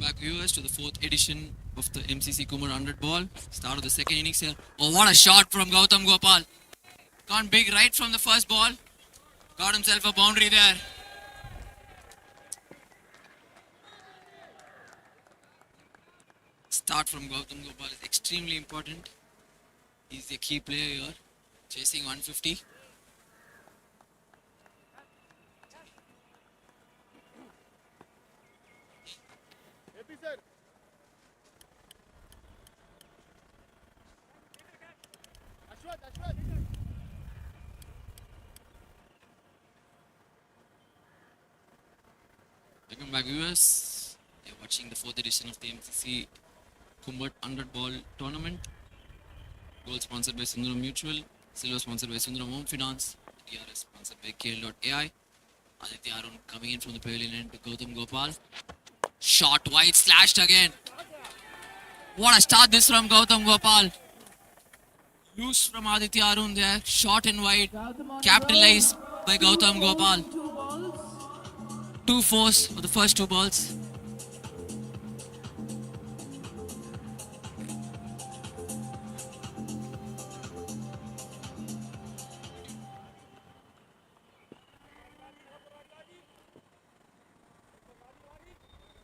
C: back, viewers, to the fourth edition of the MCC Kumar 100 ball. Start of the second innings here. Oh, what a shot from Gautam Gopal. Gone big right from the first ball. Got himself a boundary there. Start from Gautam Gopal is extremely important. He's the key player here. Chasing 150.
A: Happy sir. Ashwat.
C: Welcome back, viewers. You're watching the fourth edition of the MCC Kumbat 100 ball tournament. Gold sponsored by Sundaram Mutual. Silver sponsored by Sundaram Home Finance. DRS sponsored by KL.ai. Aditya Arun coming in from the pavilion end to Gautam Gopal. Shot wide, slashed again. What a start this from Gautam Gopal. Loose from Aditya Arun there. Short and wide. Capitalized by Gautam Gopal. 2 fours for the first 2 balls.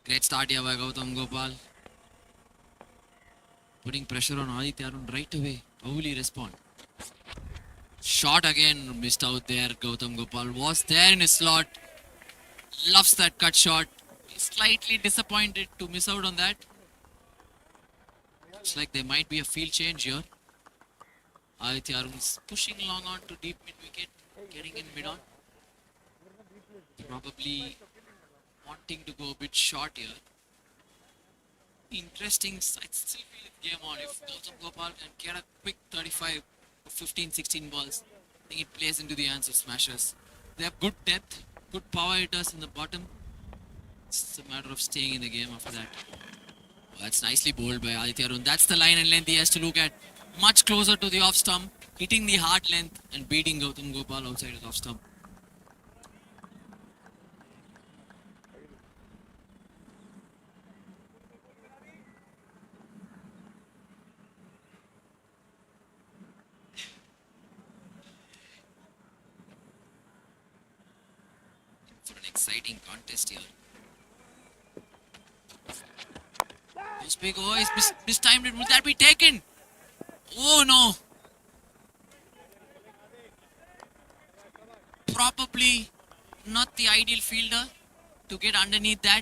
C: Great start here by Gautam Gopal. Putting pressure on Aditya Arun right away. How will he respond? Shot again, missed out there. Gautam Gopal was there in his slot. Loves that cut shot. He's slightly disappointed to miss out on that. Looks like there might be a field change here. Aditya Arun is pushing long on to deep mid wicket. Getting in mid on. Probably wanting to go a bit short here. Interesting. I still feel it game on. If Gautam Gopal can get a quick 35 or 15-16 balls, I think it plays into the hands of smashers. They have good depth, good power hitters in the bottom. It's a matter of staying in the game after that. Oh, that's nicely bowled by Aditya Arun. That's the line and length he has to look at. Much closer to the off stump, hitting the hard length and beating Gautam Gopal outside the off stump. For an exciting contest here. Goes big. Oh, he's mistimed it. Will that be taken? Oh no. Probably not the ideal fielder to get underneath that.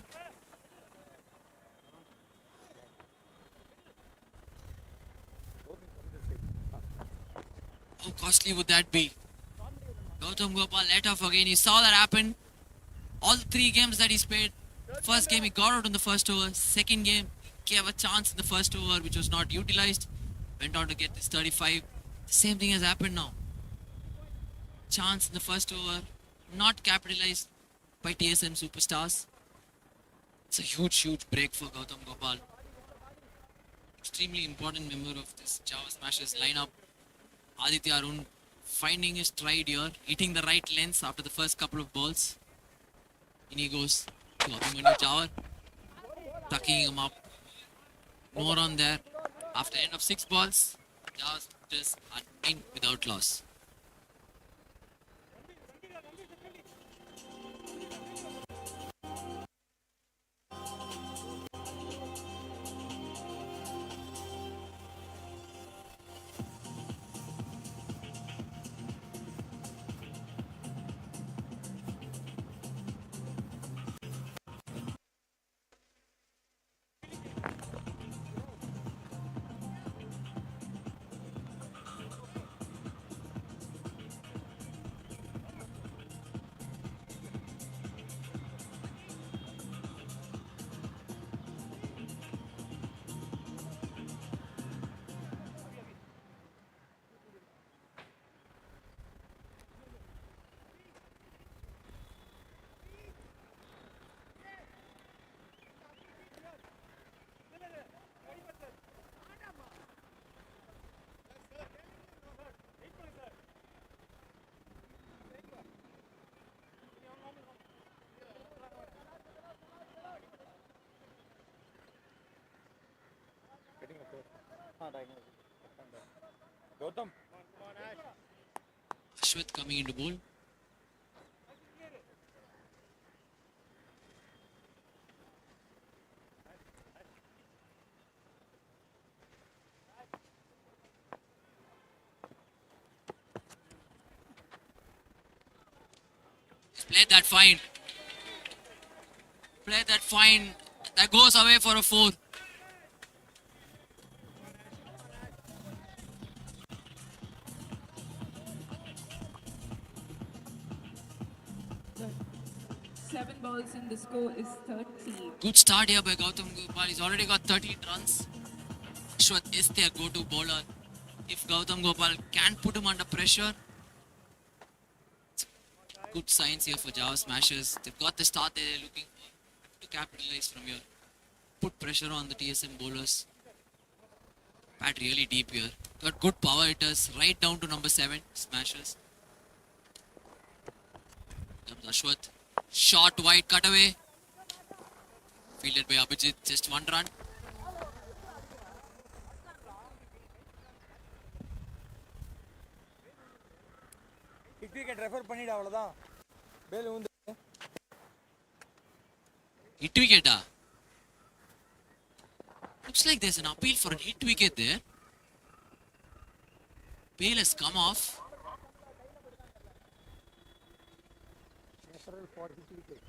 C: How costly would that be? Gautam Gopal let off again. He saw that happen. All the 3 games that he's played. First game he got out in the first over. Second game he gave a chance in the first over which was not utilized. Went on to get this 35. The same thing has happened now. Chance in the first over. Not capitalized by TSM superstars. It's a huge break for Gautam Gopal. Extremely important member of this Jhaver Smashers lineup. Aditya Arun finding his stride here. Hitting the right lengths after the first couple of balls. In he goes to Abhimanyu Jhaver. Tucking him up. No run there. After end of 6 balls, Jhaver just are in without loss.
A: Gautam.
C: Ashwat coming into bowl. Play that fine. Play that fine. That goes away for a 4.
F: Good. 7 balls and the score is 30.
C: Good start here by Gautam Gopal. He's already got 13 runs. Ashwat is their go-to bowler. If Gautam Gopal can put him under pressure, good signs here for Jhaver Smashers. They've got the start they're looking for to capitalize from here. Put pressure on the TSM bowlers. Bat really deep here. Got good power hitters right down to number 7, Smashers. Comes Ashwat. Short wide cutaway. Fielded by Abhijit. Just 1 run.
B: Hit wicket refer பண்ணிடு அவ்வளவுதான். பேல் வந்து
C: Hit wicket. Looks like there's an appeal for a hit wicket there. Bail has come off.
B: natural for hit wicket.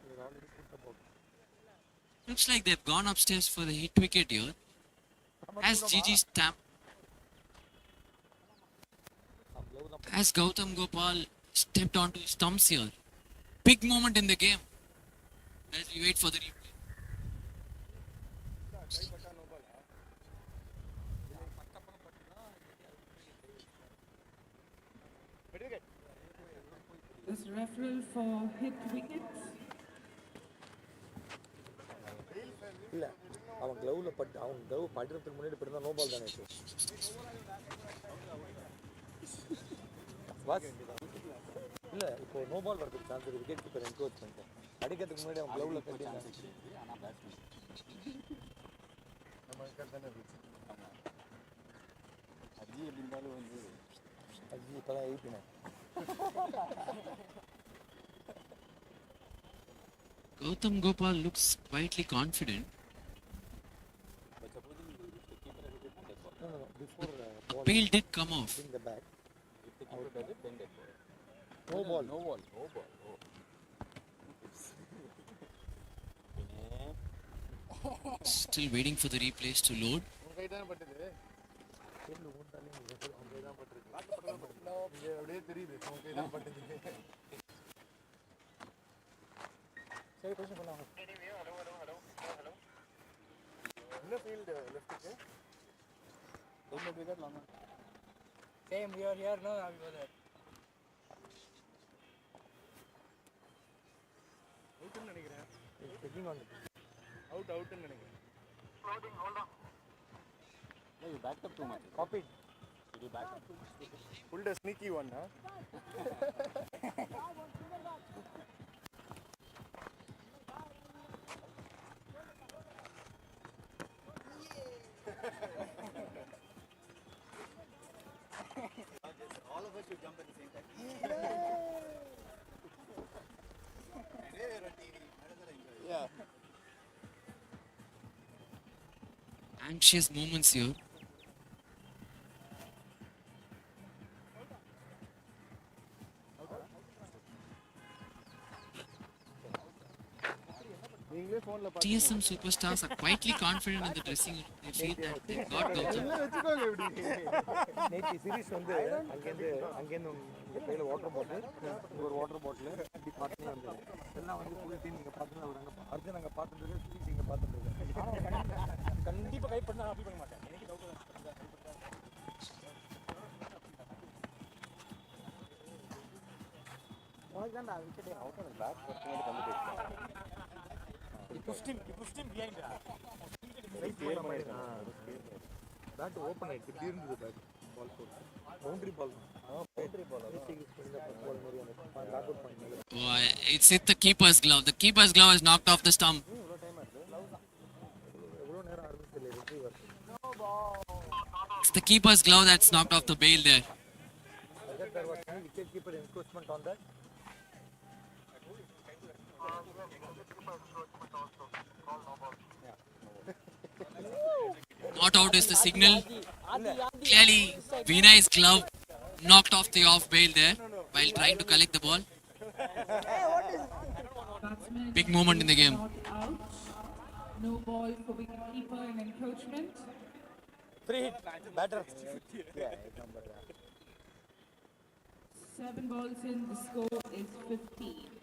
B: They already put the ball.
C: Looks like they've gone upstairs for the hit wicket here. As Gigi stamp. As Gautam Gopal stepped onto his stumps here. Big moment in the game. As we wait for the replay.
F: This referral for hit wickets.
B: இல்ல அவன் க்ளவுல பட்டு அவன் glove படுறதுக்கு முன்னாடி படுறா no ball தானே இது. Was இல்ல இப்போ நோ பால் வரதுக்கு சான்ஸ் இருக்கு. விக்கெட் கீப்பர் என்கோச் பண்ணிட்டேன். அடிக்கிறதுக்கு முன்னாடி அவன் க்ளவுல கட்டிட்டான். நம்ம விக்கெட் தானே இருந்துச்சு. அஜி எப்படி இருந்தாலும் வந்து அஜி இப்பதான் 89.
C: Gautam Gopal looks quietly confident.
B: No, before
C: The bail did come off.
B: in the back. No ball. No ball.
C: Still waiting for the replays to load.
B: சரி கொஸ்டின் பண்ணலாம். என்ன field லெஃப்ட்க்கு? Don't be that long. Same here no I will go there. Out ன்னு நினைக்கிறேன். Checking on out ன்னு நினைக்கிறேன். Floating hold on. No you backed up too much. Copied. Did you back up too much? Pulled a sneaky one, huh? All of us should jump at the same time. Yeah.
C: Anxious moments here. TSM superstars are quietly confident in the dressing room. They feel that they got Gautam.
B: நேற்று series வந்து அங்கேருந்து இந்த கையில் water bottle ஒரு water bottle இப்படி பார்த்துனே வந்தது எல்லாம் வந்து ஃபுல் டீம் நீங்கள் பார்த்துன்னு அவர் அங்கே அர்ஜுன் அங்கே பார்த்துட்டு சீரிஸ் இங்கே பார்த்துட்டு கண்டிப்பாக கை பண்ணால் அப்படி பண்ண மாட்டேன் எனக்கு டவுட் உனக்கு தான் நான் விக்கெட் அவுட் ஆன back pushed him behind bat open ஆயிடுச்சு இப்படி இருந்தது பேட் பால் போட்டு பவுண்டரி பால் பவுண்டரி பால் பால் மாதிரி அந்த பேக் அவுட் பண்ணி
C: It's hit the keeper's glove. The keeper's glove has knocked off the stump.
B: இவ்வளோ டைம் ஆயிடுது
C: It's the keeper's glove that's knocked off the bail there.
B: Whether there was any wicket-keeper encroachment on that?
C: Not out is the signal. Clearly, Vinay's glove knocked off the off bail there while trying to collect the ball.
F: Batsman
C: Big moment in the game.
F: not out. No ball for wicketkeeper and encroachment.
B: Free hit. Batter.
F: 7 balls in, the score is 15.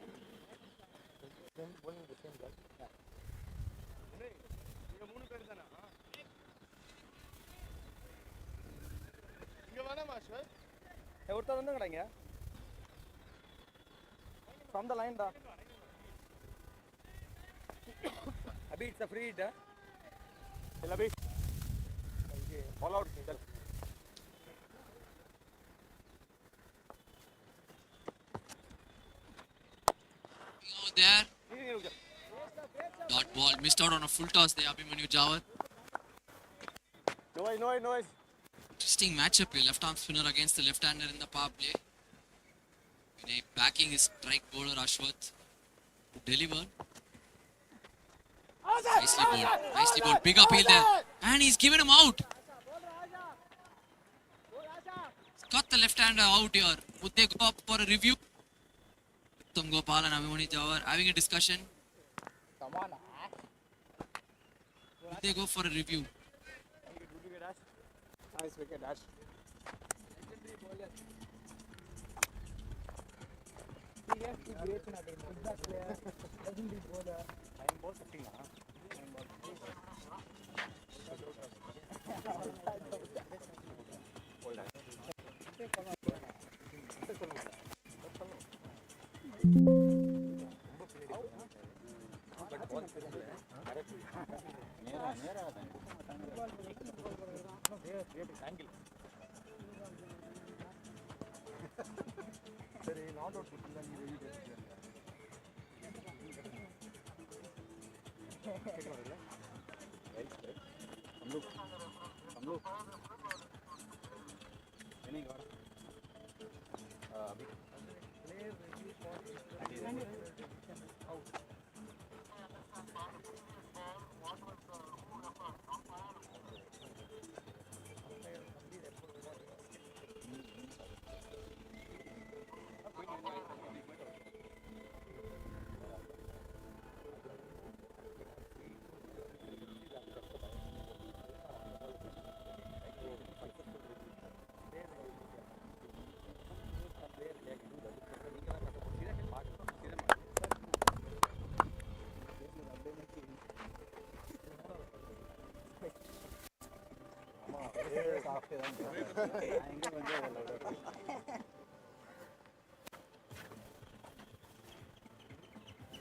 B: ஒருத்தர் வந்துங்கடாங்க from the line da abhi it's a free hit chal abhi okay all out chal
C: There. Dot ball missed out on a full toss there, Abhimanyu Jhaver.
B: noise
C: Interesting matchup here. Left arm spinner against the left hander in the power play. Vinay backing his strike bowler Ashwath to deliver. Nicely bowled. Big appeal there. And he's given him out. He's got the left hander out here. Would they go up for a review? Uttam Gopal and Abhimanyu Jhaver having a discussion. Would they go for a review?
B: nice wicket dash சரி not out கொடுத்தா நீ ready கேக்குறீங்களா right हम लोग नहीं कर अभी player ready for out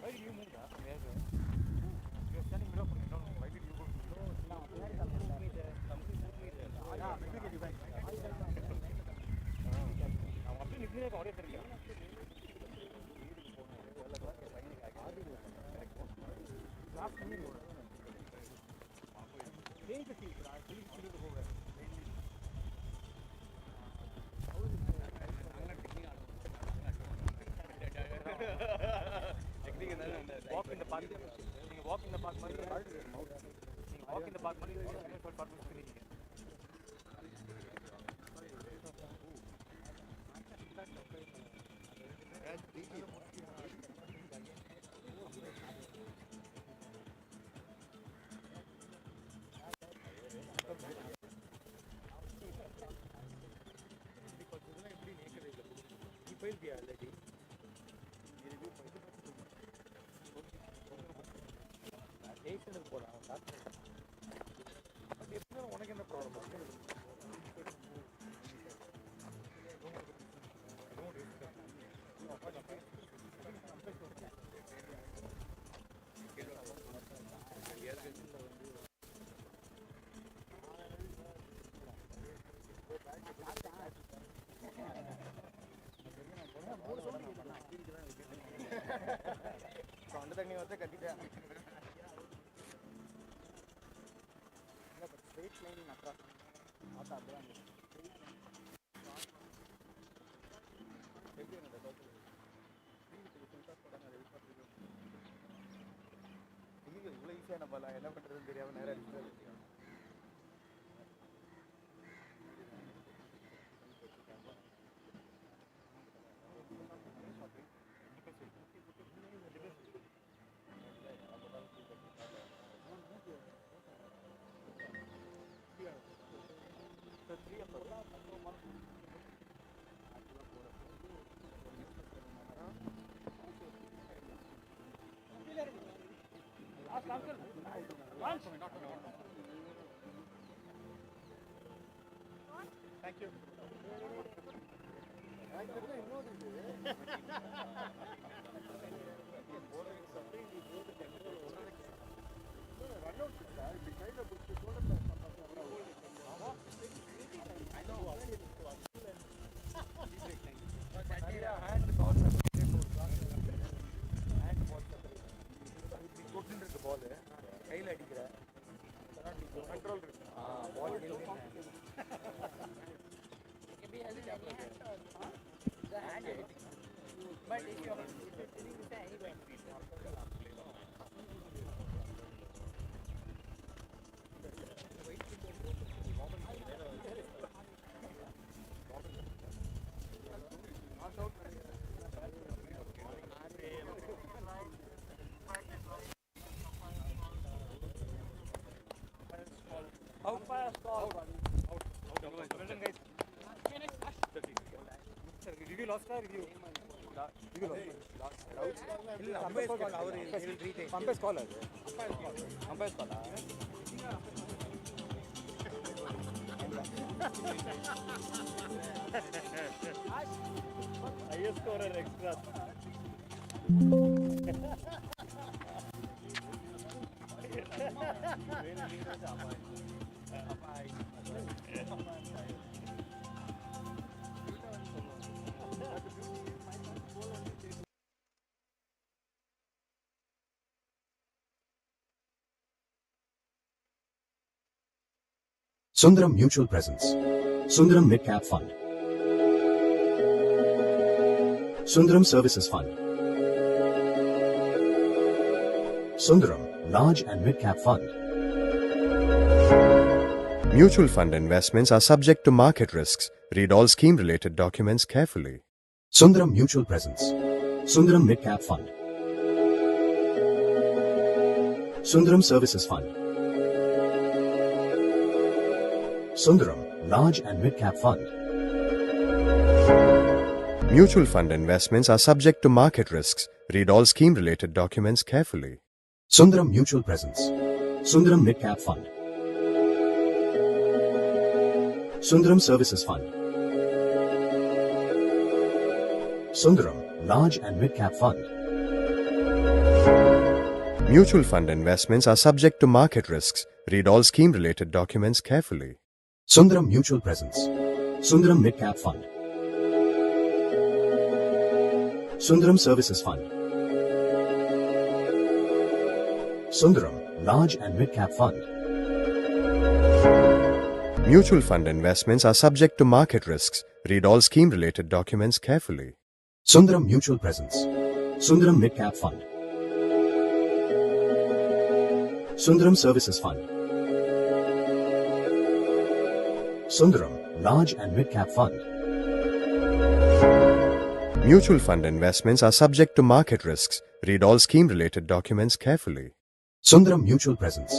B: Why did you move that? You are standing below for me. No, why did you go? No, அப்படி நிக்கலே ஒரே தெரியல last minute change the field போக walk in the park நீங்க walk in the park மாதிரி நீங்க walk in the park மாதிரி ஒரு park பண்ணிருக்கீங்க ஃபைல் दिया ऑलरेडी ஏஷனுக்கு போறான் டாக்டர் அப்படி எப்படி உனக்கு என்ன ப்ராப்ளம் சொந்த தண்ணி வந்து கட்டிட்டேன் இவ்வளோ ஈஸியான பாலா என்ன பண்ணுறதுன்னு தெரியாமல் நேரம் அடிச்சு
A: Thank you.
B: பால் கையில் அடிக்கிற கண்ட்ரோல் இருக்கு பால் Review lost or review? Review lost. Umpire's call. Umpire's call. Umpire's call. Highest scorer extra.
D: Sundaram Mutual Presence, Sundaram Mid Cap Fund, Sundaram Services Fund, Sundaram Large and Mid Cap Fund.
E: Mutual fund investments are subject to market risks. Read all scheme related documents carefully.
D: Sundaram Mutual Presence, Sundaram Mid Cap Fund, Sundaram Services Fund, Sundaram Large and Mid Cap Fund.
E: Mutual fund investments are subject to market risks. Read all scheme related documents carefully.
D: Sundaram Mutual Presence, Sundaram Mid Cap Fund, Sundaram Services Fund, Sundaram Large and Mid Cap Fund.
E: Mutual fund investments are subject to market risks. Read all scheme related documents carefully.
D: Sundaram Mutual Presence, Sundaram Mid Cap Fund, Sundaram Services Fund, Sundaram Large and Mid Cap Fund.
E: Mutual fund investments are subject to market risks. Read all scheme related documents carefully.
D: Sundaram Mutual Presence, Sundaram Mid Cap Fund, Sundaram Services Fund, Sundaram Large and Mid Cap Fund.
E: Mutual fund investments are subject to market risks. Read all scheme related documents carefully.
D: Sundaram Mutual Presence,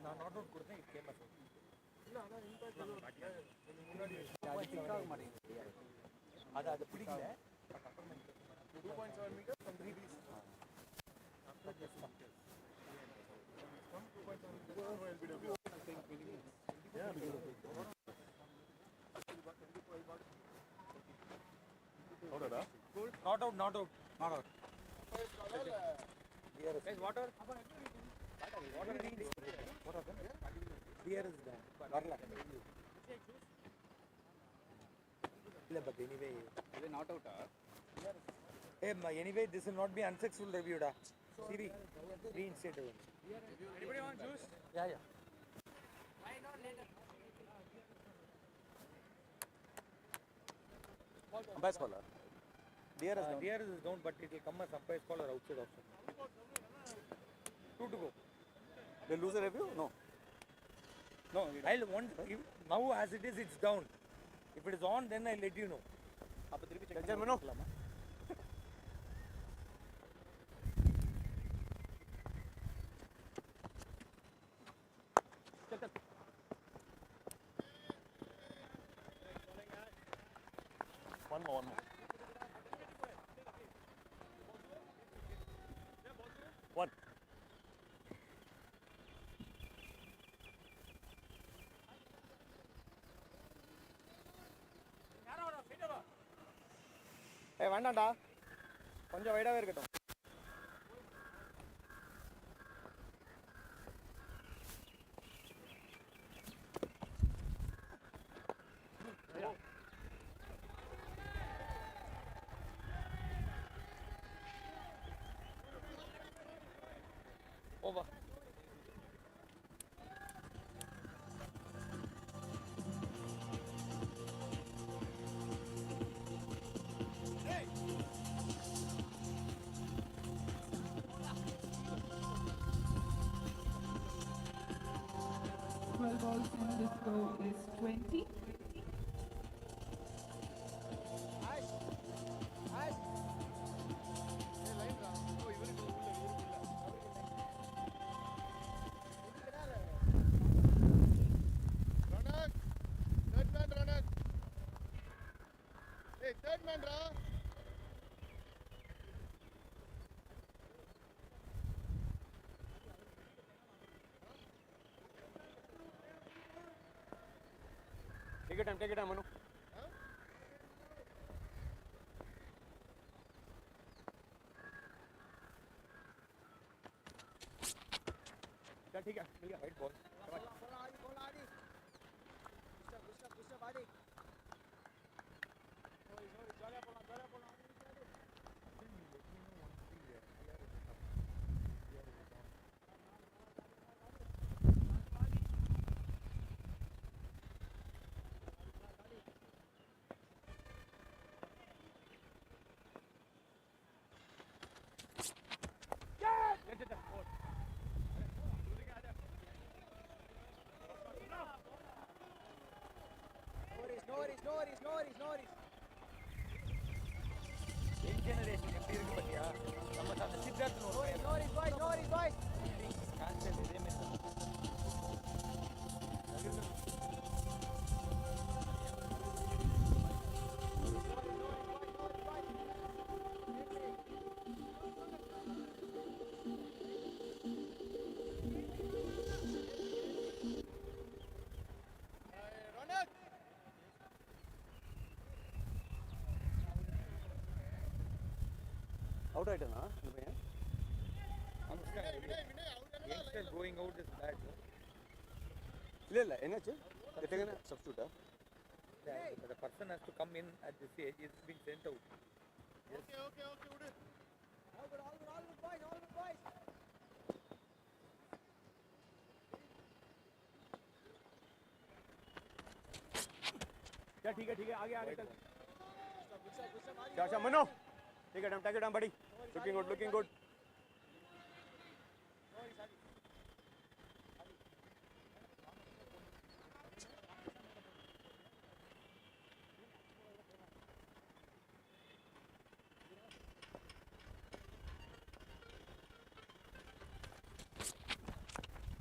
B: நான் not out கொடுத்தேன் இது game அது பிடிக்கல
A: 2.7 meters from 3 Bs. After this from 2.7 meters no LBW. Yeah,
B: not out. Guys, water. Beer is done. Varla. But anyway,
A: is it not out?
B: hey, anyway, this will not be unsuccessful review. Siri, reinstate it.
A: Anybody want juice?
B: Yeah.
H: Umpire's caller.
B: Deer is down, but it will come as umpire's caller outside option. 2 to go.
H: They lose a review? No.
B: I'll want now as it is, it's down. If it is on, then I'll let you know.
H: Danger Manu. One more. One. வேண்டாம்டா கொஞ்சம் வைடாவே இருக்கட்டும்
B: Over.
F: Balls in this go is 20.
A: Hey, third man, Ra.
H: Take your time, Manu. ठीक है मिल गया
B: Right ball. Generation எப்படி இருக்கு பாத்தியா நம்ம அந்த சித்தார்த் நோரிஸ் கான்செப்ட் இதே மெத்தட்
H: அவுட் ஆயிட்டானா இந்த பையன்
B: youngster going out is bad.
H: இல்ல என்னாச்சு எத்தனை சப்ஸ்டிட்யூட்டா
B: The person has to come in at this age. He's been sent out. Yes.
A: Okay, Udu.
I: All good, boys.
H: क्या ठीक है आगे चल अच्छा मनो take your time buddy looking good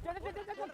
I: चल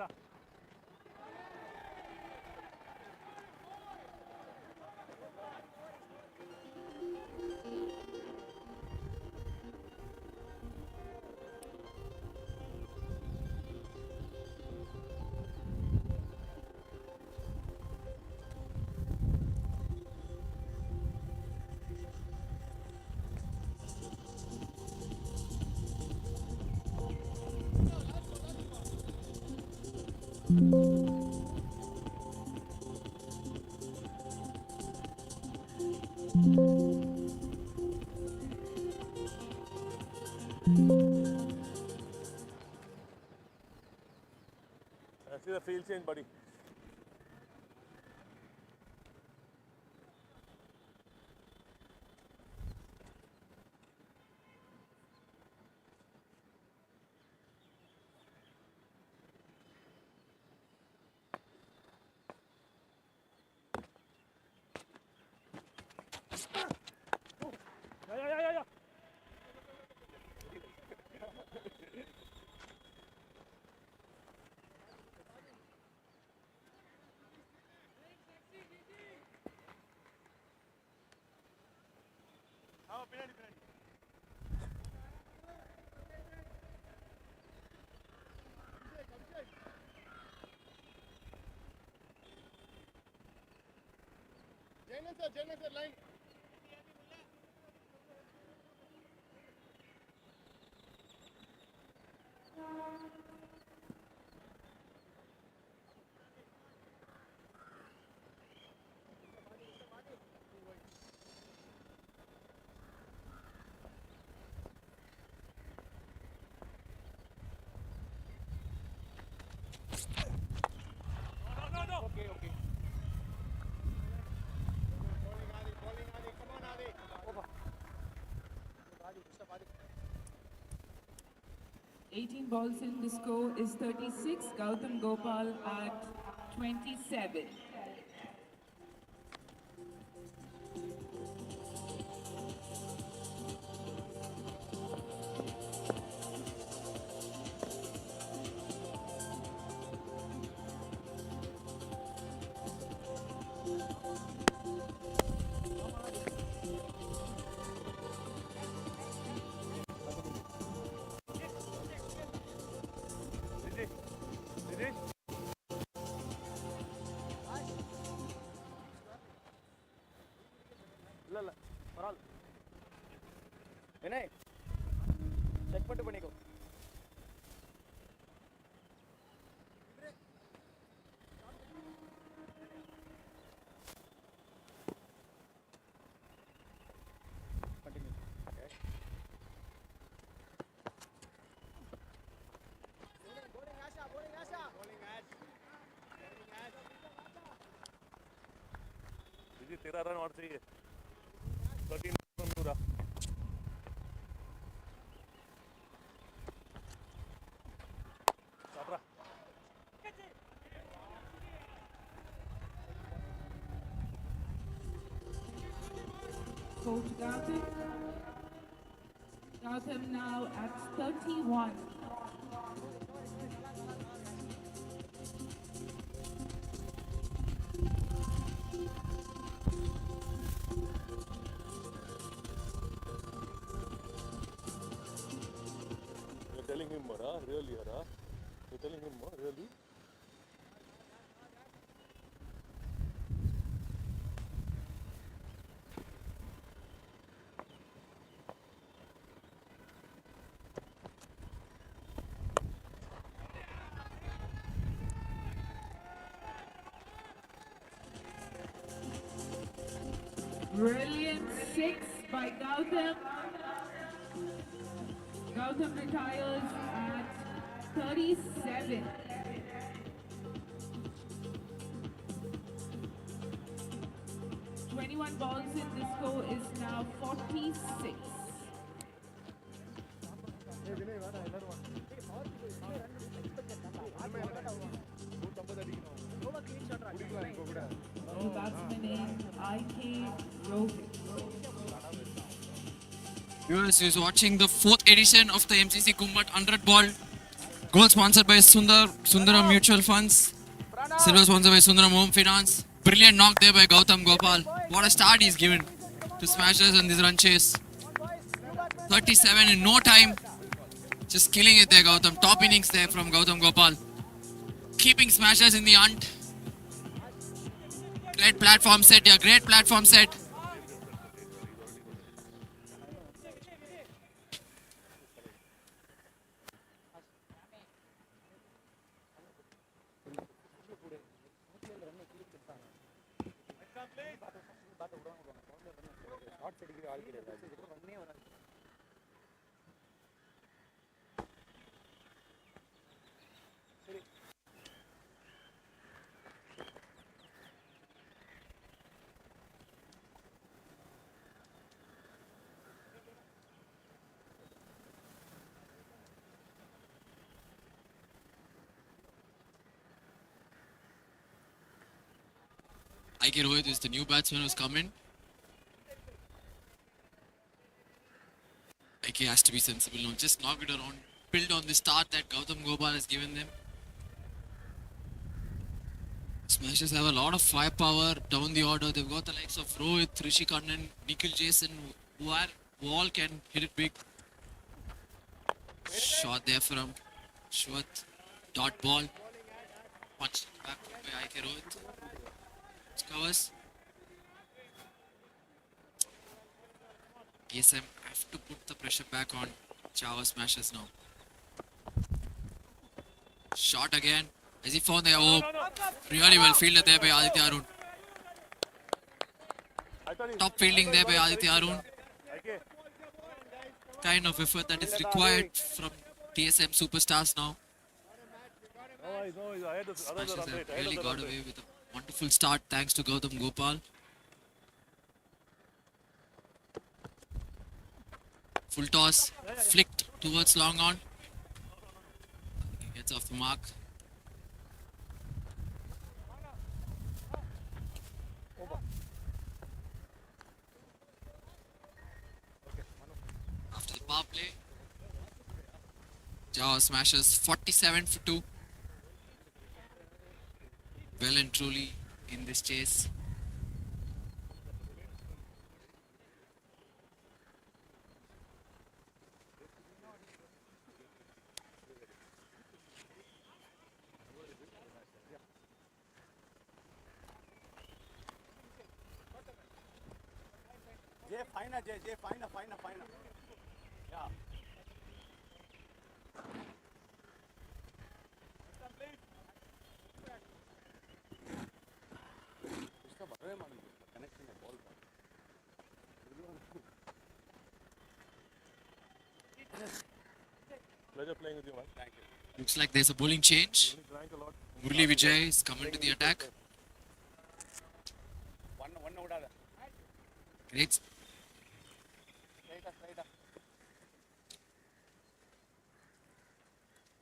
H: Chadra. See the field change, buddy. Yeah.
F: 18 balls in. The score is 36. Gautam Gopal at 27.
H: இல்ல பரவாயில்ல என்ன செக் பண்ணிட்டு பண்ணிக்கோ जी 13 रन और चाहिए 13 रन पूरा
F: Coach Gautam. Gautam now at 31.
H: You're telling him more, huh? Really, huh? You're telling him more, really?
F: Brilliant 6 by Gautam. Gautam retires at 37. Twenty-one balls in. The score is now 46. New batsman in IK Rohit.
C: Viewers, is watching the 4th edition of the MCC Kumbat 100 ball. Goal sponsored by Sundaram Mutual Funds. Silver sponsored by Sundaram Home Finance. Brilliant knock there by Gautam Gopal. What a start he's given to Smashers in this run chase. 37 in no time. Just killing it there, Gautam. Top innings there from Gautam Gopal. Keeping Smashers in the hunt. Great platform set here. Great platform set. IK Rohit is the new batsman who's come in. IK has to be sensible now. Just knock it around. Build on the start that Gautam Gopal has given them. Smashers have a lot of firepower down the order. They've got the likes of Rohit, Rishi Kannan, Nikhil Jason, who all can hit it big. Shot there from Shwat. Dot ball. Punched back by IK Rohit. Covers. TSM have to put the pressure back on Jhaver Smashers now. Shot again. As he found their home. Really well fielded there by Aditya Arun. Top fielding there by Aditya Arun. Kind of effort that is required from TSM superstars now. Smashers have really got away with a wonderful start thanks to Gautam Gopal. Full toss, flicked towards long on. He gets off the mark. After the power play, Jhaver Smashers 47 for 2. Well and truly in this chase.
H: Jay, finer. Yeah.
J: Pleasure playing with you, man.
H: Thank you.
C: Looks like there's a bowling change. Murli Vijay is coming to the attack.
H: One out.
C: Great.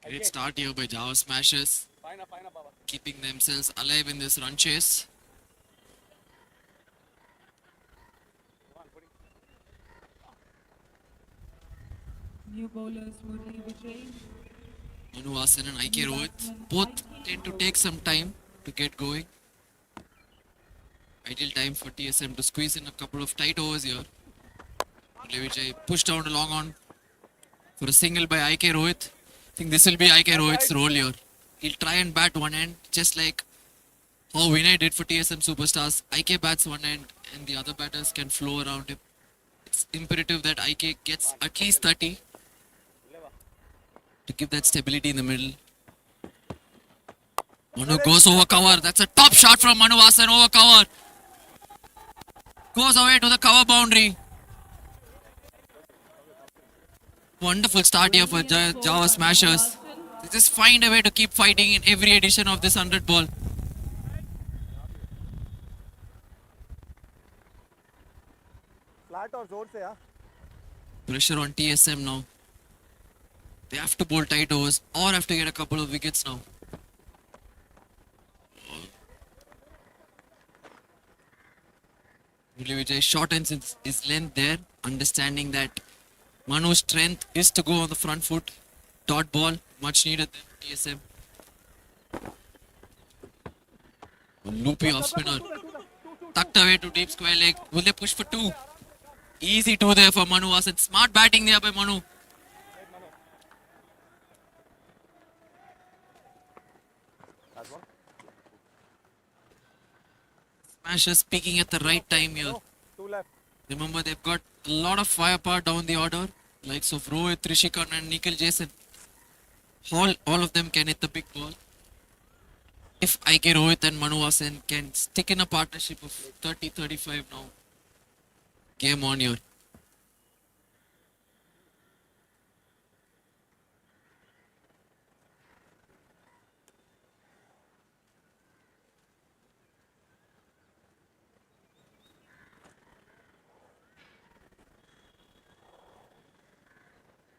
C: Great start here by Jhaver Smashers.
H: Finer, Baba.
C: Keeping themselves alive in this run chase.
F: New bowlers Murli Vijay.
C: Manu Vasan and IK Rohit both tend to take some time to get going. Ideal time for TSM to squeeze in a couple of tight overs here. Murli Vijay pushed down a long on for a single by IK Rohit. I think this will be IK Rohit's role here. He'll try and bat one end just like how Vinay did for TSM Superstars. IK bats one end and the other batters can flow around him. It's imperative that IK gets at least 30 to give that stability in the middle. Manu goes over cover. That's a top shot from Manu Vasan over cover. Goes away to the cover boundary. Wonderful start here for Jhaver Smashers. They just find a way to keep fighting in every edition of this 100 ball.
H: Flat or zone se, yeah?
C: Pressure on TSM now. They have to bowl tight overs or have to get a couple of wickets now. Murli Vijay shortens his length there, understanding that Manu's strength is to go on the front foot. Dot ball, Much needed them, TSM. A loopy off spinner. Tucked away to deep square leg. Will they push for 2? Easy 2 there for Manu Vasan. Smart batting there by Manu. Smashers peaking at the right time here. Remember, they've got a lot of firepower down the order. Likes of Rohit, Rishikan and Nikhil Jason. All of them can hit the big ball. If IK Rohit and Manu Vasan can stick in a partnership of 30-35 now. Game on here.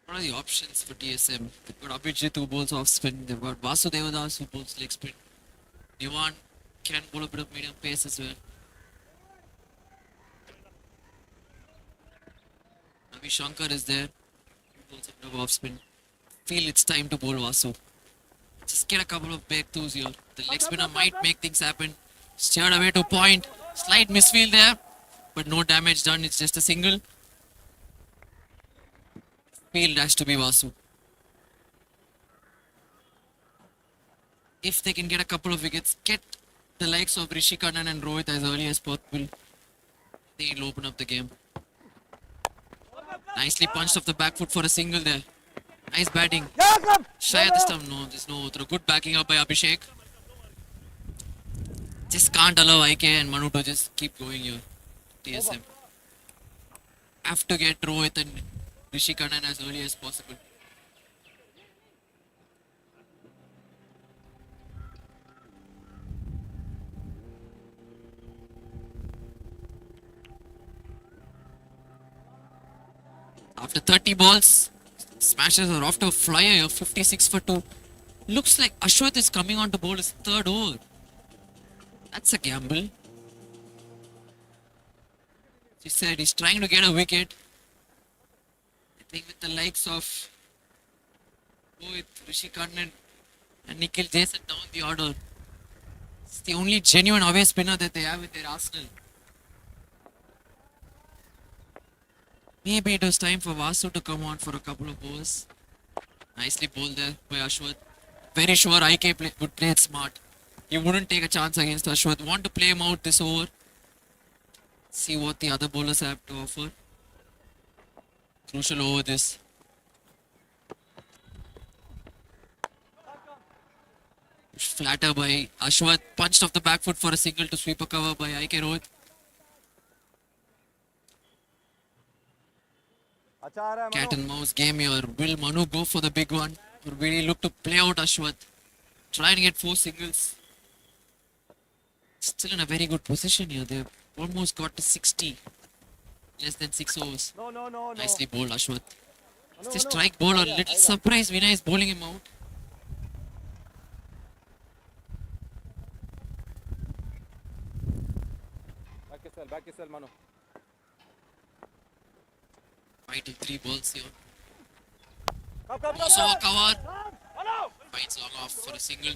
C: What are the options for TSM? They've got Abhijit who bowls off spin. They've got Vasudevadas who bowls leg spin. Diwan can bowl a bit of medium pace as well. Ravi Shankar is there. He bowls a bit of off spin. Feel it's time to bowl Vasu. Just get a couple of breakthroughs here. The leg spinner might make things happen. Steered away to point. Slight misfield there. But no damage done. It's just a single. Field has to be Vasu. If they can get a couple of wickets, get the likes of Rishi Kannan and Rohit as early as possible, they'll open up the game. Nicely punched off the back foot for a single there. Nice batting. Shy at this time. No, there's no throw. Good backing up by Abhishek. Just can't allow IK and Manu to just keep going here. TSM. Have to get Rohit and Rishi Kannan as early as possible. After 30 balls, Smashers are off to a flyer of 56 for 2. Looks like Ashwath is coming on to bowl his third over. That's a gamble. He said he's trying to get a wicket. I think with the likes of Rohit, Rishi Kannan and Nikhil Jason down the order, it's the only genuine away spinner that they have in their arsenal. Maybe it was time for Vasu to come on for a couple of overs. Nicely bowled there by Ashwath. Very sure IK would play it smart. He wouldn't take a chance against Ashwath. Want to play him out this over. See what the other bowlers have to offer. Crucial over this. Flatter by Ashwath. Punched off the back foot for a single to sweep a cover by IK Rohit. Cat and mouse game here. Will Manu go for the big one? Or will he look to play out Ashwath? Trying to get 4 singles. Still in a very good position here. They've almost got to 60. Less than 6 overs.
H: No.
C: Nicely bowled Ashwath. It's a strike bowler. Little surprise Vinay is bowling him out.
A: Back yourself, Manu.
C: 5 to 3 balls here. Also a cover. Finds long off for a single.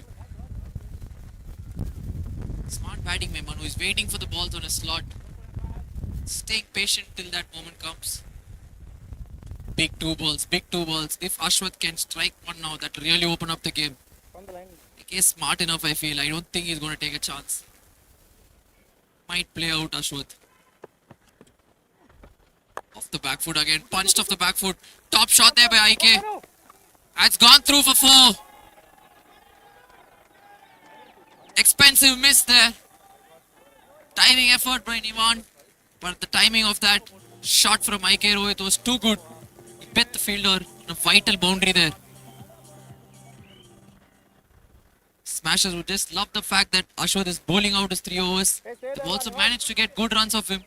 C: Smart batting by Manu. He's waiting for the balls on a slot. Staying patient till that moment comes. Big 2 balls. If Ashwath can strike one now, that really open up the game. He's smart enough, I feel. I don't think he's going to take a chance. Might play out Ashwath. Off the back foot again. Punched off the back foot. Top shot there by IK. It's gone through for 4. Expensive miss there. Timing effort by Nivan. But the timing of that shot from IK Rohit was too good. He bet the fielder in a vital boundary there. Smashers would just love the fact that Ashwath is bowling out his 3 overs. They've also managed to get good runs off him.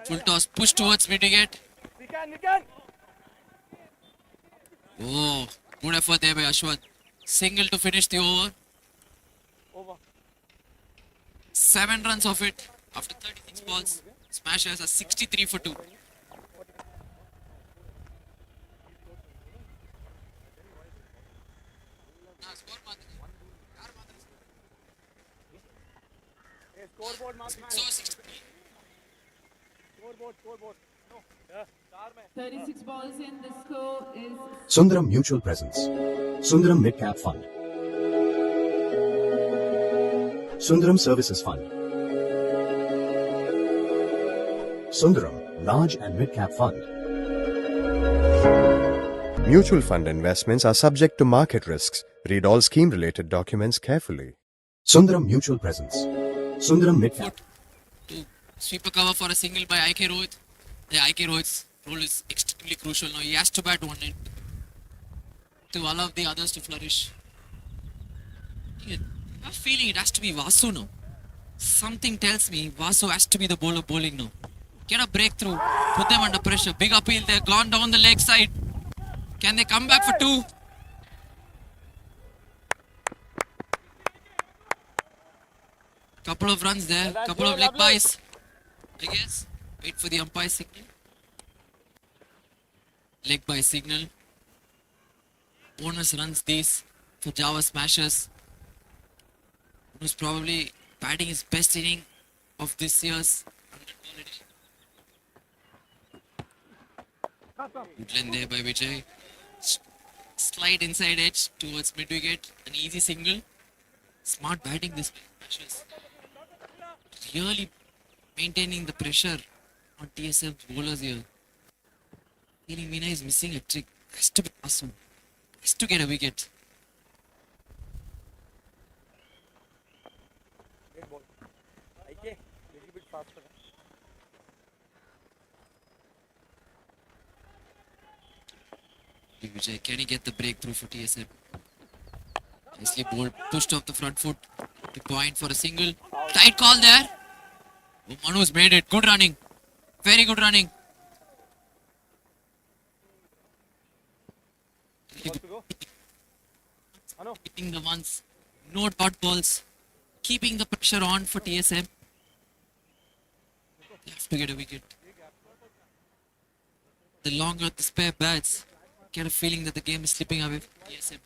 C: Full toss, push towards mid-wicket. Oh, good effort there by Ashwath. Single to finish the over. 7 runs off it after 36 balls. Smashers are 63 for 2.
H: Hey, scoreboard mark.
C: So 60.
H: Scoreboard. No.
F: 36 balls in, the score is
D: Sundaram Mutual Presence. Sundaram Midcap Fund. Sundaram Services Fund. Sundaram Large and Midcap Fund.
E: Mutual fund investments are subject to market risks. Read all scheme related documents carefully.
D: Sundaram Mutual Presence. Sundaram Midcap.
C: To sweep a cover for a single by IK Rohit. The IK Rohit's role is extremely crucial now. He has to bat one end to allow the others to flourish. I have a feeling it has to be Vasu now. Something tells me Vasu has to be the bowler bowling now. Get a breakthrough, put them under pressure. Big appeal there, gone down the leg side. Can they come back for 2? Couple of runs there, couple of leg buys. I guess. Wait for the umpire signal. Leg by signal. Bonus runs these for Jhaver Smashers, who's probably batting his best inning of this year's 100 ball. Good line there by Vijay. Slide inside edge towards mid wicket. An easy single. Smart batting this Smashers. Really maintaining the pressure on TSM's bowlers here. Feeling Veena is missing a trick. Has to be awesome. Has to get a wicket.
B: Great ball. IK, little bit faster.
C: Vijay, can he get the breakthrough for TSM? Nicely bowled, pushed off the front foot to point for a single. Tight call there. Oh, Manu's made it. Good running. Very good running. Keeping the ones. No dot balls. Keeping the pressure on for TSM. They have to get a wicket. The longer the spare bats, get a feeling that the game is slipping away from TSM.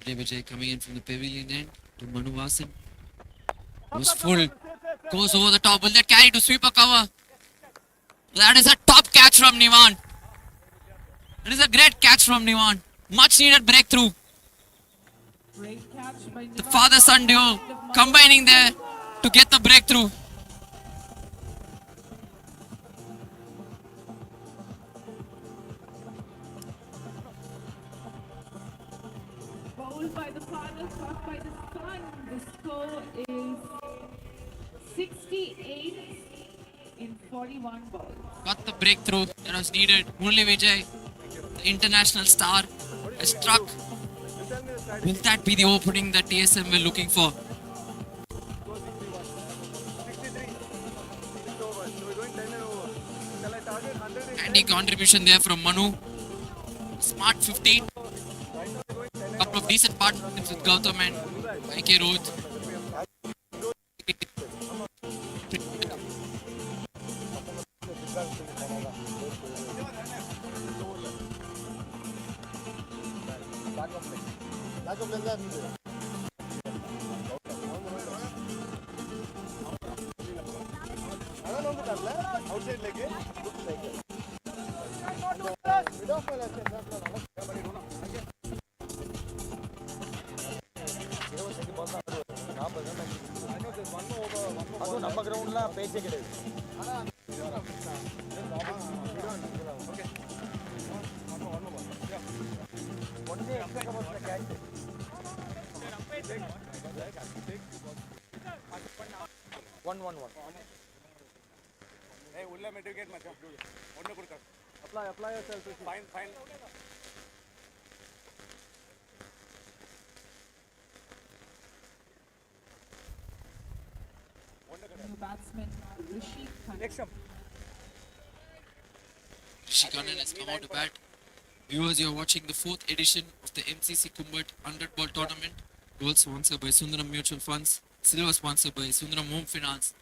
C: Vijay coming in from the pavilion end to Manu Vasan. Was full. Goes over the top. Will that carry to sweep a cover? That is a top catch from Nivan. That is a great catch from Nivan. Much needed breakthrough.
F: great catch by
C: The
F: Nivan.
C: father-son duo combining there to get the breakthrough.
F: Bowled by the father, caught by the son. The score is 68 in 41 balls.
C: Got the breakthrough that was needed. Murli Vijay, the international star, has struck. Will that be the opening that TSM were looking for?
H: 63.
C: Handy contribution there from Manu. Smart 15. Couple of decent partnerships with Gautam and IK Rohit.
H: Outside leg.
B: ಅದು ನಮ್ಮ ಗ್ರೌಂಡ್ಲ ಪೇಚೆ ಗಿಡ ಒಂದೇ extra ಬರ್ತದೆ catch one
H: Hey, ulla mitigate macha. Onne kodukka. Apply yourself. Fine.
F: New batsman Rishi Khanna.
H: Next up.
C: Rishi Khanna has come out to bat. Viewers, you are watching the 4th edition of the MCC Kumbat 100 Ball Tournament. Gold sponsored by Sundaram Mutual Funds. Silver sponsored by Sundaram Home Finance.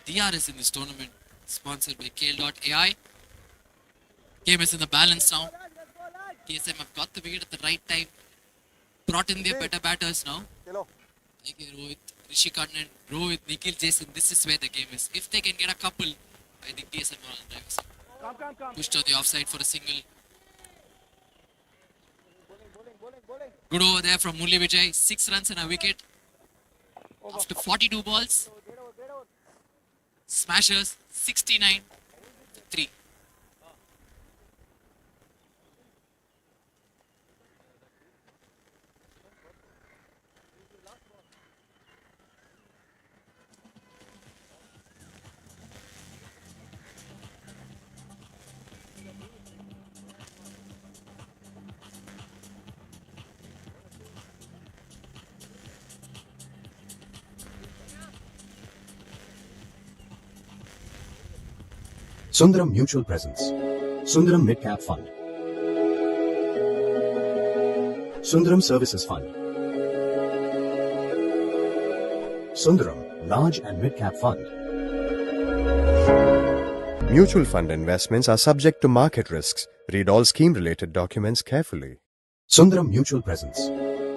C: The DRS in this tournament sponsored by KL.ai. Game is in the balance now. TSM have got the wicket at the right time. Brought in their better batters now. Like Rohit, Rishi Kannan, Rohit, Nikhil, Jason. This is where the game is. If they can get a couple, I think TSM are on the driver's side. Pushed on the offside for a single. Good over there from Murli Vijay. 6 runs and a wicket. After 42 balls. Smashers 69-3.
D: Sundaram Mutual Presence. Sundaram Mid Cap Fund. Sundaram Services Fund. Sundaram Large and Mid Cap Fund.
E: Mutual fund investments are subject to market risks. Read all scheme related documents carefully.
D: Sundaram Mutual Presence.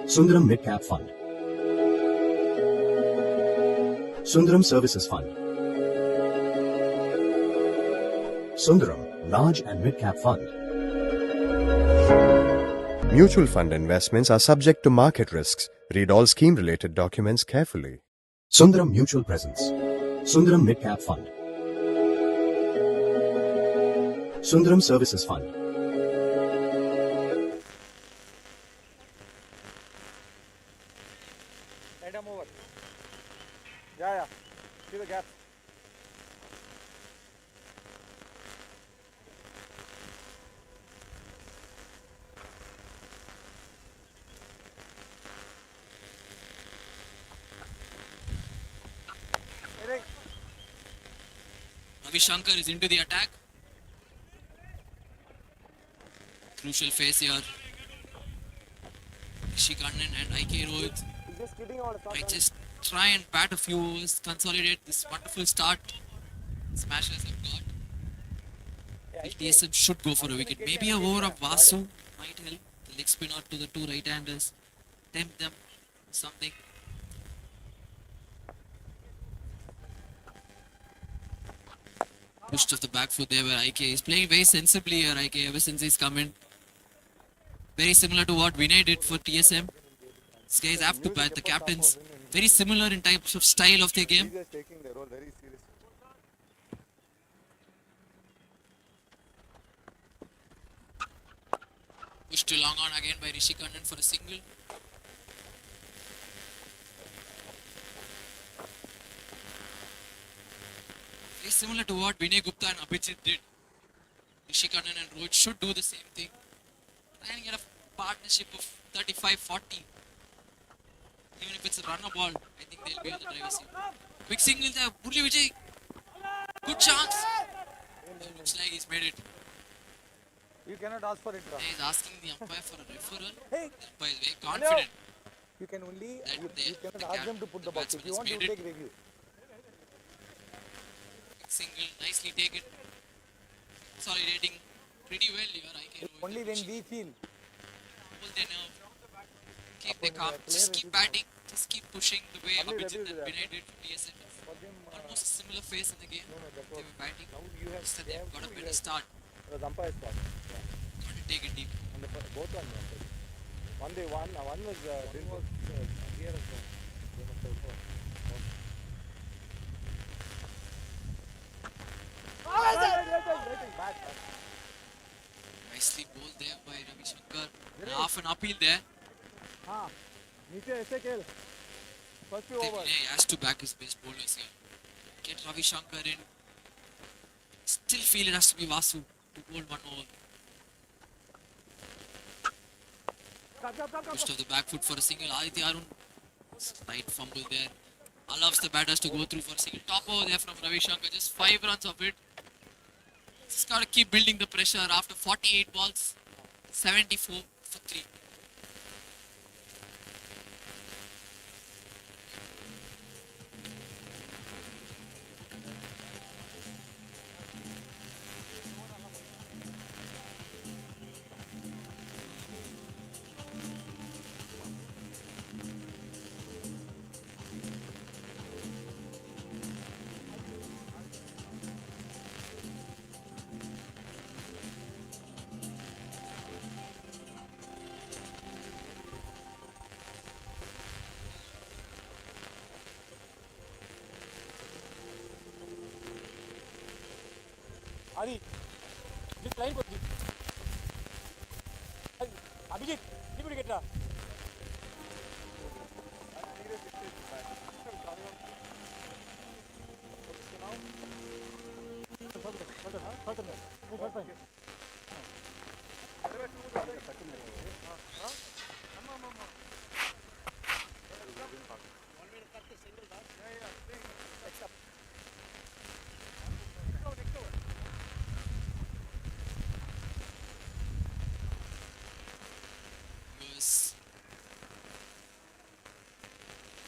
D: Sundaram Mid Cap Fund. Sundaram Services Fund. Sundaram Large and Mid Cap Fund.
E: Mutual fund investments are subject to market risks. Read all scheme related documents carefully.
D: Sundaram Mutual Presence. Sundaram Mid Cap Fund. Sundaram Services Fund.
H: End them over. Yeah. See the gap.
C: Ravi Shankar is into the attack. Crucial phase here. Rishi Kannan and IK Rohit might just try and bat a few overs, consolidate this wonderful start. Smashers have got. TSM should go for a wicket. Maybe a over of Vasu might help. The leg spinner to the 2 right-handers. Tempt them. Something. Pushed off the back foot there where IK is playing very sensibly here. IK ever since he's come in. Very similar to what Vinay did for TSM. These guys have to bat. The captains very similar in types of style of their game.
H: Taking their role very seriously.
C: Pushed to long on again by Rishi Kannan for a single. Very similar to what Vinay Gupta and Abhijit did. Rishi Kannan and Rohit should do the same thing. Try and get a partnership of 35-40. Even if it's a runner ball, I think they'll be on the driver's seat. Quick single there, Murli Vijay. Good chance. Looks like he's made it.
B: You cannot ask for it.
C: He's asking the umpire for a referral.
B: Hey.
C: The umpire is very confident.
B: You can only
C: That
B: you cannot ask them to put the box. If you want to
C: batsman has
B: take review.
C: Quick single, nicely taken. Consolidating pretty well here. IK Rohit
B: Only
C: and
B: when
C: Rishi.
B: we feel.
C: Hold their nerve. Keep their calm. Just keep batting. Just keep pushing the way Abhijit and Vinay did for TSM. Almost a similar phase in the game. They were batting. Just that they've got a better start.
H: It was umpire's fault.
C: Got to take it deep.
H: And both on one they won. One was here as well. They must have won. Bad.
C: Nicely bowled there by Ravi Shankar. Half an uphill there.
H: नीचे ऐसे खेल. First few overs.
C: Vinay has to back his best bowlers here. Get Ravi Shankar in. Still feel it has to be Vasu to bowl one over. Pushed off the back foot for a single. Aditya Arun. Tight fumble there. Allows the batters to go through for a single. Top over there from Ravi Shankar. Just 5 runs of it. Just got to keep building the pressure after 48 balls. 74 for 3.
H: Adi, just line for Abhijit, keep it get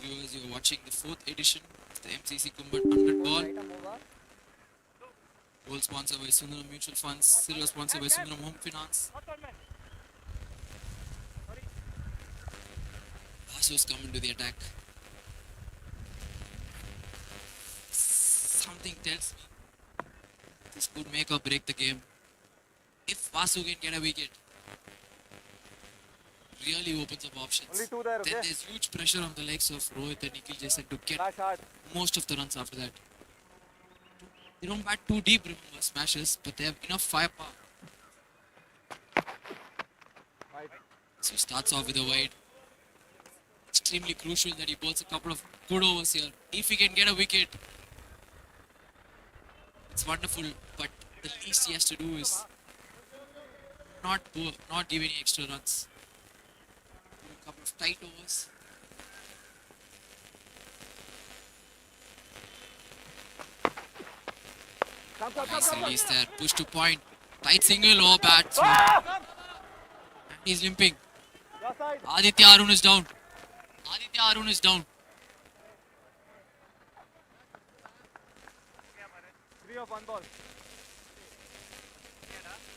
C: Viewers, you're watching the 4th edition of the MCC Kumbat 100 ball. Gold sponsored by Sundaram Mutual Funds, silver sponsored by Sundaram Home Finance. Vasu's coming to the attack. Something tells me this could make or break the game. If Vasu can get a wicket, really opens up options.
H: Only 2 there, okay?
C: Then there's huge pressure on the legs of Rohit and Nikhil Jason to get
H: Flash hard.
C: most of the runs after that. They don't bat too deep, remember, smashes, but they have enough firepower. So he starts off with a wide. Extremely crucial that he bowls a couple of good overs here. If he can get a wicket, it's wonderful, but the least he has to do is not give any extra runs. A couple of tight overs. Nice release there, push to point. Tight single, oh bad throw. And he's limping. Aditya Arun is down. Aditya Arun is down.
H: 3 of 1 ball.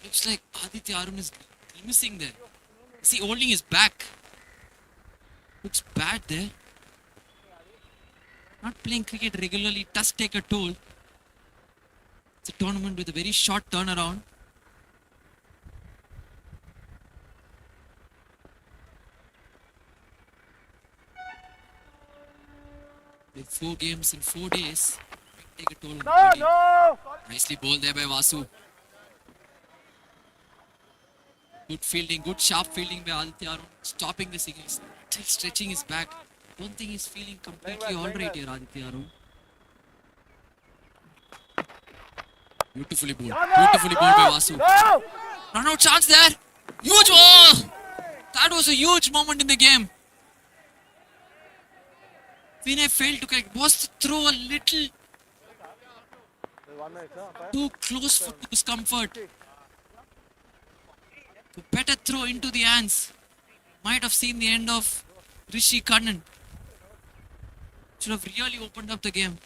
C: Looks like Aditya Arun is missing there. Is he holding his back? Looks bad there. Not playing cricket regularly does take a toll. It's a tournament with a very short turnaround. With 4 games in 4 days, take a toll.
H: No!
C: Nicely bowled there by Vasu. Good fielding, good sharp fielding by Aditya Arun. Stopping the signals, still stretching his back. Don't think he's feeling completely alright here, Aditya Arun. Beautifully bowled. Beautifully bowled by Vasu. No chance there. Huge ball. That was a huge moment in the game. Vinay failed to connect. Was the throw a little too close for his comfort? A better throw into the hands. Might have seen the end of Rishi Kannan. Should have really opened up the game.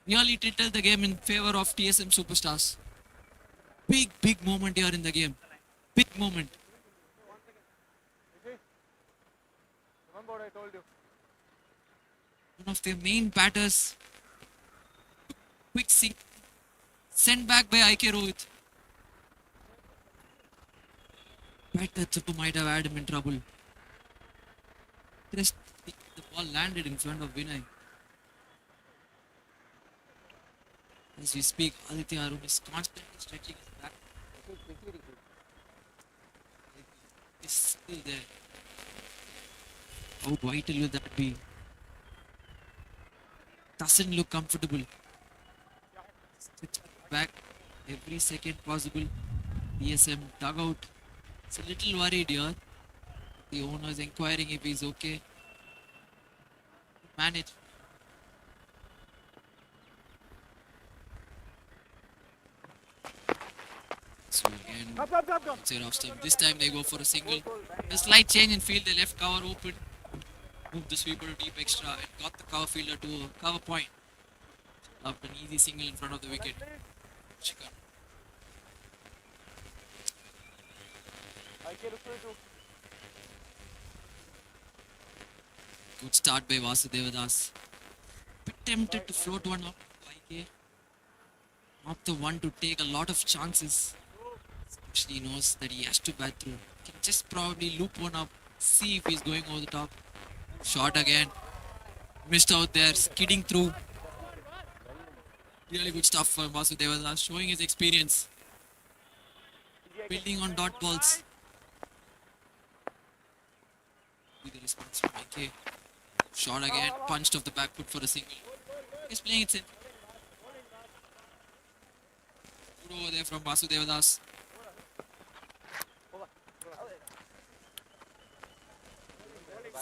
C: Really tilted the game in favor of TSM Superstars. Big moment here in the game. Big moment.
H: Remember what I told you.
C: One of their main batters. Quick sink. Sent back by IK Rohit. Bet that Super might have had him in trouble. The ball landed in front of Vinay. As we speak, Aditya Arun is constantly stretching his back. He's still there. How vital will that be? Doesn't look comfortable. Stretch back every second possible. ESM dugout. It's a little worried here. The owner is inquiring if he's okay. Manage. So again, Say off stump. This time they go for a single. A slight change in field. They left cover open. Moved the sweeper to deep extra and got the cover fielder to a cover point. After an easy single in front of the wicket. Chicken. Good start by Vasudevadas. Bit tempted to float one up. IK. Not the one to take a lot of chances. Especially he knows that he has to bat through. Can just probably loop one up. See if he's going over the top. Shot again. Missed out there. Skidding through. Really good stuff for Vasudevadas. Showing his experience. Building on dot balls. Be the response from IK. Shot again. Punched off the back foot for a single. He's playing it in. Good over there from Vasudevadas.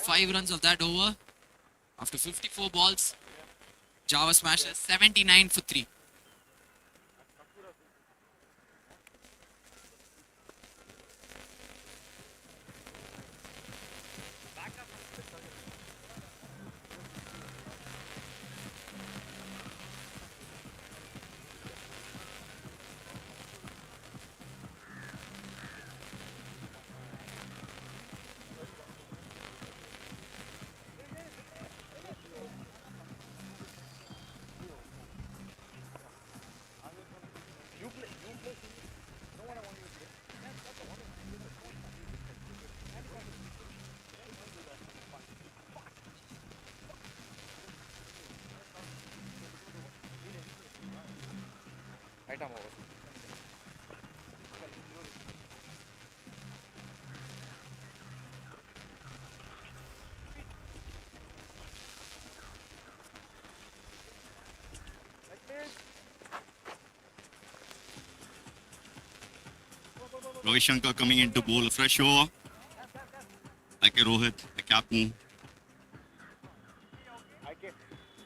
C: Five runs of that over. After 54 balls, Jhaver smashes 79 for 3.
A: Item over.
K: Rohit Shankar coming in to bowl a fresh over. Like Rohit, the captain,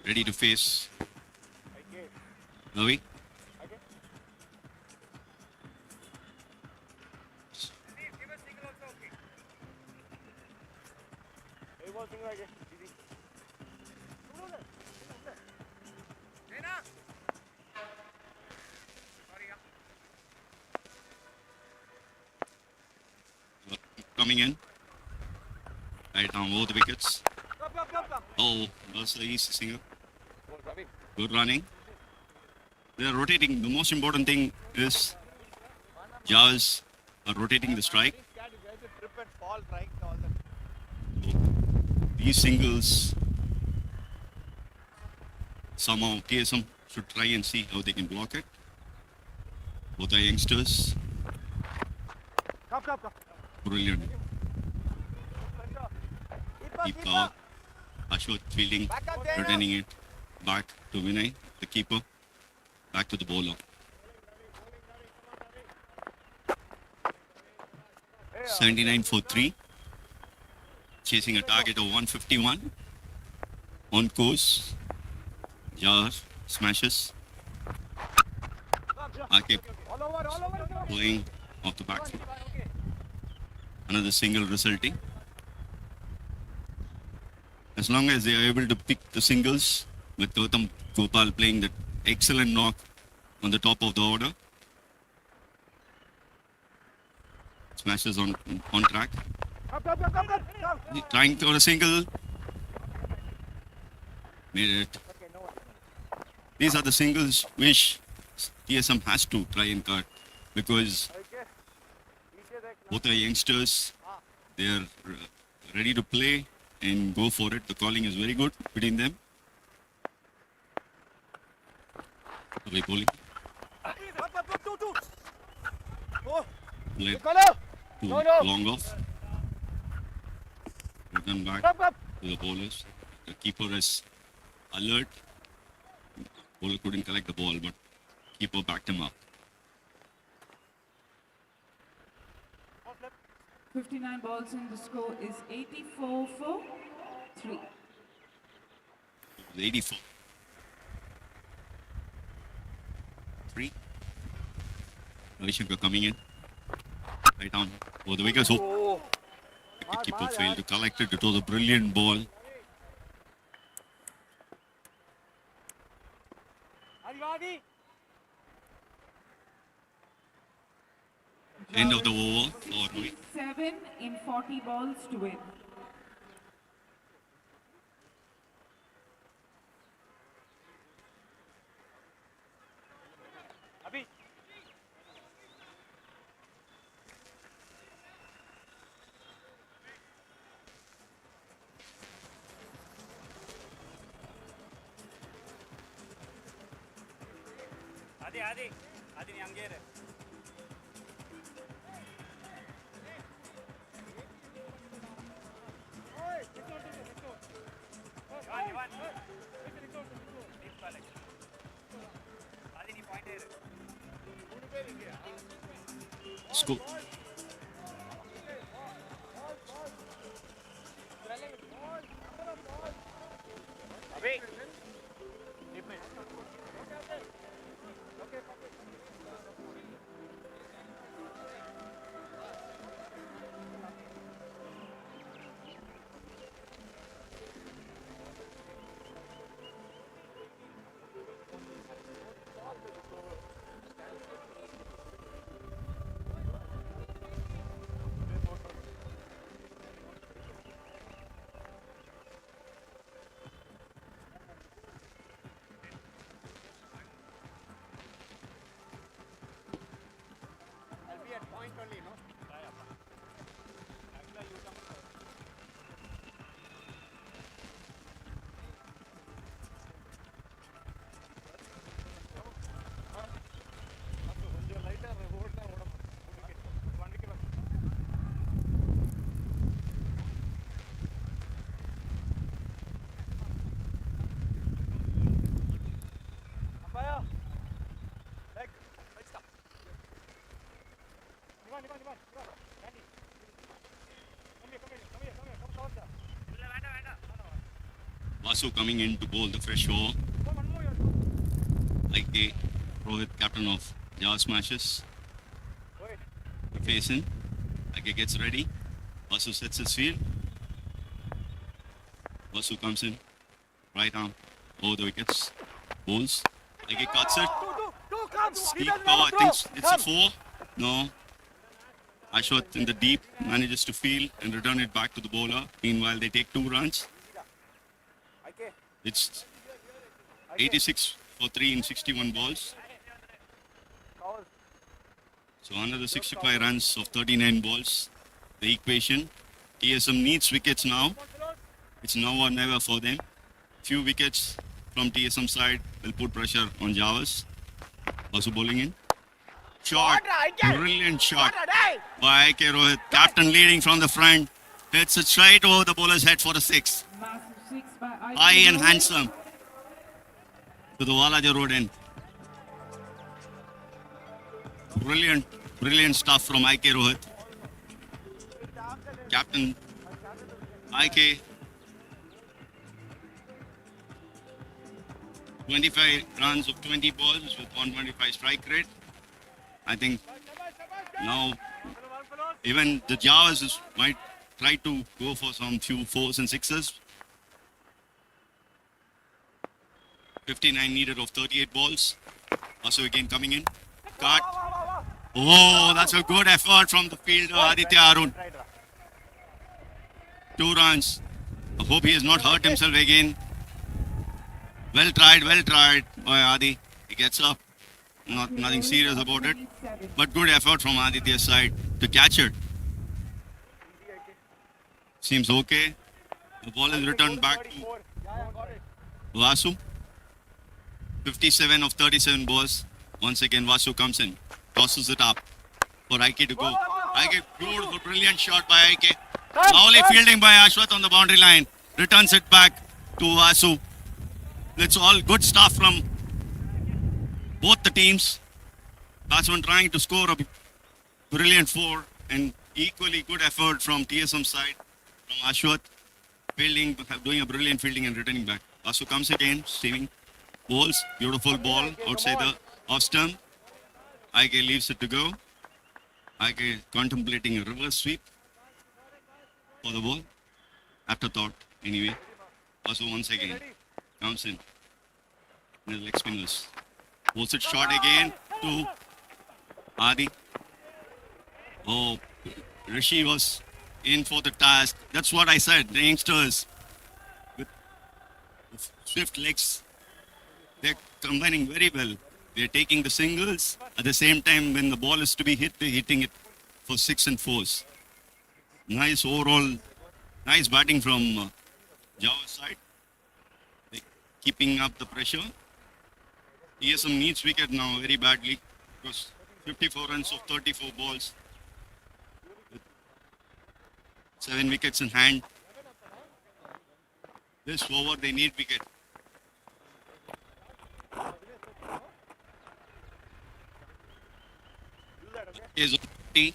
K: ready to face Ravi. Coming in. Right on both the wickets. Oh, that's the easy single. Good running. They're rotating. The most important thing is Jhaver are rotating the strike. These singles, somehow TSM should try and see how they can block it. Both are youngsters. Brilliant. Deep cover. Ashok fielding, returning it back to Vinay, the keeper. Back to the bowler. 79 for 3. Chasing a target of 151. On course. Jhaver smashes. Akib playing off the back foot. Another single resulting. As long as they are able to pick the singles, with Gautam Gopal playing that excellent knock on the top of the order. Smashes on track. Trying for a single. Made it. These are the singles which TSM has to try and cut, because both are youngsters. They are ready to play and go for it. The calling is very good between them. Away bowling. Played to long off. Return back to the bowlers. The keeper is alert. Bowler couldn't collect the ball, but keeper backed him up.
F: 59 balls in, the score is 84 for 3.
K: 84. 3. Ravi Shankar coming in. Right on. Oh, the wickets. Oh. Wicketkeeper failed to collect it. It was a brilliant ball. End of the over for Rohit.
F: 7 in 40 balls to win.
H: Adi, ni angere.
K: Score. Vasu coming in to bowl the fresh over. IK, Rohit, captain of Jhaver Smashes. Facing. IK gets ready. Vasu sets his field. Vasu comes in. Right arm over the wickets. Bowls. IK cuts it. Steep cover. I think it's a 4. No. Ashwath in the deep manages to field and return it back to the bowler. Meanwhile, they take 2 runs. It's 86 for 3 in 61 balls. So another 65 runs of 39 balls. The equation. TSM needs wickets now. It's now or never for them. Few wickets from TSM side will put pressure on Jhaver's. Also bowling in. Shot. Brilliant shot by IK Rohit. Captain leading from the front. Hits it straight over the bowler's head for a 6. High and handsome to the Walaja Road end. Brilliant stuff from IK Rohit. Captain IK. 25 runs of 20 balls with 125 strike rate. I think now even the Jhavers might try to go for some few 4s and 6s. 59 needed of 38 balls. Also again coming in. Cut. Oh, that's a good effort from the fielder Aditya Arun. 2 runs. I hope he has not hurt himself again. Well tried by Adi. He gets up. Nothing serious about it. But good effort from Aditya's side to catch it. Seems okay. The ball is returned back to Vasu. 57 of 37 balls. Once again, Vasu comes in. Tosses it up for IK to go. IK, beautiful, brilliant shot by IK. Lovely fielding by Ashwath on the boundary line. Returns it back to Vasu. It's all good stuff from both the teams. Batsman trying to score a brilliant 4 and equally good effort from TSM side. From Ashwath, fielding, doing a brilliant fielding and returning back. Vasu comes again, steaming. Bowls, beautiful ball outside the off stump. IK leaves it to go. contemplating a reverse sweep for the ball. Afterthought, anyway. Also, once again, comes in the leg spinners. Was it shot again to Adi? Oh, Rishi was in for the task. That's what I said. The youngsters with swift legs, they're combining very well. They're taking the singles. At the same time, when the ball is to be hit, they're hitting it for 6 and 4s. Nice overall, nice batting from Jhaver's side. They're keeping up the pressure. TSM needs wicket now very badly because 54 runs of 34 balls. 7 wickets in hand. This over, they need wicket. Is if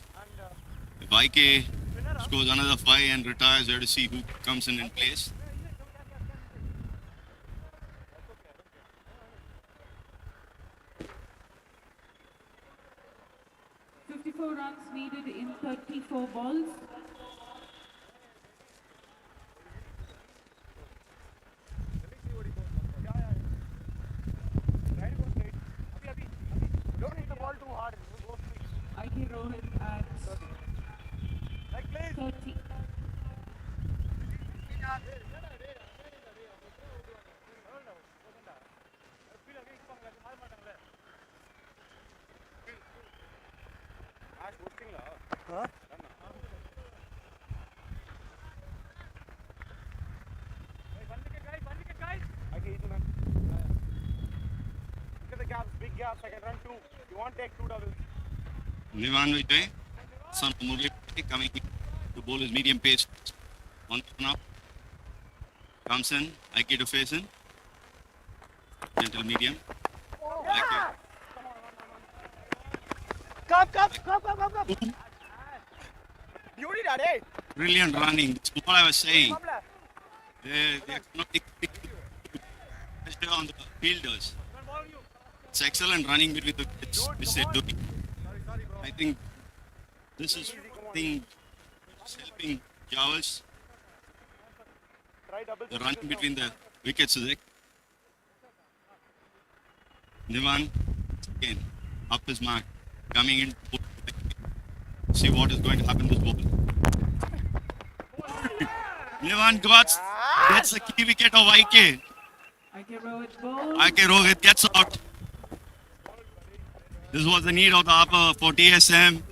K: IK scores another 5 and retires, we have to see who comes in and plays.
F: Runs needed in 34 balls.
H: Don't hit the ball too hard.
F: IK Rohit at 30.
H: Huh? Look at the gaps, big gaps. I can run 2. You want to take 2 doubles.
K: Nivan Vijay, son of Murli, coming in to bowl his medium pace. One up. Comes in, IK to face in. Gentle medium. IK.
H: Come. Beauty, Daddy.
K: Brilliant running. That's what I was saying. They're not taking pressure on the fielders. It's excellent running between the wickets, which they're doing. I think this is helping Jhaver's. The running between the wickets is it. Nivan again up his mark, coming in. See what is going to happen this ball. Nivan gets the key wicket of IK. IK Rohit gets out. This was the need of the upper for TSM.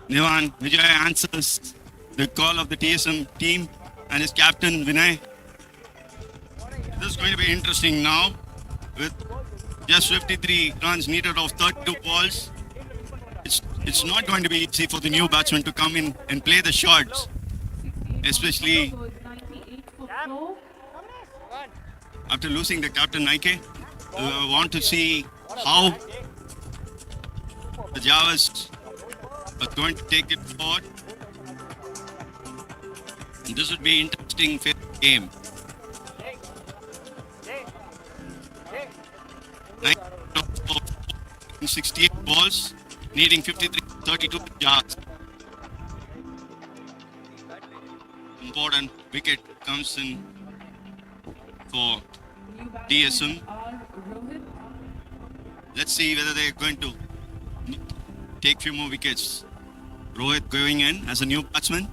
K: Nivan Vijay answers the call of the TSM team and his captain Vinay. This is going to be interesting now with just 53 runs needed of 32 balls. It's not going to be easy for the new batsman to come in and play the shots, especially after losing the captain IK. We want to see how the Jhavers are going to take it forward. And this would be interesting game. 68 balls, needing 32 yards. Important wicket comes in for TSM. Let's see whether they're going to take few more wickets. Rohit going in as a new batsman.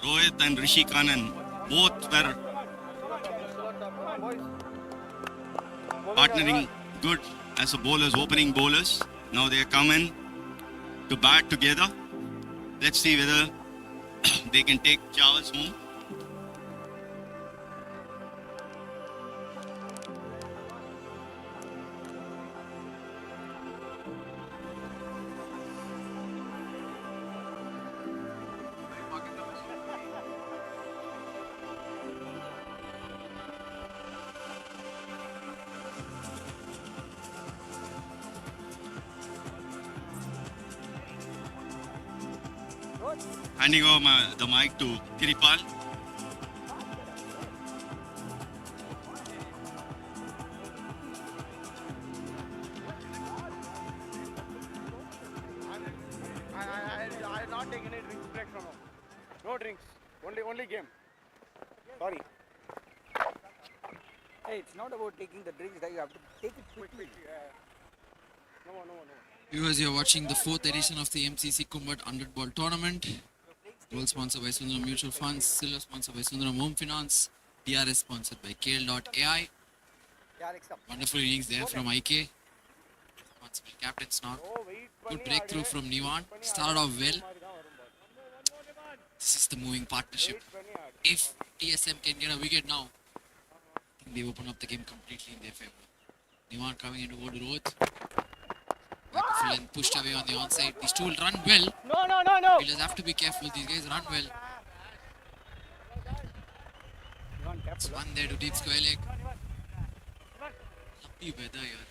K: Rohit and Rishi Kannan both were partnering good as a bowlers, opening bowlers. Now they are coming to bat together. Let's see whether they can take Jhaver's home. Handing over the mic to Kiripal.
H: drinks. Only game. Sorry.
A: Hey, it's not about taking the drinks, that you have to take it quickly.
H: No.
C: Viewers, you're watching the 4th edition of the MCC Kumbat 100 Ball Tournament. Gold sponsored by Sundaram Mutual Funds, silver sponsored by Sundaram Home Finance, DRS sponsored by KL.ai. Wonderful innings there from IK. Responsible captain Snark. Good breakthrough from Nivan. Started off well. This is the moving partnership. If TSM can get a wicket now, I think they open up the game completely in their favour. Nivan coming into over to Rohit. And pushed away on the onside. These two will run well.
H: No.
C: Fielders have to be careful. These guys run well. It's one there to deep square leg. Lovely weather here.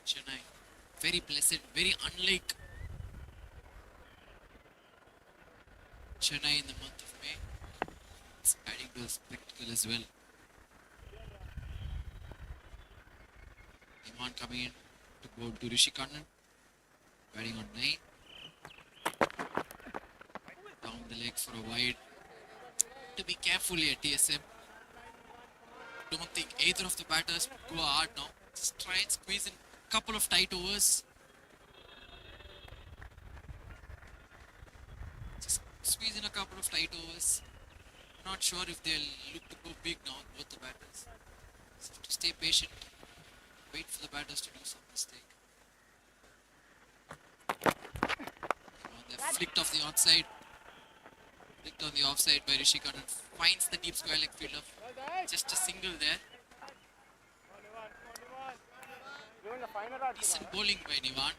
C: Chennai. Very pleasant. Very unlike Chennai in the month of May. It's adding to the spectacle as well. Iman coming in to go to Rishi Kannan. Batting on 9. Down the leg for a wide. To be careful here, TSM. Don't think either of the batters go hard now. Just try and squeeze in a couple of tight overs. Just squeeze in a couple of tight overs. Not sure if they'll look to go big now, both the batters. Just have to stay patient. Wait for the batters to do some mistake. They're flicked off the onside. Flicked on the offside by Rishi Kannan. Finds the deep square leg fielder. Just a single there. Decent bowling by Nivan.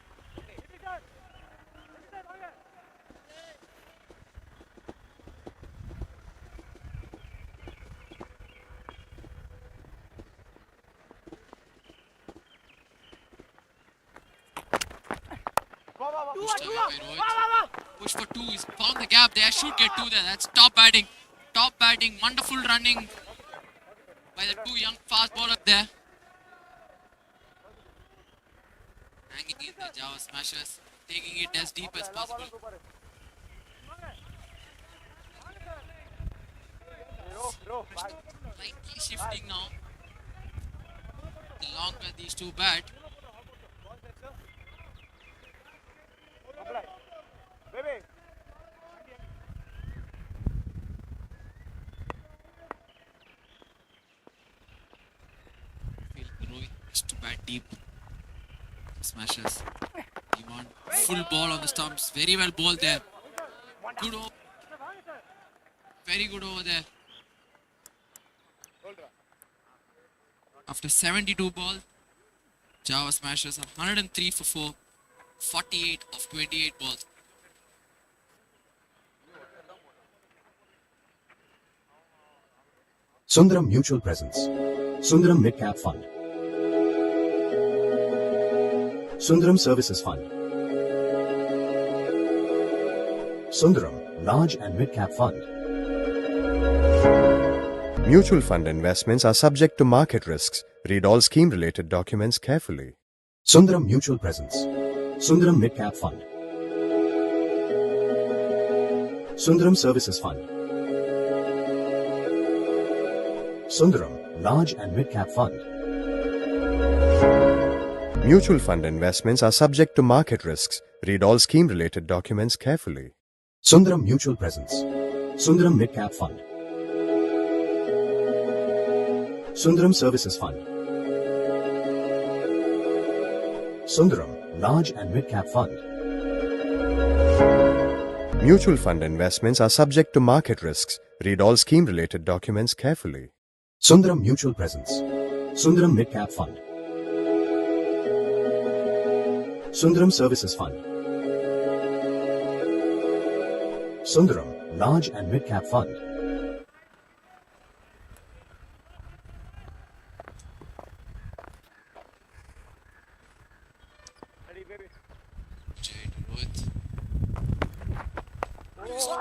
C: Pushed away by Rohit. Push for 2. He's found the gap there. Should get 2 there. That's top batting. Top batting. Wonderful running by the 2 young fast bowlers there. Hanging in the Jhaver smashers. Taking it as deep as possible. Slightly shifting now. The longer these two bat. Rohit is to bat deep. Smashers. You want full ball on the stumps. Very well bowled there. Good over. Very good over there. After 72 balls, Jhaver Smashers are 103 for 4. 48 of 28 balls.
D: Sundaram Mutual Presence. Sundaram Mid Cap Fund. Sundaram Services Fund. Sundaram Large and Mid Cap Fund.
E: Mutual fund investments are subject to market risks. Read all scheme related documents carefully.
D: Sundaram Mutual Presence. Sundaram Mid Cap Fund. Sundaram Services Fund. Sundaram Large and Mid Cap Fund.
E: Mutual fund investments are subject to market risks. Read all scheme related documents carefully.
D: Sundaram Mutual Presence. Sundaram Mid Cap Fund. Sundaram Services Fund. Sundaram Large and Mid Cap Fund.
E: Mutual fund investments are subject to market risks. Read all scheme related documents carefully.
D: Sundaram Mutual Presence. Sundaram Mid Cap Fund. Sundaram Services Fund. Sundaram Large and Mid Cap Fund.
C: Jay to Rohit.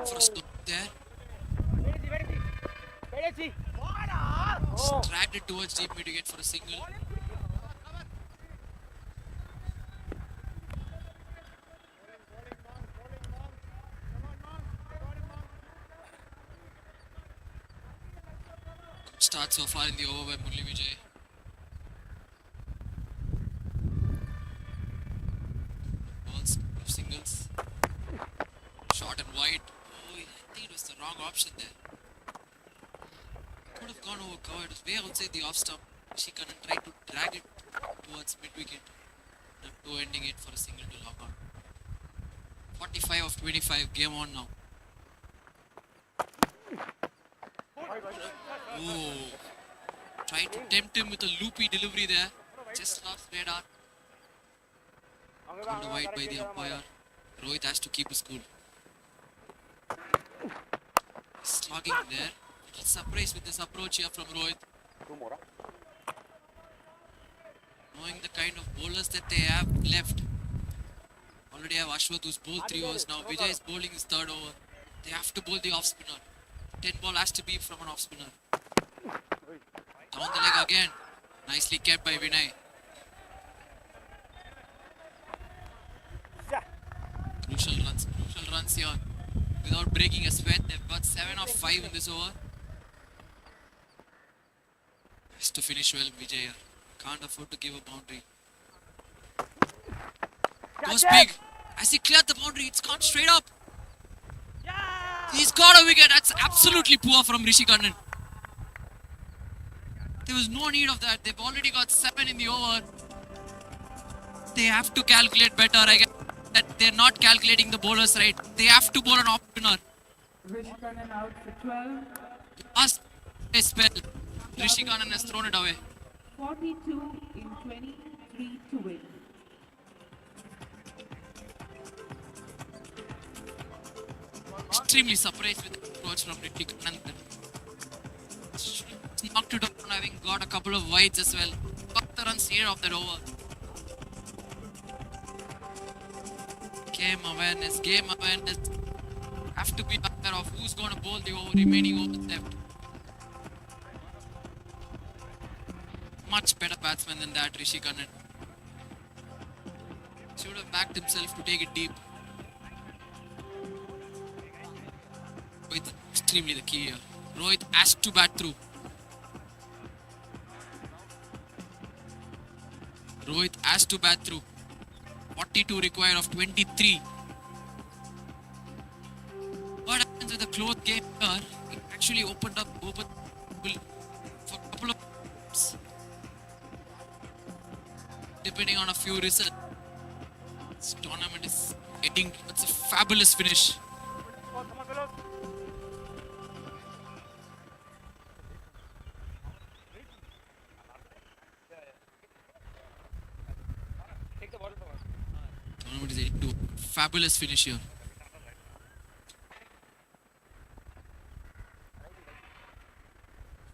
C: For a stop there. Just dragged it towards deep mid to get for a single. start so far in the over by Murli Vijay. Balls, singles. Short and wide. Oh, I think it was the wrong option there. Could have gone over cover. It was way outside the off stump. She couldn't try to drag it towards mid wicket. And two ending it for a single to log on. 45 of 25. Game on now. Oh. Trying to tempt him with a loopy delivery there. Just lost radar. Called wide by the umpire. Rohit has to keep his cool. Slugging there. Little surprise with this approach here from Rohit. Knowing the kind of bowlers that they have left. Already have Ashwath who's bowled 3 overs now. Vijay is bowling his 3rd over. They have to bowl the off spinner. 10 ball has to be from an off spinner. Down the leg again. Nicely kept by Vinay. Crucial runs here. Without breaking a sweat, they've got 7 of 5 in this over. Has to finish well, Vijay here. Can't afford to give a boundary. Goes big. As he cleared the boundary, it's gone straight up. He's got a wicket. That's absolutely poor from Rishi Kannan. There was no need of that. They've already got 7 in the over. They have to calculate better. I guess that they're not calculating the bowlers right. They have to bowl an off spinner.
F: Rishi Kannan out for 12.
C: Last spell, Rishi Kannan has thrown it away.
F: 42 in 23 to win.
C: Extremely surprised with the approach from Rishi Kannan. Knocked it down, having got a couple of wides as well. Got the runs here of that over. Game awareness. Have to be aware of who's going to bowl the remaining overs left. Much better batsman than that, Rishi Kannan. Should have backed himself to take it deep. With extremely the key here. Rohit has to bat through. Rohit has to bat through. 42 required of 23. What happens with the close game here? It actually opened up for a couple of games. Depending on a few results. This tournament is getting, it's a fabulous finish. Tournament is heading to a fabulous finish here.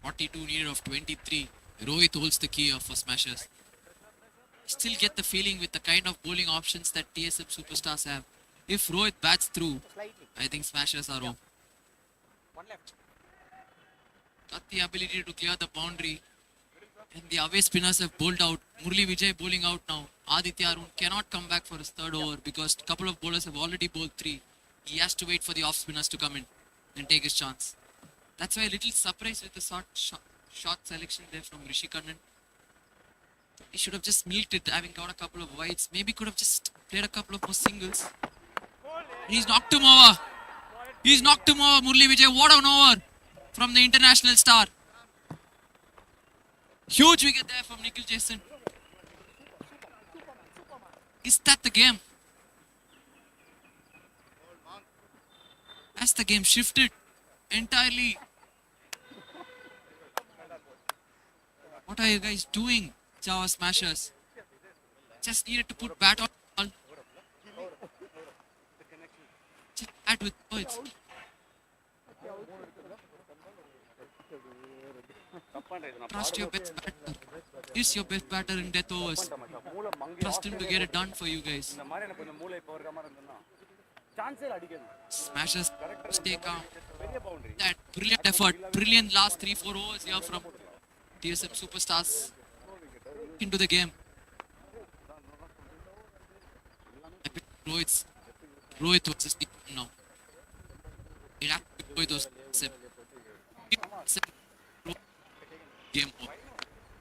C: .42 needed of 23. Rohit holds the key for smashers. Still get the feeling with the kind of bowling options that TSM superstars have. If Rohit bats through, I think smashers are home.
A: One left.
C: Got the ability to clear the boundary. And the away spinners have bowled out. Murli Vijay bowling out now. Aditya Arun cannot come back for his 3rd over because a couple of bowlers have already bowled 3. He has to wait for the off spinners to come in and take his chance. That's why a little surprised with the shot selection there from Rishi Kannan. He should have just milked it, having got a couple of wides. Maybe could have just played a couple of more singles. And he's knocked him over. He's knocked him over, Murli Vijay. What an over from the international star. Huge wicket there from Nikhil Jason. Is that the game? Has the game shifted entirely? What are you guys doing, Jhaver smashers? Just needed to put bat on ball. Just bat with words. Trust your best batter. Is your best batter in death overs. Trust him to get it done for you guys. Smashers, stay calm. That brilliant effort, brilliant last 3-4 overs here from TSM superstars into the game. Rohit was just now. It has to be Rohit was game over.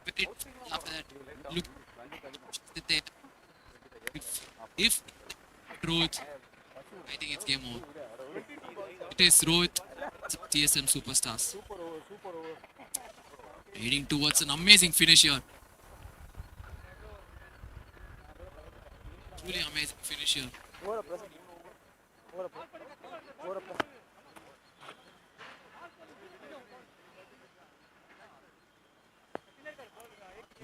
C: But after that, look, sit there. If Rohit, I think it's game over. It is Rohit, TSM superstars. Heading towards an amazing finish here. Truly amazing finish here.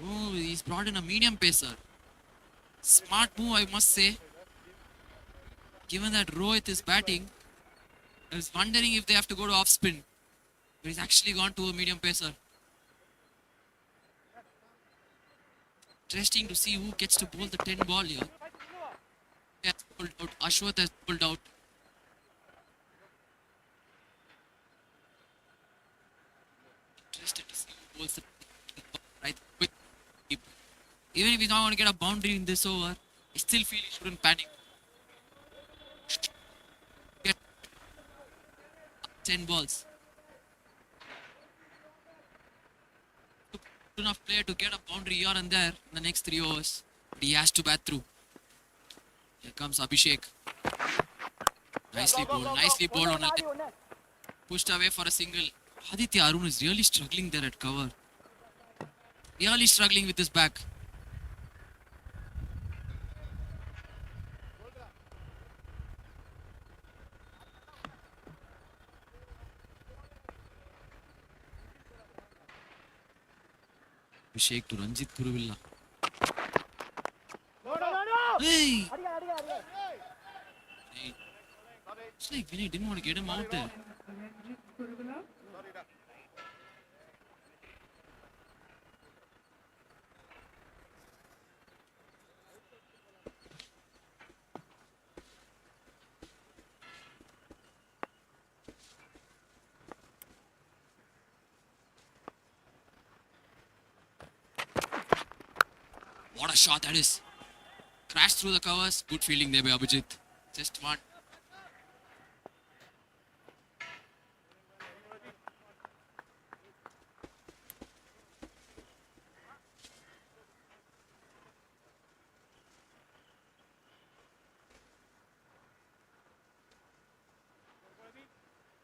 C: Oh, he's brought in a medium pacer. Smart move, I must say. Given that Rohit is batting, I was wondering if they have to go to off spin. But he's actually gone to a medium pacer. Interesting to see who gets to bowl the 10 ball here. He has pulled out. Ashwath has pulled out. Interested to see who bowls the 10 ball right with keeper. Even if he's not going to get a boundary in this over, I still feel he shouldn't panic. Get 10 balls. Enough player to get a boundary here and there in the next 3 overs. But he has to bat through. Here comes Abhishek. Nicely bowled on a leg. Pushed away for a single. Aditya Arun is really struggling there at cover. Really struggling with his back. Abhishek to Ranjit Kuruvilla. Hey! It's like Vinay didn't want to get him out there. What a shot that is. Crashed through the covers. Good fielding there by Abhijit. Just one.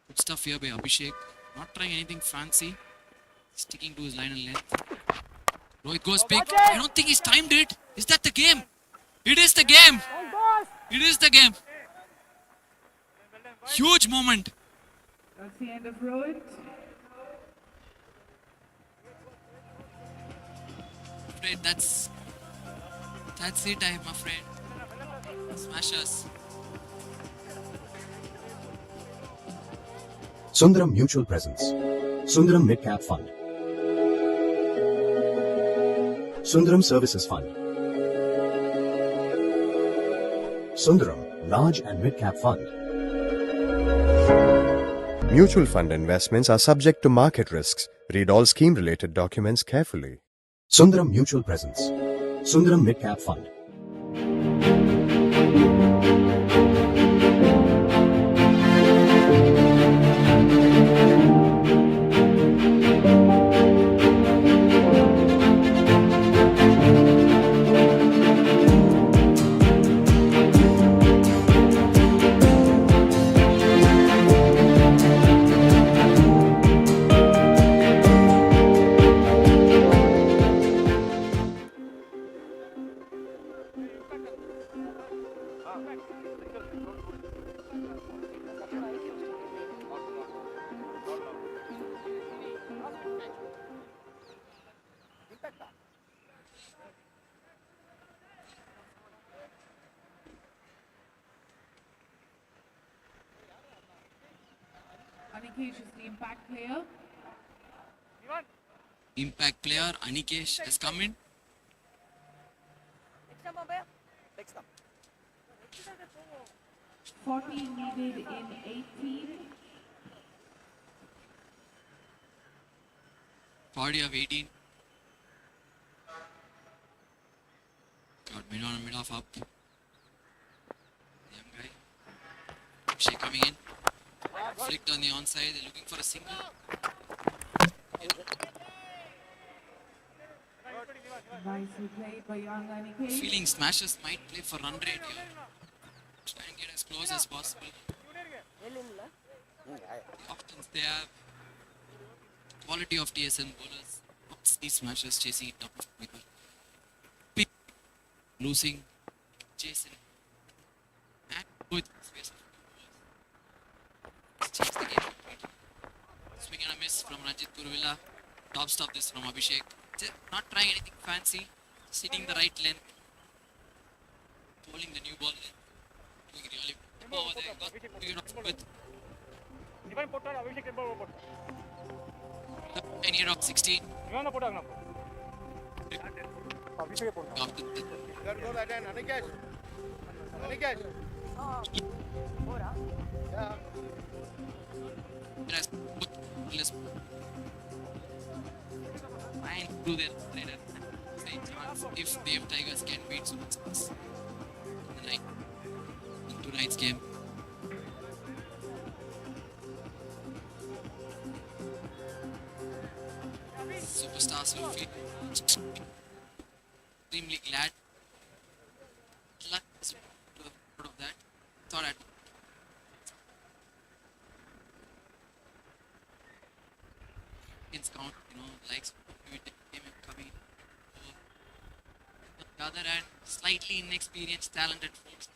C: Good stuff here by Abhishek. Not trying anything fancy. Sticking to his line and length. Rohit goes big. I don't think he's timed it. Is that the game? It is the game. It is the game. Huge moment.
F: That's the end of Rohit.
C: Afraid that's it, I'm afraid. Smashers.
D: Sundaram Mutual Presence. Sundaram Mid Cap Fund. Sundaram Services Fund. Sundaram Large and Mid Cap Fund.
E: Mutual fund investments are subject to market risks. Read all scheme related documents carefully.
D: Sundaram Mutual Presence. Sundaram Mid Cap Fund.
F: Anikesh is the impact player.
C: Impact player Anikesh has come in.
F: 40 needed in 18.
C: 40 of 18. Got mid on and mid off up. Young guy. Abhishek coming in. Flicked on the onside. They're looking for a single.
F: Nicely played by young Aniket.
C: Feeling Smashers might play for run rate here. Try and get as close as possible. Often they have quality of TSM bowlers. These Smashers chasing it down with pick, losing, chasing, and with space. Change the game. Swing and a miss from Ranjit Kuruvilla. Top stop this from Abhishek. Just not trying anything fancy. Just hitting the right length. Bowling the new ball length. Doing really well over there. Got figured out with 9 here of 16. Got to the
A: Go that end, Aniket. Aniket. Yeah.
C: let's try and do their later chance if the Tigers can beat Super Stars in tonight's game. Superstars will feel extremely glad. Luck is to the part of that. Thought I'd count, likes Kabir. On the other hand, slightly inexperienced, talented folks,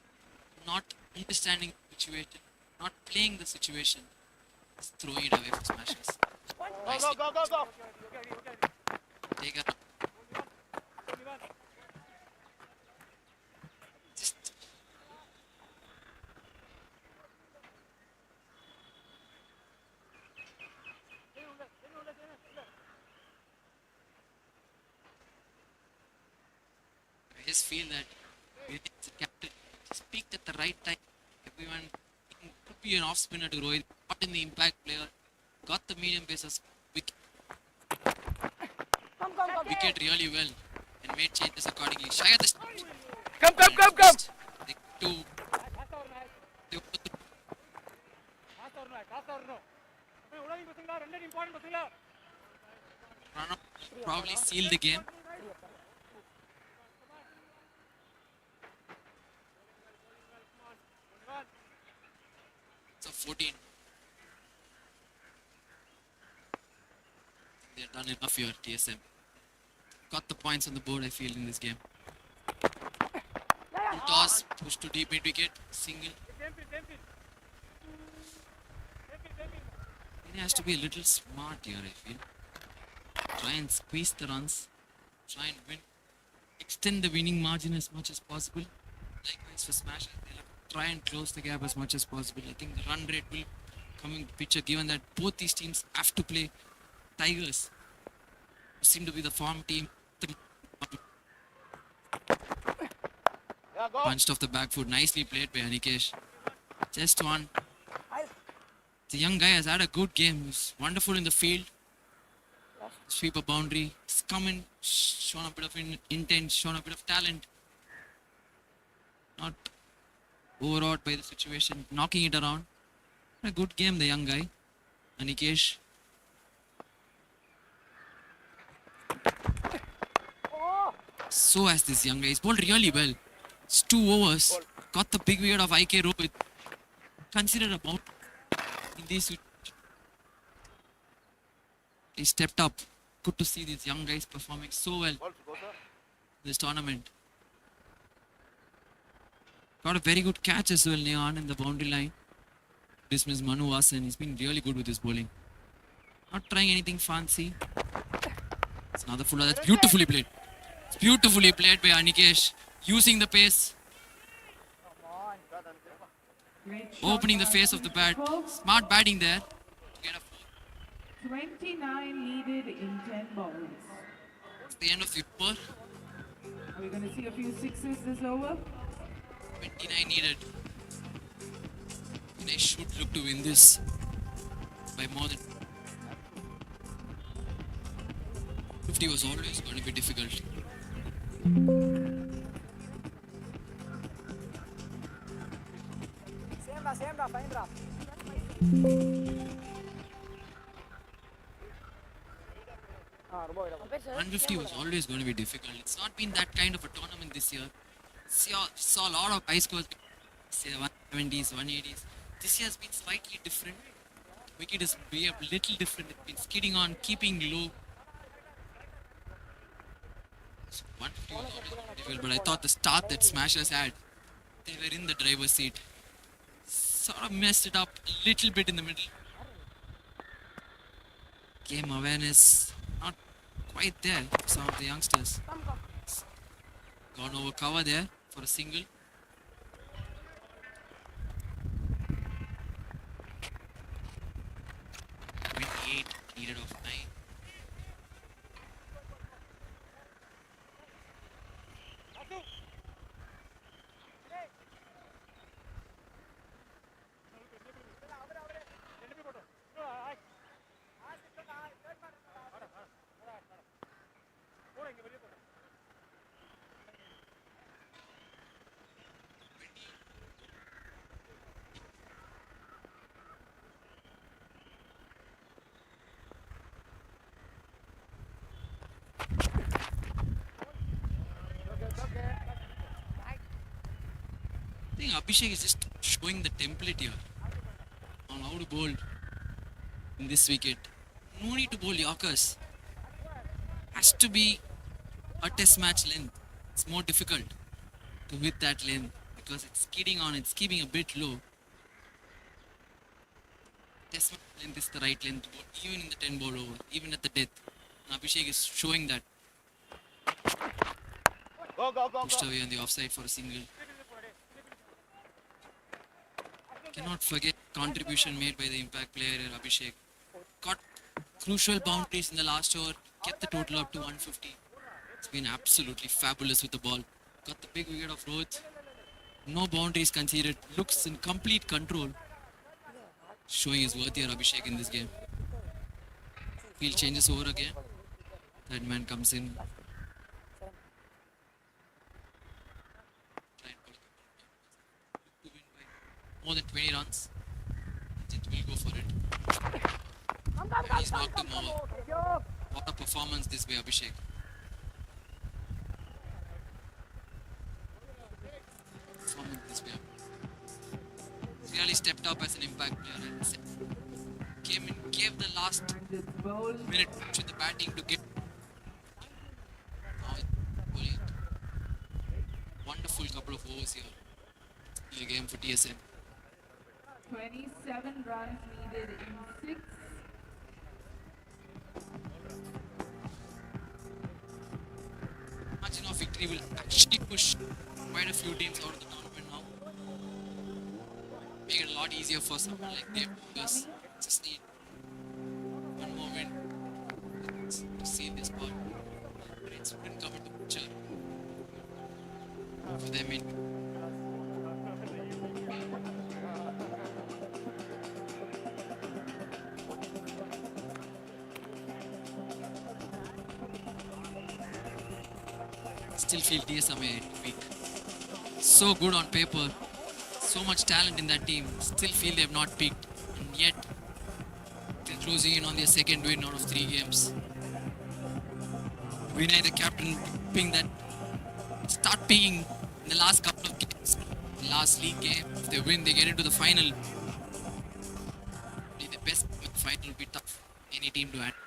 C: not understanding the situation, not playing the situation, just throwing it away for smashes.
A: Go.
C: Take a just I just feel that the captain just peaked at the right time. Everyone could be an off spinner to Rohit, not in the impact player. Got the medium pacers wicket really well and made changes accordingly. Shy at the
A: Come.
C: They two. Run up, probably seal the game. So 14. They're done enough here, TSM. Got the points on the board, I feel, in this game. Toss, push to deep mid wicket, single. He has to be a little smart here, I feel. Try and squeeze the runs, try and win, extend the winning margin as much as possible. Likewise for Smash, they'll have to try and close the gap as much as possible. I think the run rate will come into picture given that both these teams have to play. Tigers seem to be the form team. Punched off the back foot, nicely played by Anikesh. Just one. The young guy has had a good game. He's wonderful in the field. Sweep a boundary. He's come in, shown a bit of intent, shown a bit of talent. Not overawed by the situation, knocking it around. A good game, the young guy, Anikesh. So has this young guy. He's bowled really well. It's 2 overs. Got the big wicket of IK Rohit. Considered a bout in this. He stepped up. Good to see these young guys performing so well this tournament. Got a very good catch as well, Neon, in the boundary line. Dismiss Manu Vasan. He's been really good with his bowling. Not trying anything fancy. It's another fuller. That's beautifully played. It's beautifully played by Anikesh. Using the pace. Opening the face of the bat. Smart batting there. Get a
F: 29 needed in 10 balls.
C: It's the end of the over.
F: Are we going to see a few sixes this over?
C: 29 needed. And I should look to win this by more than 50 was always going to be difficult.
I: Same da, fine da.
C: 150 was always going to be difficult. It's not been that kind of a tournament this year. Saw a lot of high scores, say 170s, 180s. This year has been slightly different. Wicket is a little different. It's been skidding on, keeping low. So 150 was always going to be difficult, but I thought the start that Smashers had, they were in the driver's seat. Sort of messed it up a little bit in the middle. Game awareness not quite there for some of the youngsters. Gone over cover there for a single. 28 needed of 9. I think Abhishek is just showing the template here on how to bowl in this wicket. No need to bowl Yorkers. Has to be a test match length. It's more difficult to hit that length because it's skidding on, it's keeping a bit low. Test match length is the right length to bowl, even in the 10 ball over, even at the death. And Abhishek is showing that. Pushed away on the offside for a single. Cannot forget contribution made by the impact player Abhishek. Got crucial boundaries in the last over, kept the total up to 150. It's been absolutely fabulous with the ball. Got the big wicket of Rohit. No boundaries conceded. Looks in complete control. Showing his worth here, Abhishek, in this game. Field changes over again. Third man comes in. More than 20 runs. It will go for it. And he's knocked him over. What a performance this way, Abhishek. Performance this way. He's really stepped up as an impact player. And came in, gave the last minute to the batting to get. Wonderful couple of overs here in the game for TSM.
F: 27 runs needed in 6.
C: Margin of victory will actually push quite a few teams out of the tournament now. Make it a lot easier for someone like them because just need one more win to see this part. But it wouldn't come into picture for them in. Still feel TSM weak. So good on paper, so much talent in that team. Still feel they have not peaked, and yet they're closing in on their second win out of 3 games. Vinay, the captain, hoping that start peaking in the last couple of games. The last league game, if they win, they get into the final. The best final will be tough. Any team to handle.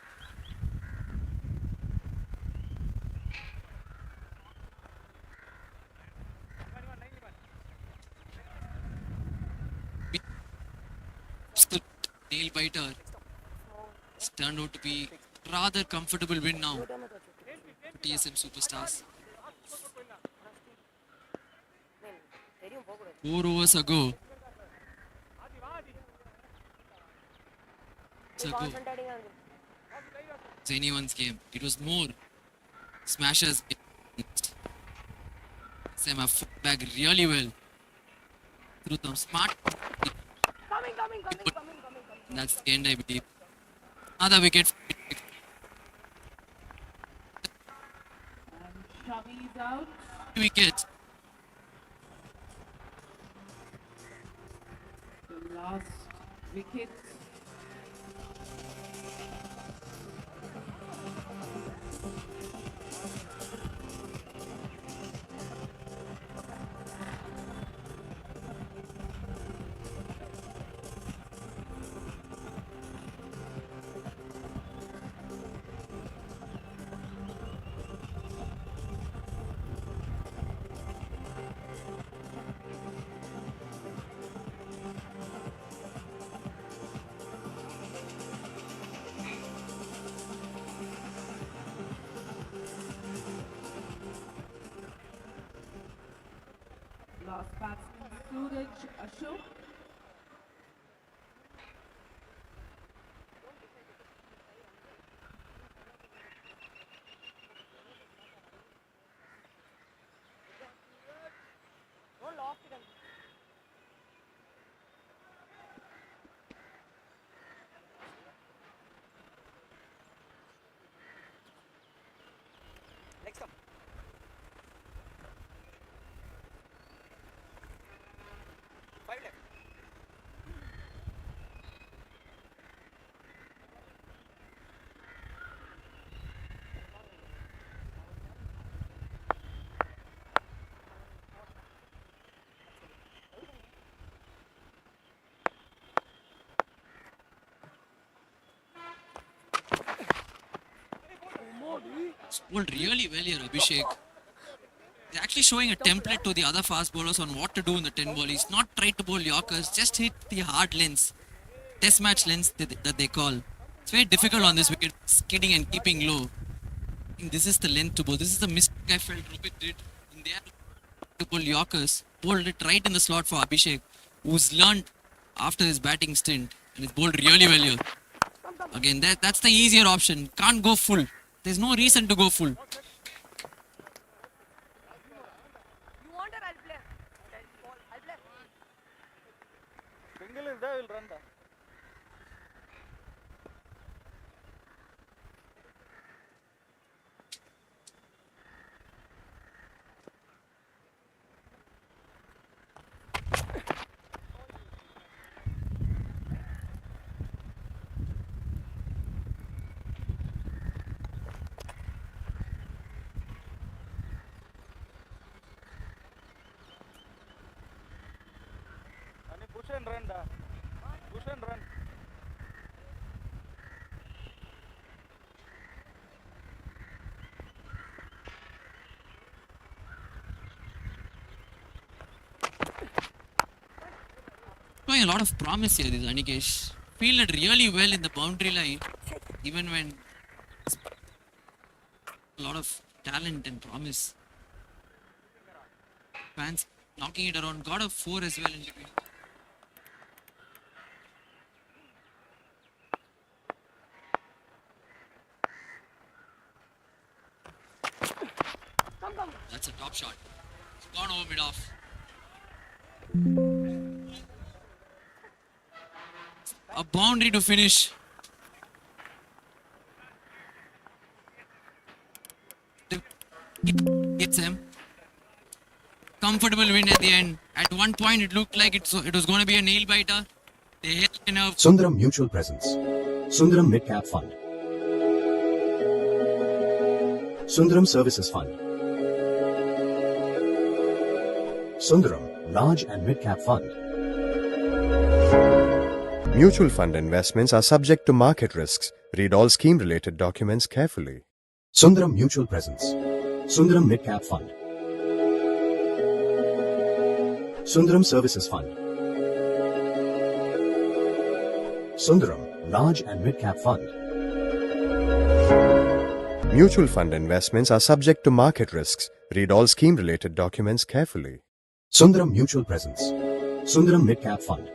C: Nail biter. It's turned out to be rather comfortable win now for TSM Superstars. 4 overs ago. It's anyone's game. It was more Smashers. Sam have fought back really well through some smart. That's the end, I believe. Another wicket.
F: Shavi's out.
C: Wickets.
F: The last wicket. also.
I: Next up. Five left.
C: It's bowled really well here, Abhishek. He's actually showing a template to the other fast bowlers on what to do in the 10 ball. He's not tried to bowl Yorkers, just hit the hard lengths, test match lengths that they call. It's very difficult on this wicket, skidding and keeping low. I think this is the length to bowl. This is the mistake I felt Rohit did in there to bowl Yorkers. Bowled it right in the slot for Abhishek, who's learned after his batting stint. And it's bowled really well here. Again, that's the easier option. Can't go full. There's no reason to go full.
I: You want it, I'll play. I'll play.
A: Single is there, we'll run that. Push and run, da. Push and run.
C: Showing a lot of promise here, this Anikesh. Fielded really well in the boundary line, even when a lot of talent and promise. Fans knocking it around, got a 4 as well in between. That's a top shot. It's gone over mid off. A boundary to finish. Gets him. Comfortable win at the end. At one point, it looked like it was going to be a nail biter. They hit enough.
D: Sundaram Mutual Presence. Sundaram Mid Cap Fund. Sundaram Services Fund. Sundaram Large and Mid Cap Fund.
E: Mutual fund investments are subject to market risks. Read all scheme related documents carefully.
D: Sundaram Mutual Presence. Sundaram Mid Cap Fund. Sundaram Services Fund. Sundaram Large and Mid Cap Fund.
E: Mutual fund investments are subject to market risks. Read all scheme related documents carefully.
D: Sundaram Mutual Presence. Sundaram Mid Cap Fund.